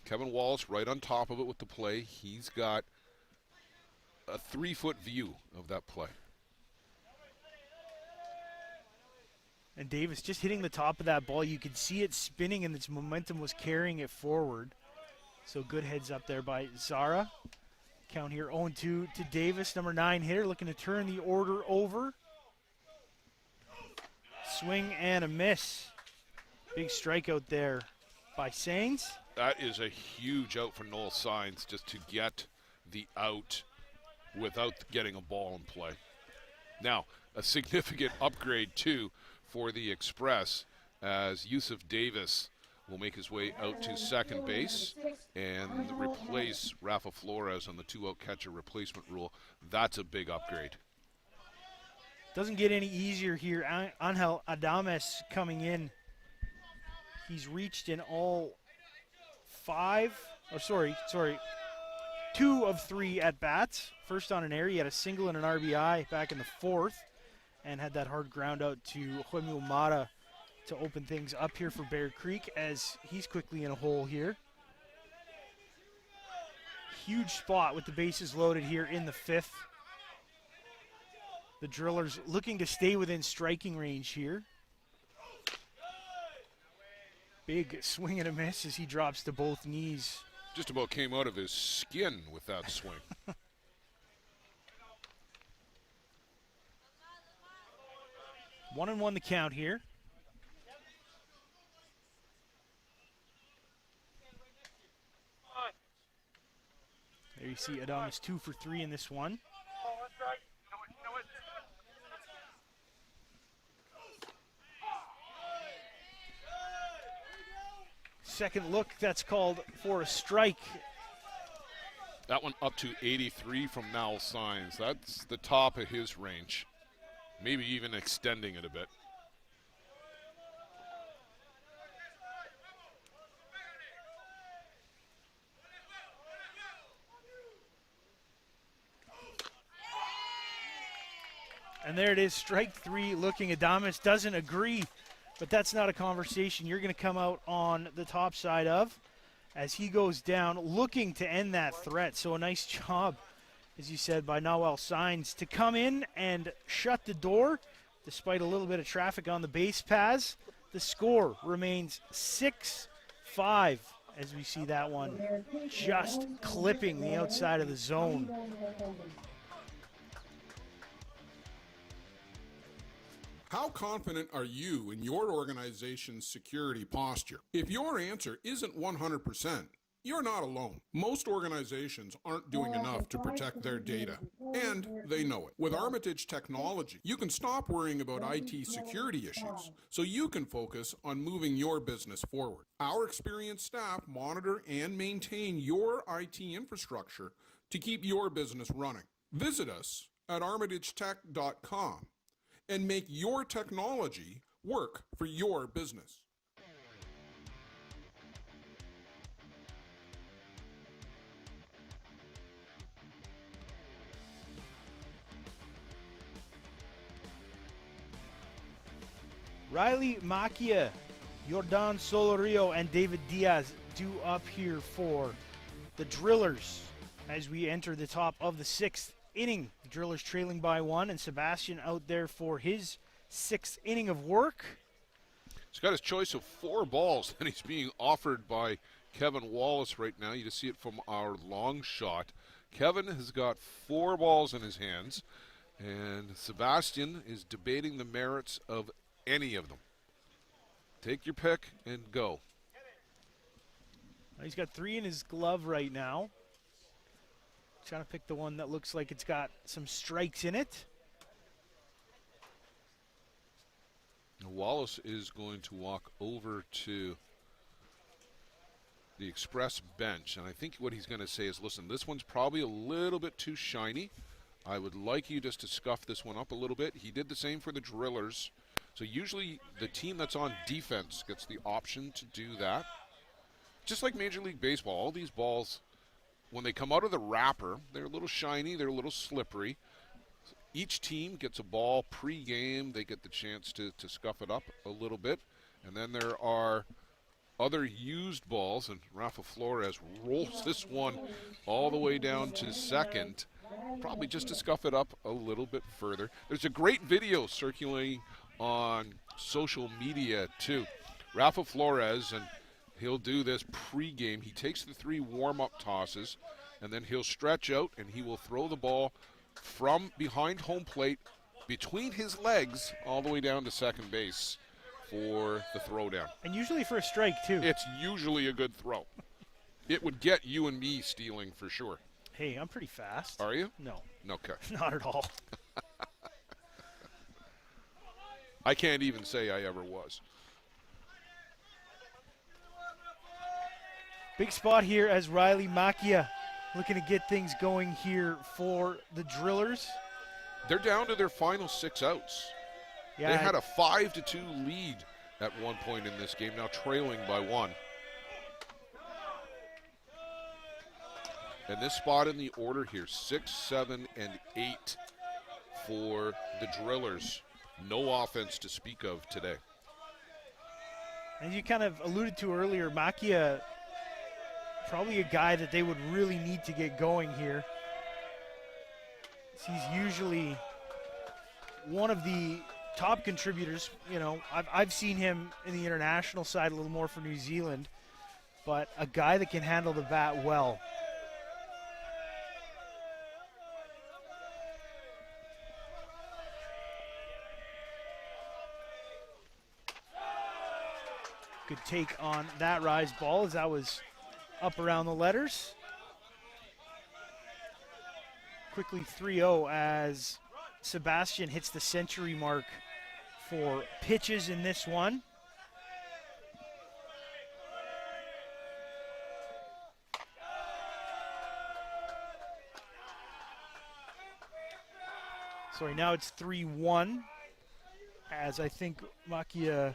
Kevin Wallace right on top of it with the play. He's got a 3-foot view of that play. And Davis just hitting the top of that ball. You could see it spinning and its momentum was carrying it forward. So good heads up there by Zara. Count here 0-2 to Davis, number 9 hitter, looking to turn the order over. Swing and a miss. Big strikeout there by Sains. That is a huge out for Noel Signs just to get the out without getting a ball in play. Now, a significant upgrade, too, for the Express as Yusuf Davis will make his way out to second base and replace Rafa Flores on the 2-out catcher replacement rule. That's a big upgrade. Doesn't get any easier here. Angel Adames coming in. He's reached in all 2 of 3 at-bats. First on an air, he had a single and an RBI back in the 4th and had that hard ground out to Jaime Umara to open things up here for Bear Creek as he's quickly in a hole here. Huge spot with the bases loaded here in the 5th. The Drillers looking to stay within striking range here. Big swing and a miss as he drops to both knees. Just about came out of his skin with that swing. 1-1 the count here. There you see Adames 2 for 3 in this one. Second look, that's called for a strike. That one up to 83 from Nowell Signs. That's the top of his range. Maybe even extending it a bit. And there it is, strike three. Looking, Adamas doesn't agree, but that's not a conversation you're going to come out on the top side of as he goes down, looking to end that threat. So a nice job, as you said, by Nowell Signs to come in and shut the door despite a little bit of traffic on the base paths. The score remains 6-5 as we see that one just clipping the outside of the zone. How confident are you in your organization's security posture? If your answer isn't 100%, you're not alone. Most organizations aren't doing enough to protect their data, and they know it. With Armitage technology, you can stop worrying about IT security issues so you can focus on moving your business forward. Our experienced staff monitor and maintain your IT infrastructure to keep your business running. Visit us at armitagetech.com and make your technology work for your business. Riley Macchia, Jordan Solorio, and David Diaz due up here for the Drillers as we enter the top of the sixth inning. The Drillers trailing by one, and Sebastian out there for his sixth inning of work. He's got his choice of 4 balls that he's being offered by Kevin Wallace right now. You just see it from our long shot. Kevin has got 4 balls in his hands, and Sebastian is debating the merits of any of them. Take your pick and go. He's got 3 in his glove right now. Trying to pick the one that looks like it's got some strikes in it. Wallace is going to walk over to the Express bench, and I think what he's going to say is, listen, this one's probably a little bit too shiny. I would like you just to scuff this one up a little bit. He did the same for the Drillers. So usually the team that's on defense gets the option to do that. Just like Major League Baseball, all these balls, when they come out of the wrapper, they're a little shiny, they're a little slippery. Each team gets a ball pre-game. They get the chance to scuff it up a little bit. And then there are other used balls, and Rafa Flores rolls this one all the way down to second, probably just to scuff it up a little bit further. There's a great video circulating on social media, too. Rafa Flores, and he'll do this pre-game. He takes the 3 warm-up tosses, and then he'll stretch out, and he will throw the ball from behind home plate between his legs all the way down to second base for the throwdown. And usually for a strike, too. It's usually a good throw. It would get you and me stealing for sure. Hey, I'm pretty fast. Are you? No. Okay. Not at all. I can't even say I ever was. Big spot here as Riley Macchia looking to get things going here for the Drillers. They're down to their final 6 outs. Yeah, they had a 5-2 lead at one point in this game, now trailing by 1. And this spot in the order here, 6, 7, and 8 for the Drillers. No offense to speak of today. As you kind of alluded to earlier, Macchia, probably a guy that they would really need to get going here. He's usually one of the top contributors. You know, I've seen him in the international side a little more for New Zealand, but a guy that can handle the bat well. Good take on that rise ball as that was up around the letters. Quickly 3-0 as Sebastian hits the century mark for pitches in this one. Sorry, now it's 3-1, as I think Makia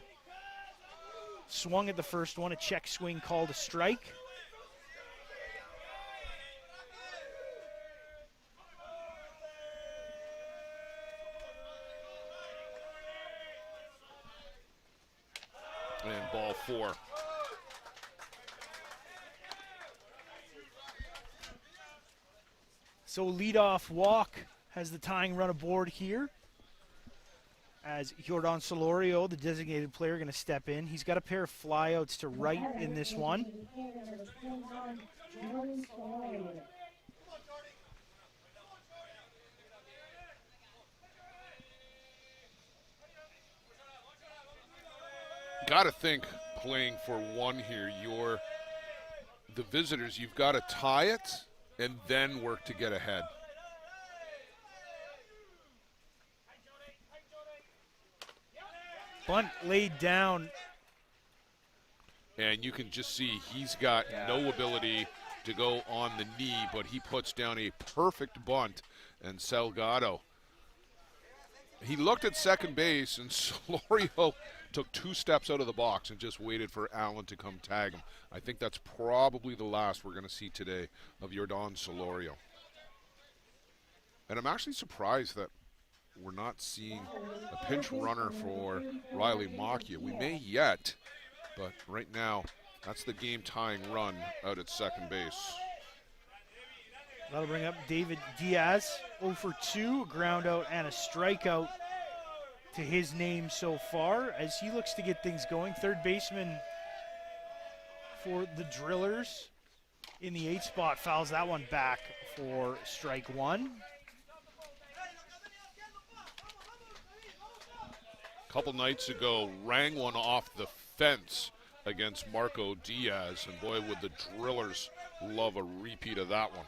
swung at the first one, a check swing called a strike. And ball 4. So leadoff walk has the tying run aboard here, as Jordan Solorio, the designated player, going to step in. He's got a pair of flyouts to right in this one. Got to think, playing for one here, you're the visitors, you've got to tie it and then work to get ahead. Bunt laid down. And you can just see he's got no ability to go on the knee, but he puts down a perfect bunt. And Salgado, he looked at second base, and Solorio took 2 steps out of the box and just waited for Allen to come tag him. I think that's probably the last we're going to see today of Jordan Solorio. And I'm actually surprised that we're not seeing a pinch runner for Riley Makia. We may yet, but right now, that's the game-tying run out at second base. That'll bring up David Diaz, 0 for 2, a ground out and a strikeout to his name so far as he looks to get things going. Third baseman for the Drillers in the 8th spot fouls that one back for strike 1. Couple nights ago, rang one off the fence against Marco Diaz, and boy, would the Drillers love a repeat of that one.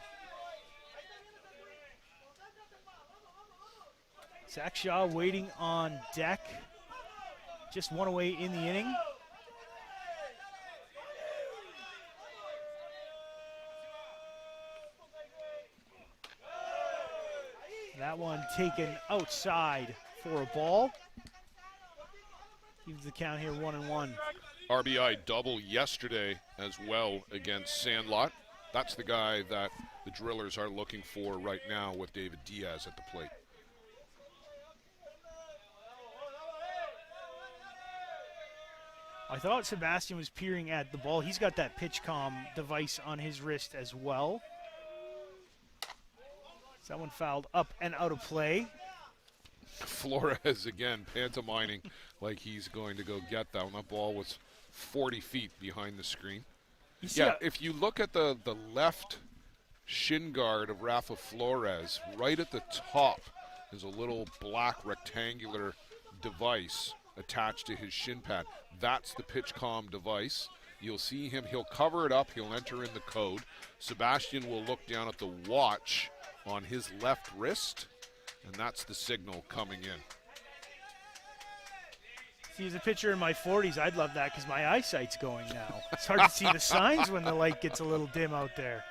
Zach Shaw waiting on deck. Just one away in the inning. That one taken outside for a ball. Keeps the count here 1-1. RBI double yesterday as well against Sandlot. That's the guy that the Drillers are looking for right now with David Diaz at the plate. I thought Sebastian was peering at the ball. He's got that pitch comm device on his wrist as well. So that one fouled up and out of play. Flores again pantomiming like he's going to go get that one. That ball was 40 feet behind the screen. Yeah, if you look at the left shin guard of Rafa Flores, right at the top is a little black rectangular device attached to his shin pad. That's the pitch comm device. You'll see him, he'll cover it up, he'll enter in the code. Sebastian will look down at the watch on his left wrist, and that's the signal coming in. See, as a pitcher in my 40s, I'd love that because my eyesight's going now. It's hard to see the signs when the light gets a little dim out there.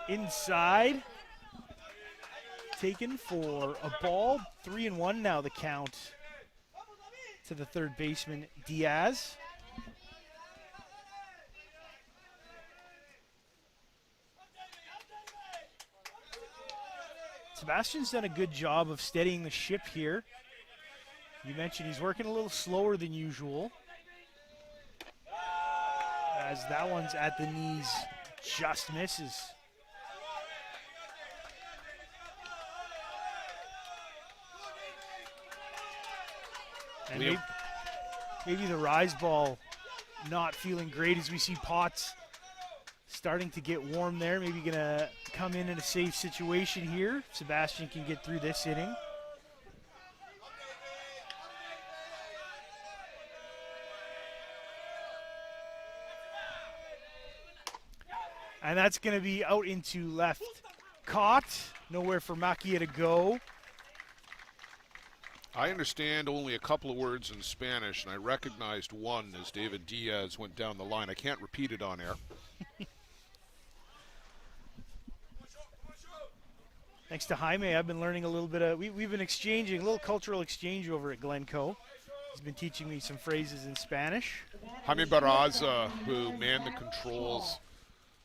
Inside. Taken for a ball. 3-1 now the count to the third baseman, Diaz. Sebastian's done a good job of steadying the ship here. You mentioned he's working a little slower than usual, as that one's at the knees, just misses. And maybe the rise ball not feeling great as we see Potts starting to get warm there. Maybe going to come in a safe situation here. Sebastian can get through this inning. And that's going to be out into left. Caught. Nowhere for Makia to go. I understand only a couple of words in Spanish, and I recognized one as David Diaz went down the line. I can't repeat it on air. Thanks to Jaime, I've been learning a little bit of, we've been exchanging, a little cultural exchange over at Glencoe. He's been teaching me some phrases in Spanish. Jaime Barraza, who manned the controls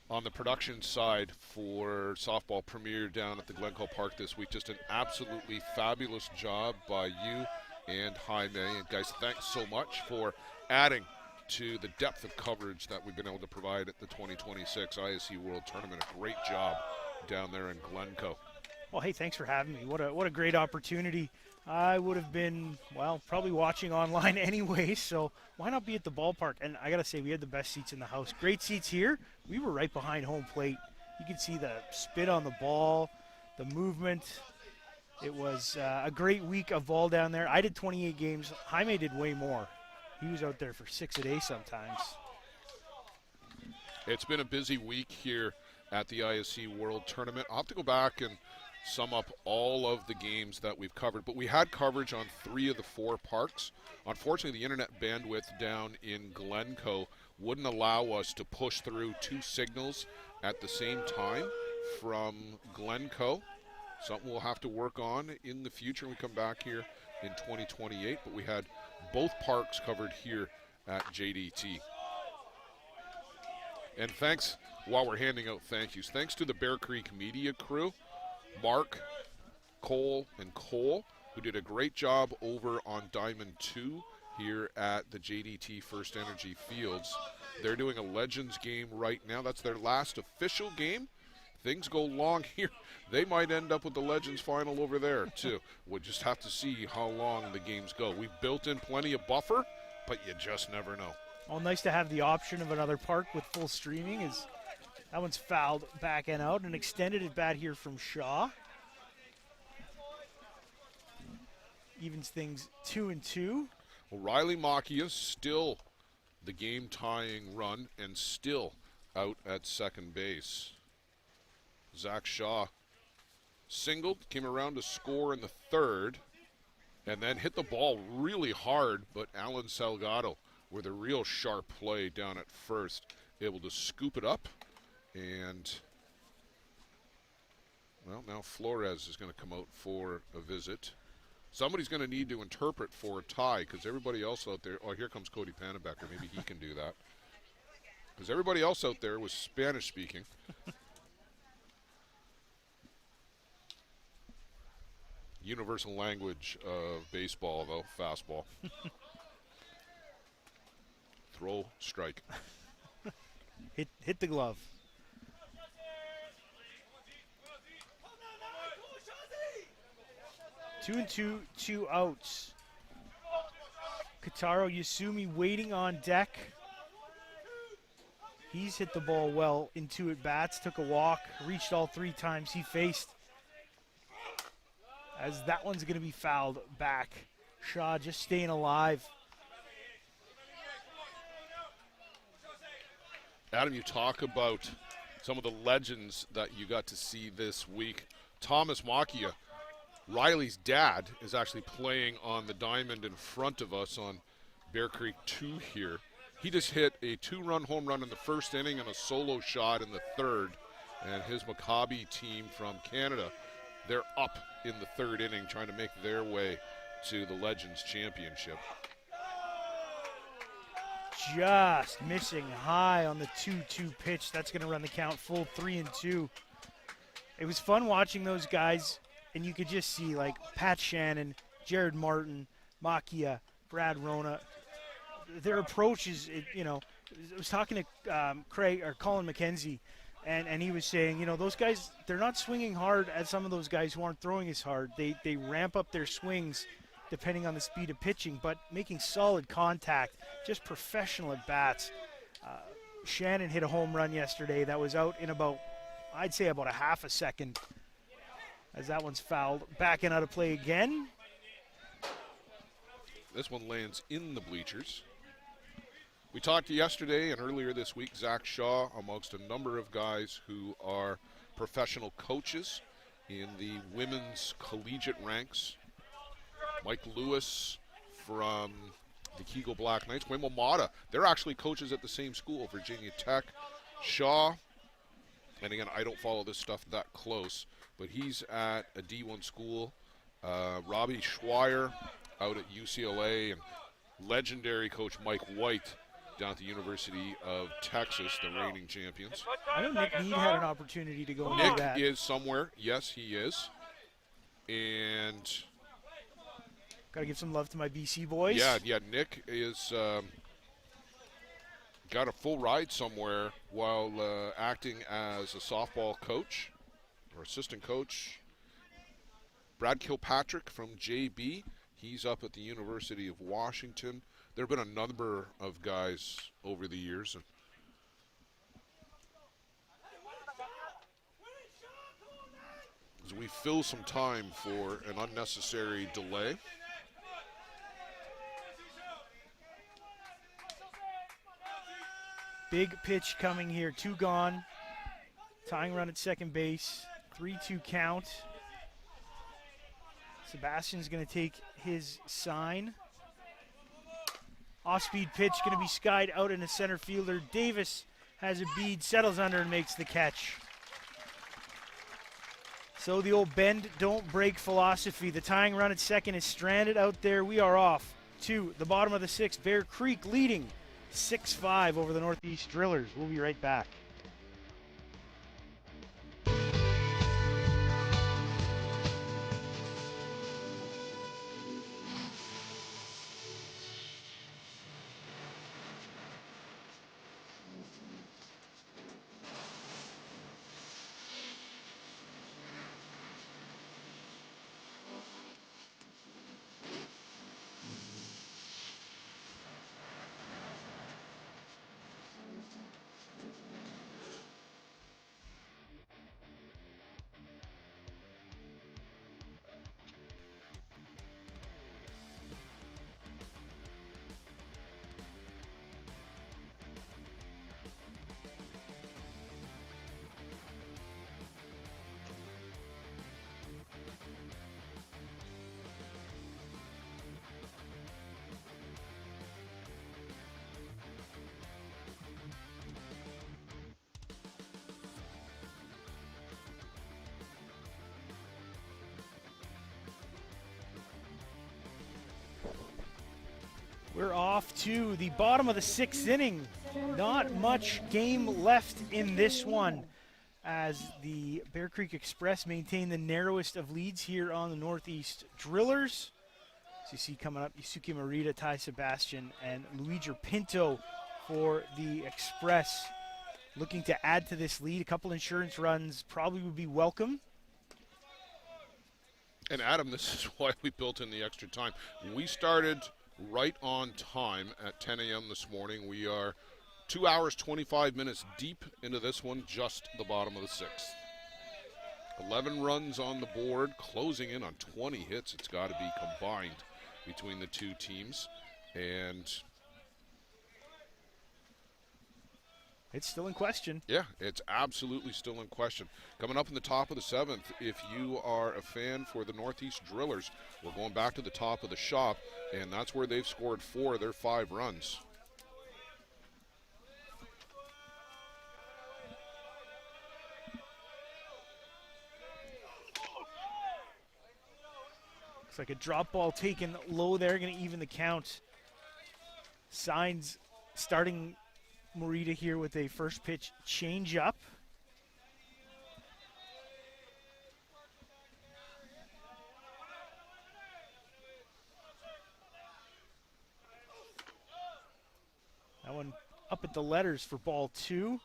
on the production side for Softball Premier down at the Glencoe Park this week. Just an absolutely fabulous job by you and Jaime. And guys, thanks so much for adding to the depth of coverage that we've been able to provide at the 2026 ISC World Tournament. A great job down there in Glencoe. Well, hey, thanks for having me. What a great opportunity. I would have been, well, probably watching online anyway, so why not be at the ballpark? And I got to say, we had the best seats in the house. Great seats here. We were right behind home plate. You could see the spin on the ball, the movement. It was a great week of ball down there. I did 28 games. Jaime did way more. He was out there for 6 a day sometimes. It's been a busy week here at the ISC World Tournament. I'll have to go back and sum up all of the games that we've covered, but we had coverage on 3 of the 4 parks. Unfortunately, the internet bandwidth down in Glencoe wouldn't allow us to push through 2 signals at the same time from Glencoe. Something we'll have to work on in the future when we come back here in 2028, but we had both parks covered here at JDT. And thanks, while we're handing out thank yous, thanks to the Bear Creek media crew, Mark, Cole, and Cole, who did a great job over on Diamond 2 here at the JDT First Energy Fields. They're doing a Legends game right now. That's their last official game. Things go long here. They might end up with the Legends final over there, too. We'll just have to see how long the games go. We've built in plenty of buffer, but you just never know. Well, nice to have the option of another park with full streaming. That one's fouled back and out. An extended at bat here from Shaw. Evens things 2-2. Well, Riley Macchia still the game-tying run and still out at second base. Zach Shaw singled, came around to score in the 3rd, and then hit the ball really hard, but Alan Salgado with a real sharp play down at first, able to scoop it up. And, well, now Flores is going to come out for a visit. Somebody's going to need to interpret for a tie because everybody else out there, oh, here comes Cody Pannebecker. Maybe he can do that. Because everybody else out there was Spanish-speaking. Universal language of baseball, though, fastball. Throw, strike. Hit the glove. 2-2, 2 outs. Kataro Yasumi waiting on deck. He's hit the ball well in 2 at-bats, took a walk, reached all 3 times he faced. As that one's going to be fouled back. Shaw just staying alive. Adam, you talk about some of the legends that you got to see this week. Thomas Macchia, Riley's dad, is actually playing on the diamond in front of us on Bear Creek 2 here. He just hit a 2-run home run in the 1st inning and a solo shot in the 3rd. And his Maccabi team from Canada, they're up in the 3rd inning trying to make their way to the Legends Championship. Just missing high on the 2-2 pitch. That's going to run the count full 3-2. It was fun watching those guys, and you could just see, like, Pat Shannon, Jared Martin, Macchia, Brad Rona. Their approach is, I was talking to Colin McKenzie, and he was saying, those guys, they're not swinging hard as some of those guys who aren't throwing as hard. They ramp up their swings depending on the speed of pitching, but making solid contact, just professional at bats. Shannon hit a home run yesterday that was out in I'd say about a half a second, as that one's fouled. Backing out of play again. This one lands in the bleachers. We talked yesterday and earlier this week, Zach Shaw, amongst a number of guys who are professional coaches in the women's collegiate ranks. Mike Lewis from the Kegel Black Knights. Wimomata, they're actually coaches at the same school, Virginia Tech. Shaw, and again, I don't follow this stuff that close, but he's at a D1 school. Robbie Schweier out at UCLA, and legendary coach Mike White down at the University of Texas, the reigning champions. I know Nick Need had an opportunity to go and do that. Nick is somewhere. Yes, he is. And got to give some love to my BC boys. Yeah, Nick is got a full ride somewhere while acting as a softball coach or assistant coach. Brad Kilpatrick from JB, he's up at the University of Washington. There have been a number of guys over the years. As we fill some time for an unnecessary delay. Big pitch coming here, 2 gone. Tying run at second base, 3-2 count. Sebastian's going to take his sign. Off-speed pitch going to be skied out in the center fielder. Davis has a bead, settles under and makes the catch. So the old bend, don't break philosophy. The tying run at second is stranded out there. We are off to the bottom of the 6th. Bear Creek leading 6-5 over the Northeast Drillers. We'll be right back. We're off to the bottom of the 6th inning. Not much game left in this one as the Bear Creek Express maintain the narrowest of leads here on the Northeast Drillers. As you see coming up, Yusuke Morita, Ty Sebastian, and Luigi Pinto for the Express. Looking to add to this lead. A couple insurance runs probably would be welcome. And Adam, this is why we built in the extra time. We started right on time at 10 a.m. this morning. We are 2 hours, 25 minutes deep into this one, just the bottom of the 6th. 11 runs on the board, closing in on 20 hits. It's got to be combined between the two teams. And it's still in question. Yeah, it's absolutely still in question. Coming up in the top of the 7th, if you are a fan for the Northeast Drillers, we're going back to the top of the shop, and that's where they've scored 4 of their 5 runs. Looks like a drop ball taken low there, going to even the count. Signs starting Morita here with a first pitch change up. That one up at the letters for ball 2.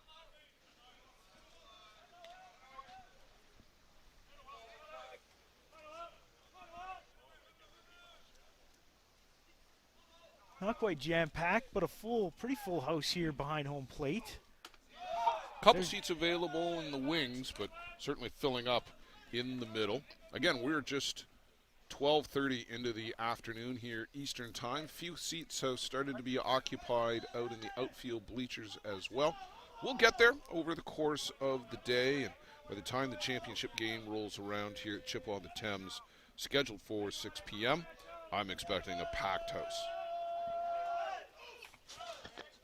Not quite jam-packed, but a pretty full house here behind home plate. Couple seats available in the wings, but certainly filling up in the middle. Again, we're just 12:30 into the afternoon here Eastern time. Few seats have started to be occupied out in the outfield bleachers as well. We'll get there over the course of the day, and by the time the championship game rolls around here at Chippewa-on-the-Thames, scheduled for 6 p.m., I'm expecting a packed house.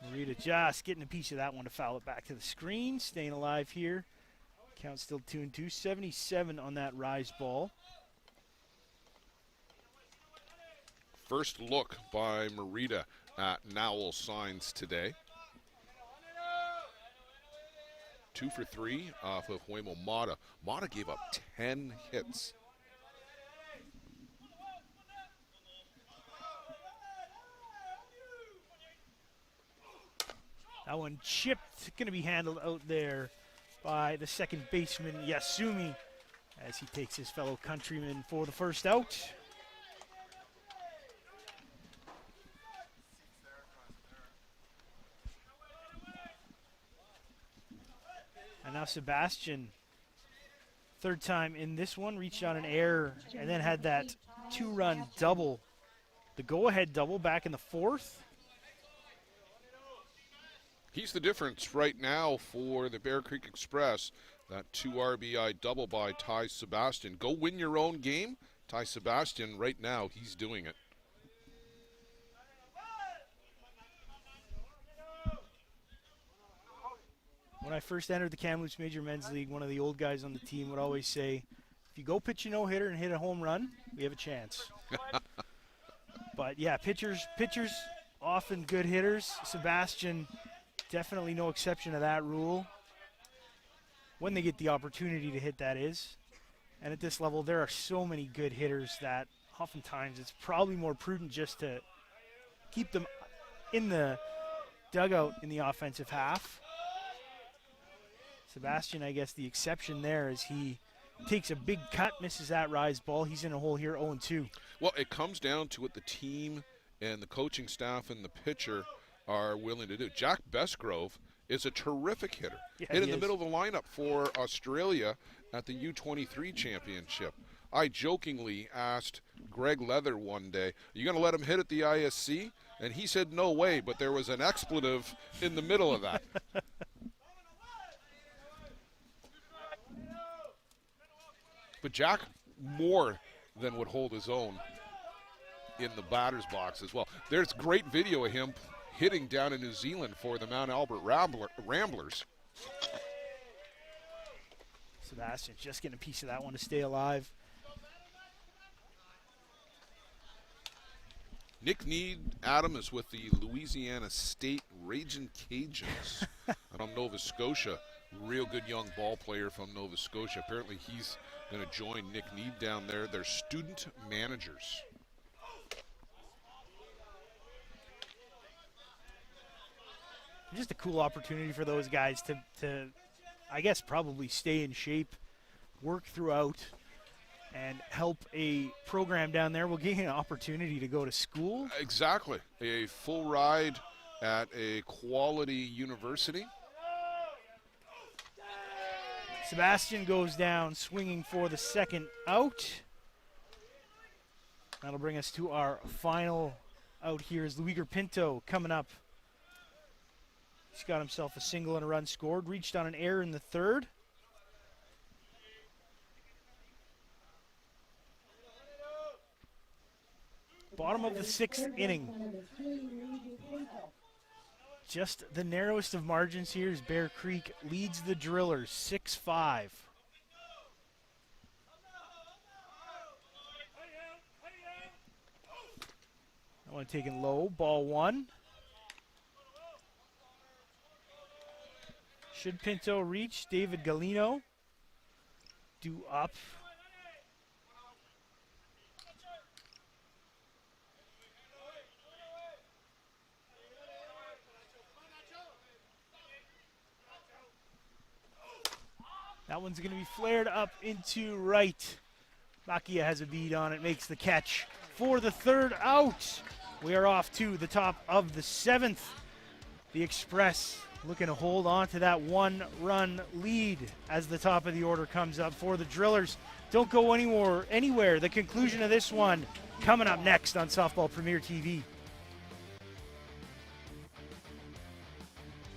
Morita just getting a piece of that one to foul it back to the screen. Staying alive here. Count still 2-2. 77 on that rise ball. First look by Merida at Nowell signs today. 2 for 3 off of Huemo Mata. Mata gave up 10 hits. That one chipped, going to be handled out there by the second baseman, Yasumi, as he takes his fellow countryman for the first out. And now Sebastian, third time in this one, reached on an error and then had that 2-run double, the go-ahead double back in the fourth. He's the difference right now for the Bear Creek Express. That 2 RBI double by Ty Sebastian. Go win your own game. Ty Sebastian, right now, he's doing it. When I first entered the Kamloops Major Men's League, one of the old guys on the team would always say, if you go pitch a no-hitter and hit a home run, we have a chance. But yeah, pitchers often good hitters. Sebastian, definitely no exception to that rule. When they get the opportunity to hit, that is. And at this level, there are so many good hitters that oftentimes it's probably more prudent just to keep them in the dugout in the offensive half. Sebastian, I guess the exception there is he takes a big cut, misses that rise ball. He's in a hole here, 0-2. Well, it comes down to what the team and the coaching staff and the pitcher are willing to do. Jack Besgrove is a terrific hitter. Yeah, Hit in he the is. middle of the lineup for Australia at the U23 championship. I jokingly asked Greg Leather one day, are you going to let him hit at the ISC? And he said, no way, but there was an expletive in the middle of that. But Jack more than would hold his own in the batter's box as well. There's great video of him hitting down in New Zealand for the Mount Albert Ramblers. Sebastian's just getting a piece of that one to stay alive. Nick Need, Adam, is with the Louisiana State Ragin' Cajuns out of Nova Scotia. Real good young ball player from Nova Scotia. Apparently he's going to join Nick Need down there. They're student managers. Just a cool opportunity for those guys to I guess, probably stay in shape, work throughout, and help a program down there will give you an opportunity to go to school. Exactly. A full ride at a quality university. Sebastian goes down swinging for the second out. That'll bring us to our final out here is Luiger Pinto coming up. He's got himself a single and a run scored. Reached on an error in the third. Bottom of the sixth inning. Just the narrowest of margins here as Bear Creek leads the Drillers 6-5. That one taken low, ball one. Should Pinto reach? David Galino due up. That one's going to be flared up into right. Makia has a bead on it, makes the catch for the third out. We are off to the top of the seventh. The Express looking to hold on to that one-run lead as the top of the order comes up for the Drillers. Don't go anywhere. The conclusion of this one coming up next on Softball Premier TV.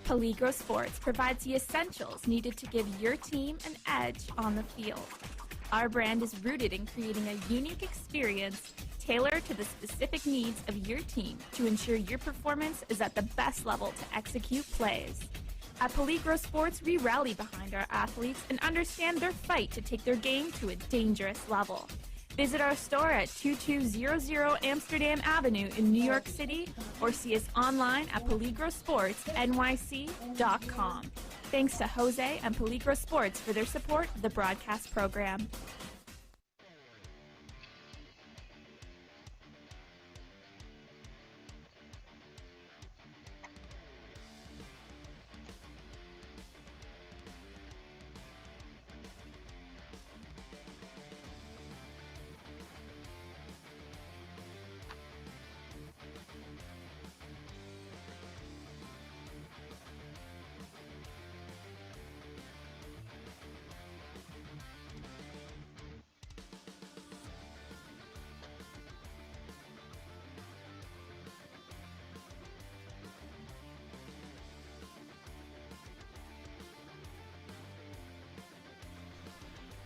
Peligro Sports provides the essentials needed to give your team an edge on the field. Our brand is rooted in creating a unique experience tailored to the specific needs of your team to ensure your performance is at the best level to execute plays. At Peligro Sports, we rally behind our athletes and understand their fight to take their game to a dangerous level. Visit our store at 2200 Amsterdam Avenue in New York City or see us online at peligrosportsnyc.com. Thanks to Jose and Peligro Sports for their support of the broadcast program.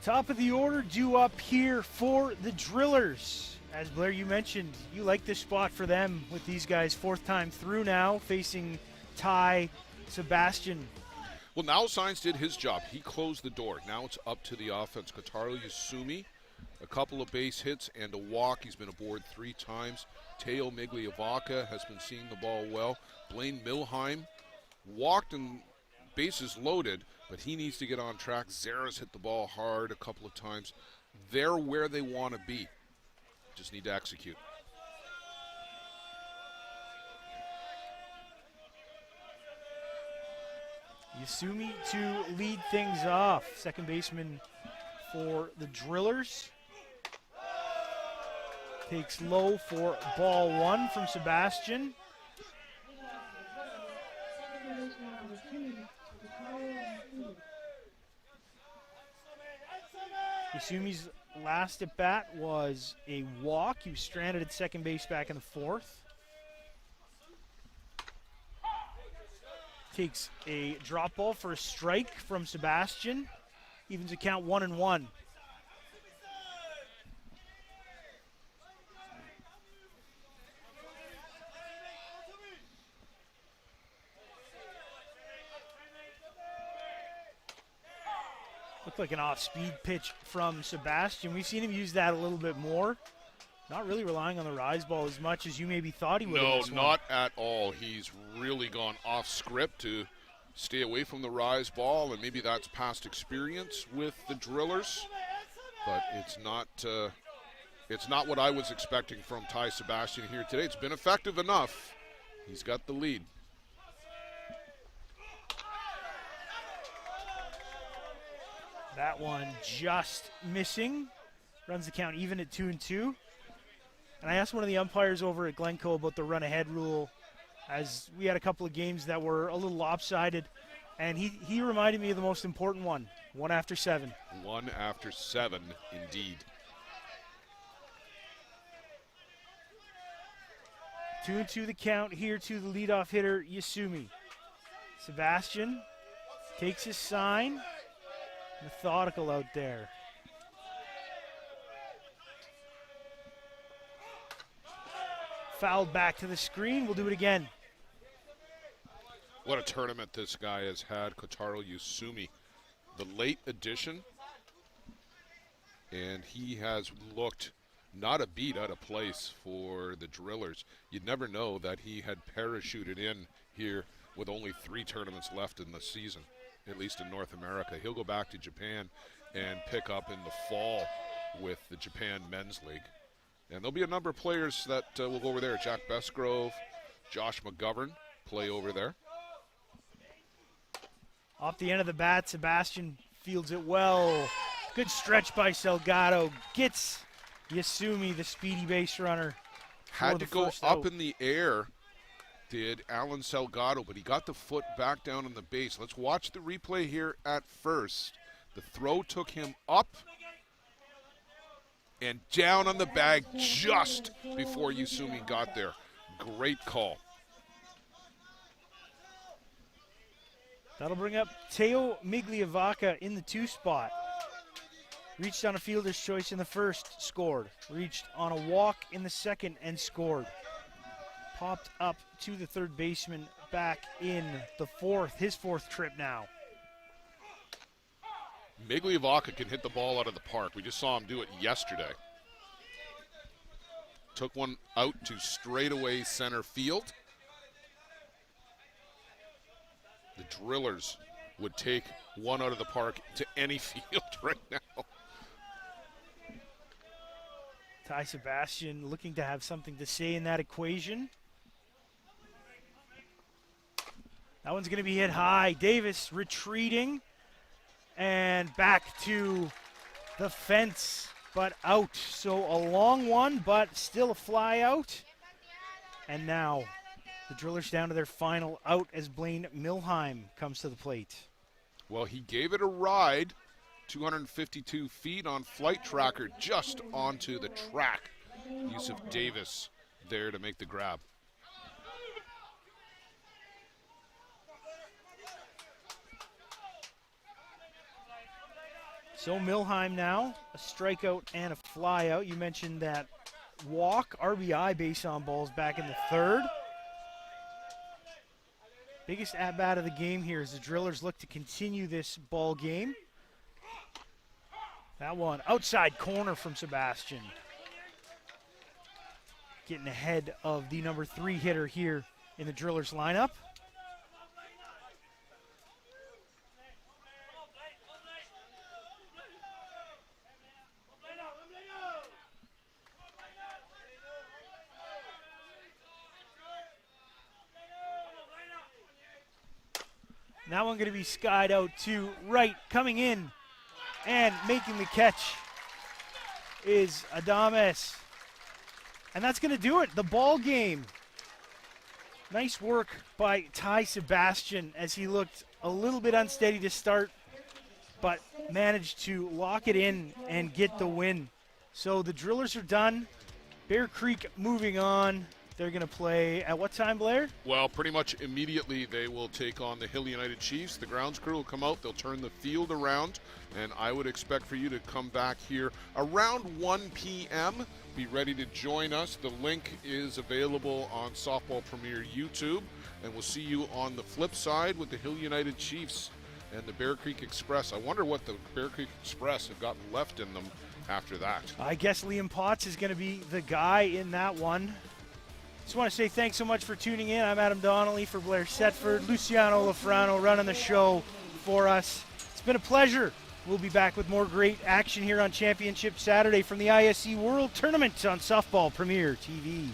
Top of the order due up here for the Drillers. As Blair, you mentioned, you like this spot for them with these guys 4th time through now, facing Ty Sebastian. Well, now Science did his job. He closed the door. Now it's up to the offense. Kotaro Yasumi, a couple of base hits and a walk. He's been aboard 3 times. Teo Migliavaca has been seeing the ball well. Blaine Milheim walked and bases loaded, but he needs to get on track. Zares hit the ball hard a couple of times. They're where they want to be. Just need to execute. Yasumi to lead things off. Second baseman for the Drillers. Takes low for ball 1 from Sebastian. Yasumi's last at bat was a walk. He was stranded at second base back in the 4th. Takes a drop ball for a strike from Sebastian. Evens the count 1-1. Looked like an off-speed pitch from Sebastian. We've seen him use that a little bit more. Not really relying on the rise ball as much as you maybe thought he would. No, not at all. He's really gone off script to stay away from the rise ball, and maybe that's past experience with the Drillers. But it's not what I was expecting from Ty Sebastian here today. It's been effective enough. He's got the lead. That one just missing. Runs the count even at 2-2. And I asked one of the umpires over at Glencoe about the run-ahead rule, as we had a couple of games that were a little lopsided, and he reminded me of the most important one, 1 after 7. 1 after 7, indeed. 2-2 the count here to the leadoff hitter, Yasumi. Sebastian takes his sign. Methodical out there. Fouled back to the screen. We'll do it again. What a tournament this guy has had, Kotaro Yasumi. The late addition, and he has looked not a beat out of place for the Drillers. You'd never know that he had parachuted in here with only 3 tournaments left in the season, at least in North America. He'll go back to Japan and pick up in the fall with the Japan Men's League. And there'll be a number of players that will go over there. Jack Besgrove, Josh McGovern play over there. Off the end of the bat, Sebastian fields it well. Good stretch by Salgado. Gets Yasumi, the speedy base runner. Had to go up in the air, did Alan Salgado, but he got the foot back down on the base. Let's watch the replay here at first. The throw took him up and down on the bag just before Yasumi got there. Great call. That'll bring up Teo Migliavaca in the 2 spot. Reached on a fielder's choice in the 1st, scored. Reached on a walk in the 2nd and scored. Popped up to the 3rd baseman back in the fourth, his fourth trip now. Migliavacca can hit the ball out of the park. We just saw him do it yesterday. Took one out to straightaway center field. The Drillers would take one out of the park to any field right now. Ty Sebastian looking to have something to say in that equation. That one's going to be hit high. Davis retreating and back to the fence, but out. So a long one, but still a fly out. And now the Drillers down to their final out as Blaine Milheim comes to the plate. Well, he gave it a ride, 252 feet on flight tracker, just onto the track. Yusuf Davis there to make the grab. So Milheim now, a strikeout and a flyout. You mentioned that walk, RBI base on balls back in the third. Biggest at-bat of the game here as the Drillers look to continue this ball game. That one, outside corner from Sebastian. Getting ahead of the number 3 hitter here in the Drillers lineup. That one going to be skied out to right, coming in and making the catch is Adames. And that's going to do it, the ball game. Nice work by Ty Sebastian as he looked a little bit unsteady to start, but managed to lock it in and get the win. So the Drillers are done. Bear Creek moving on. They're going to play at what time, Blair? Well, pretty much immediately they will take on the Hill United Chiefs. The grounds crew will come out. They'll turn the field around, and I would expect for you to come back here around 1 p.m. Be ready to join us. The link is available on Softball Premier YouTube, and we'll see you on the flip side with the Hill United Chiefs and the Bear Creek Express. I wonder what the Bear Creek Express have got left in them after that. I guess Liam Potts is going to be the guy in that one. Just want to say thanks so much for tuning in. I'm Adam Donnelly for Blair Setford, Luciano Lafrano running the show for us. It's been a pleasure. We'll be back with more great action here on Championship Saturday from the ISC World Tournament on Softball Premier TV.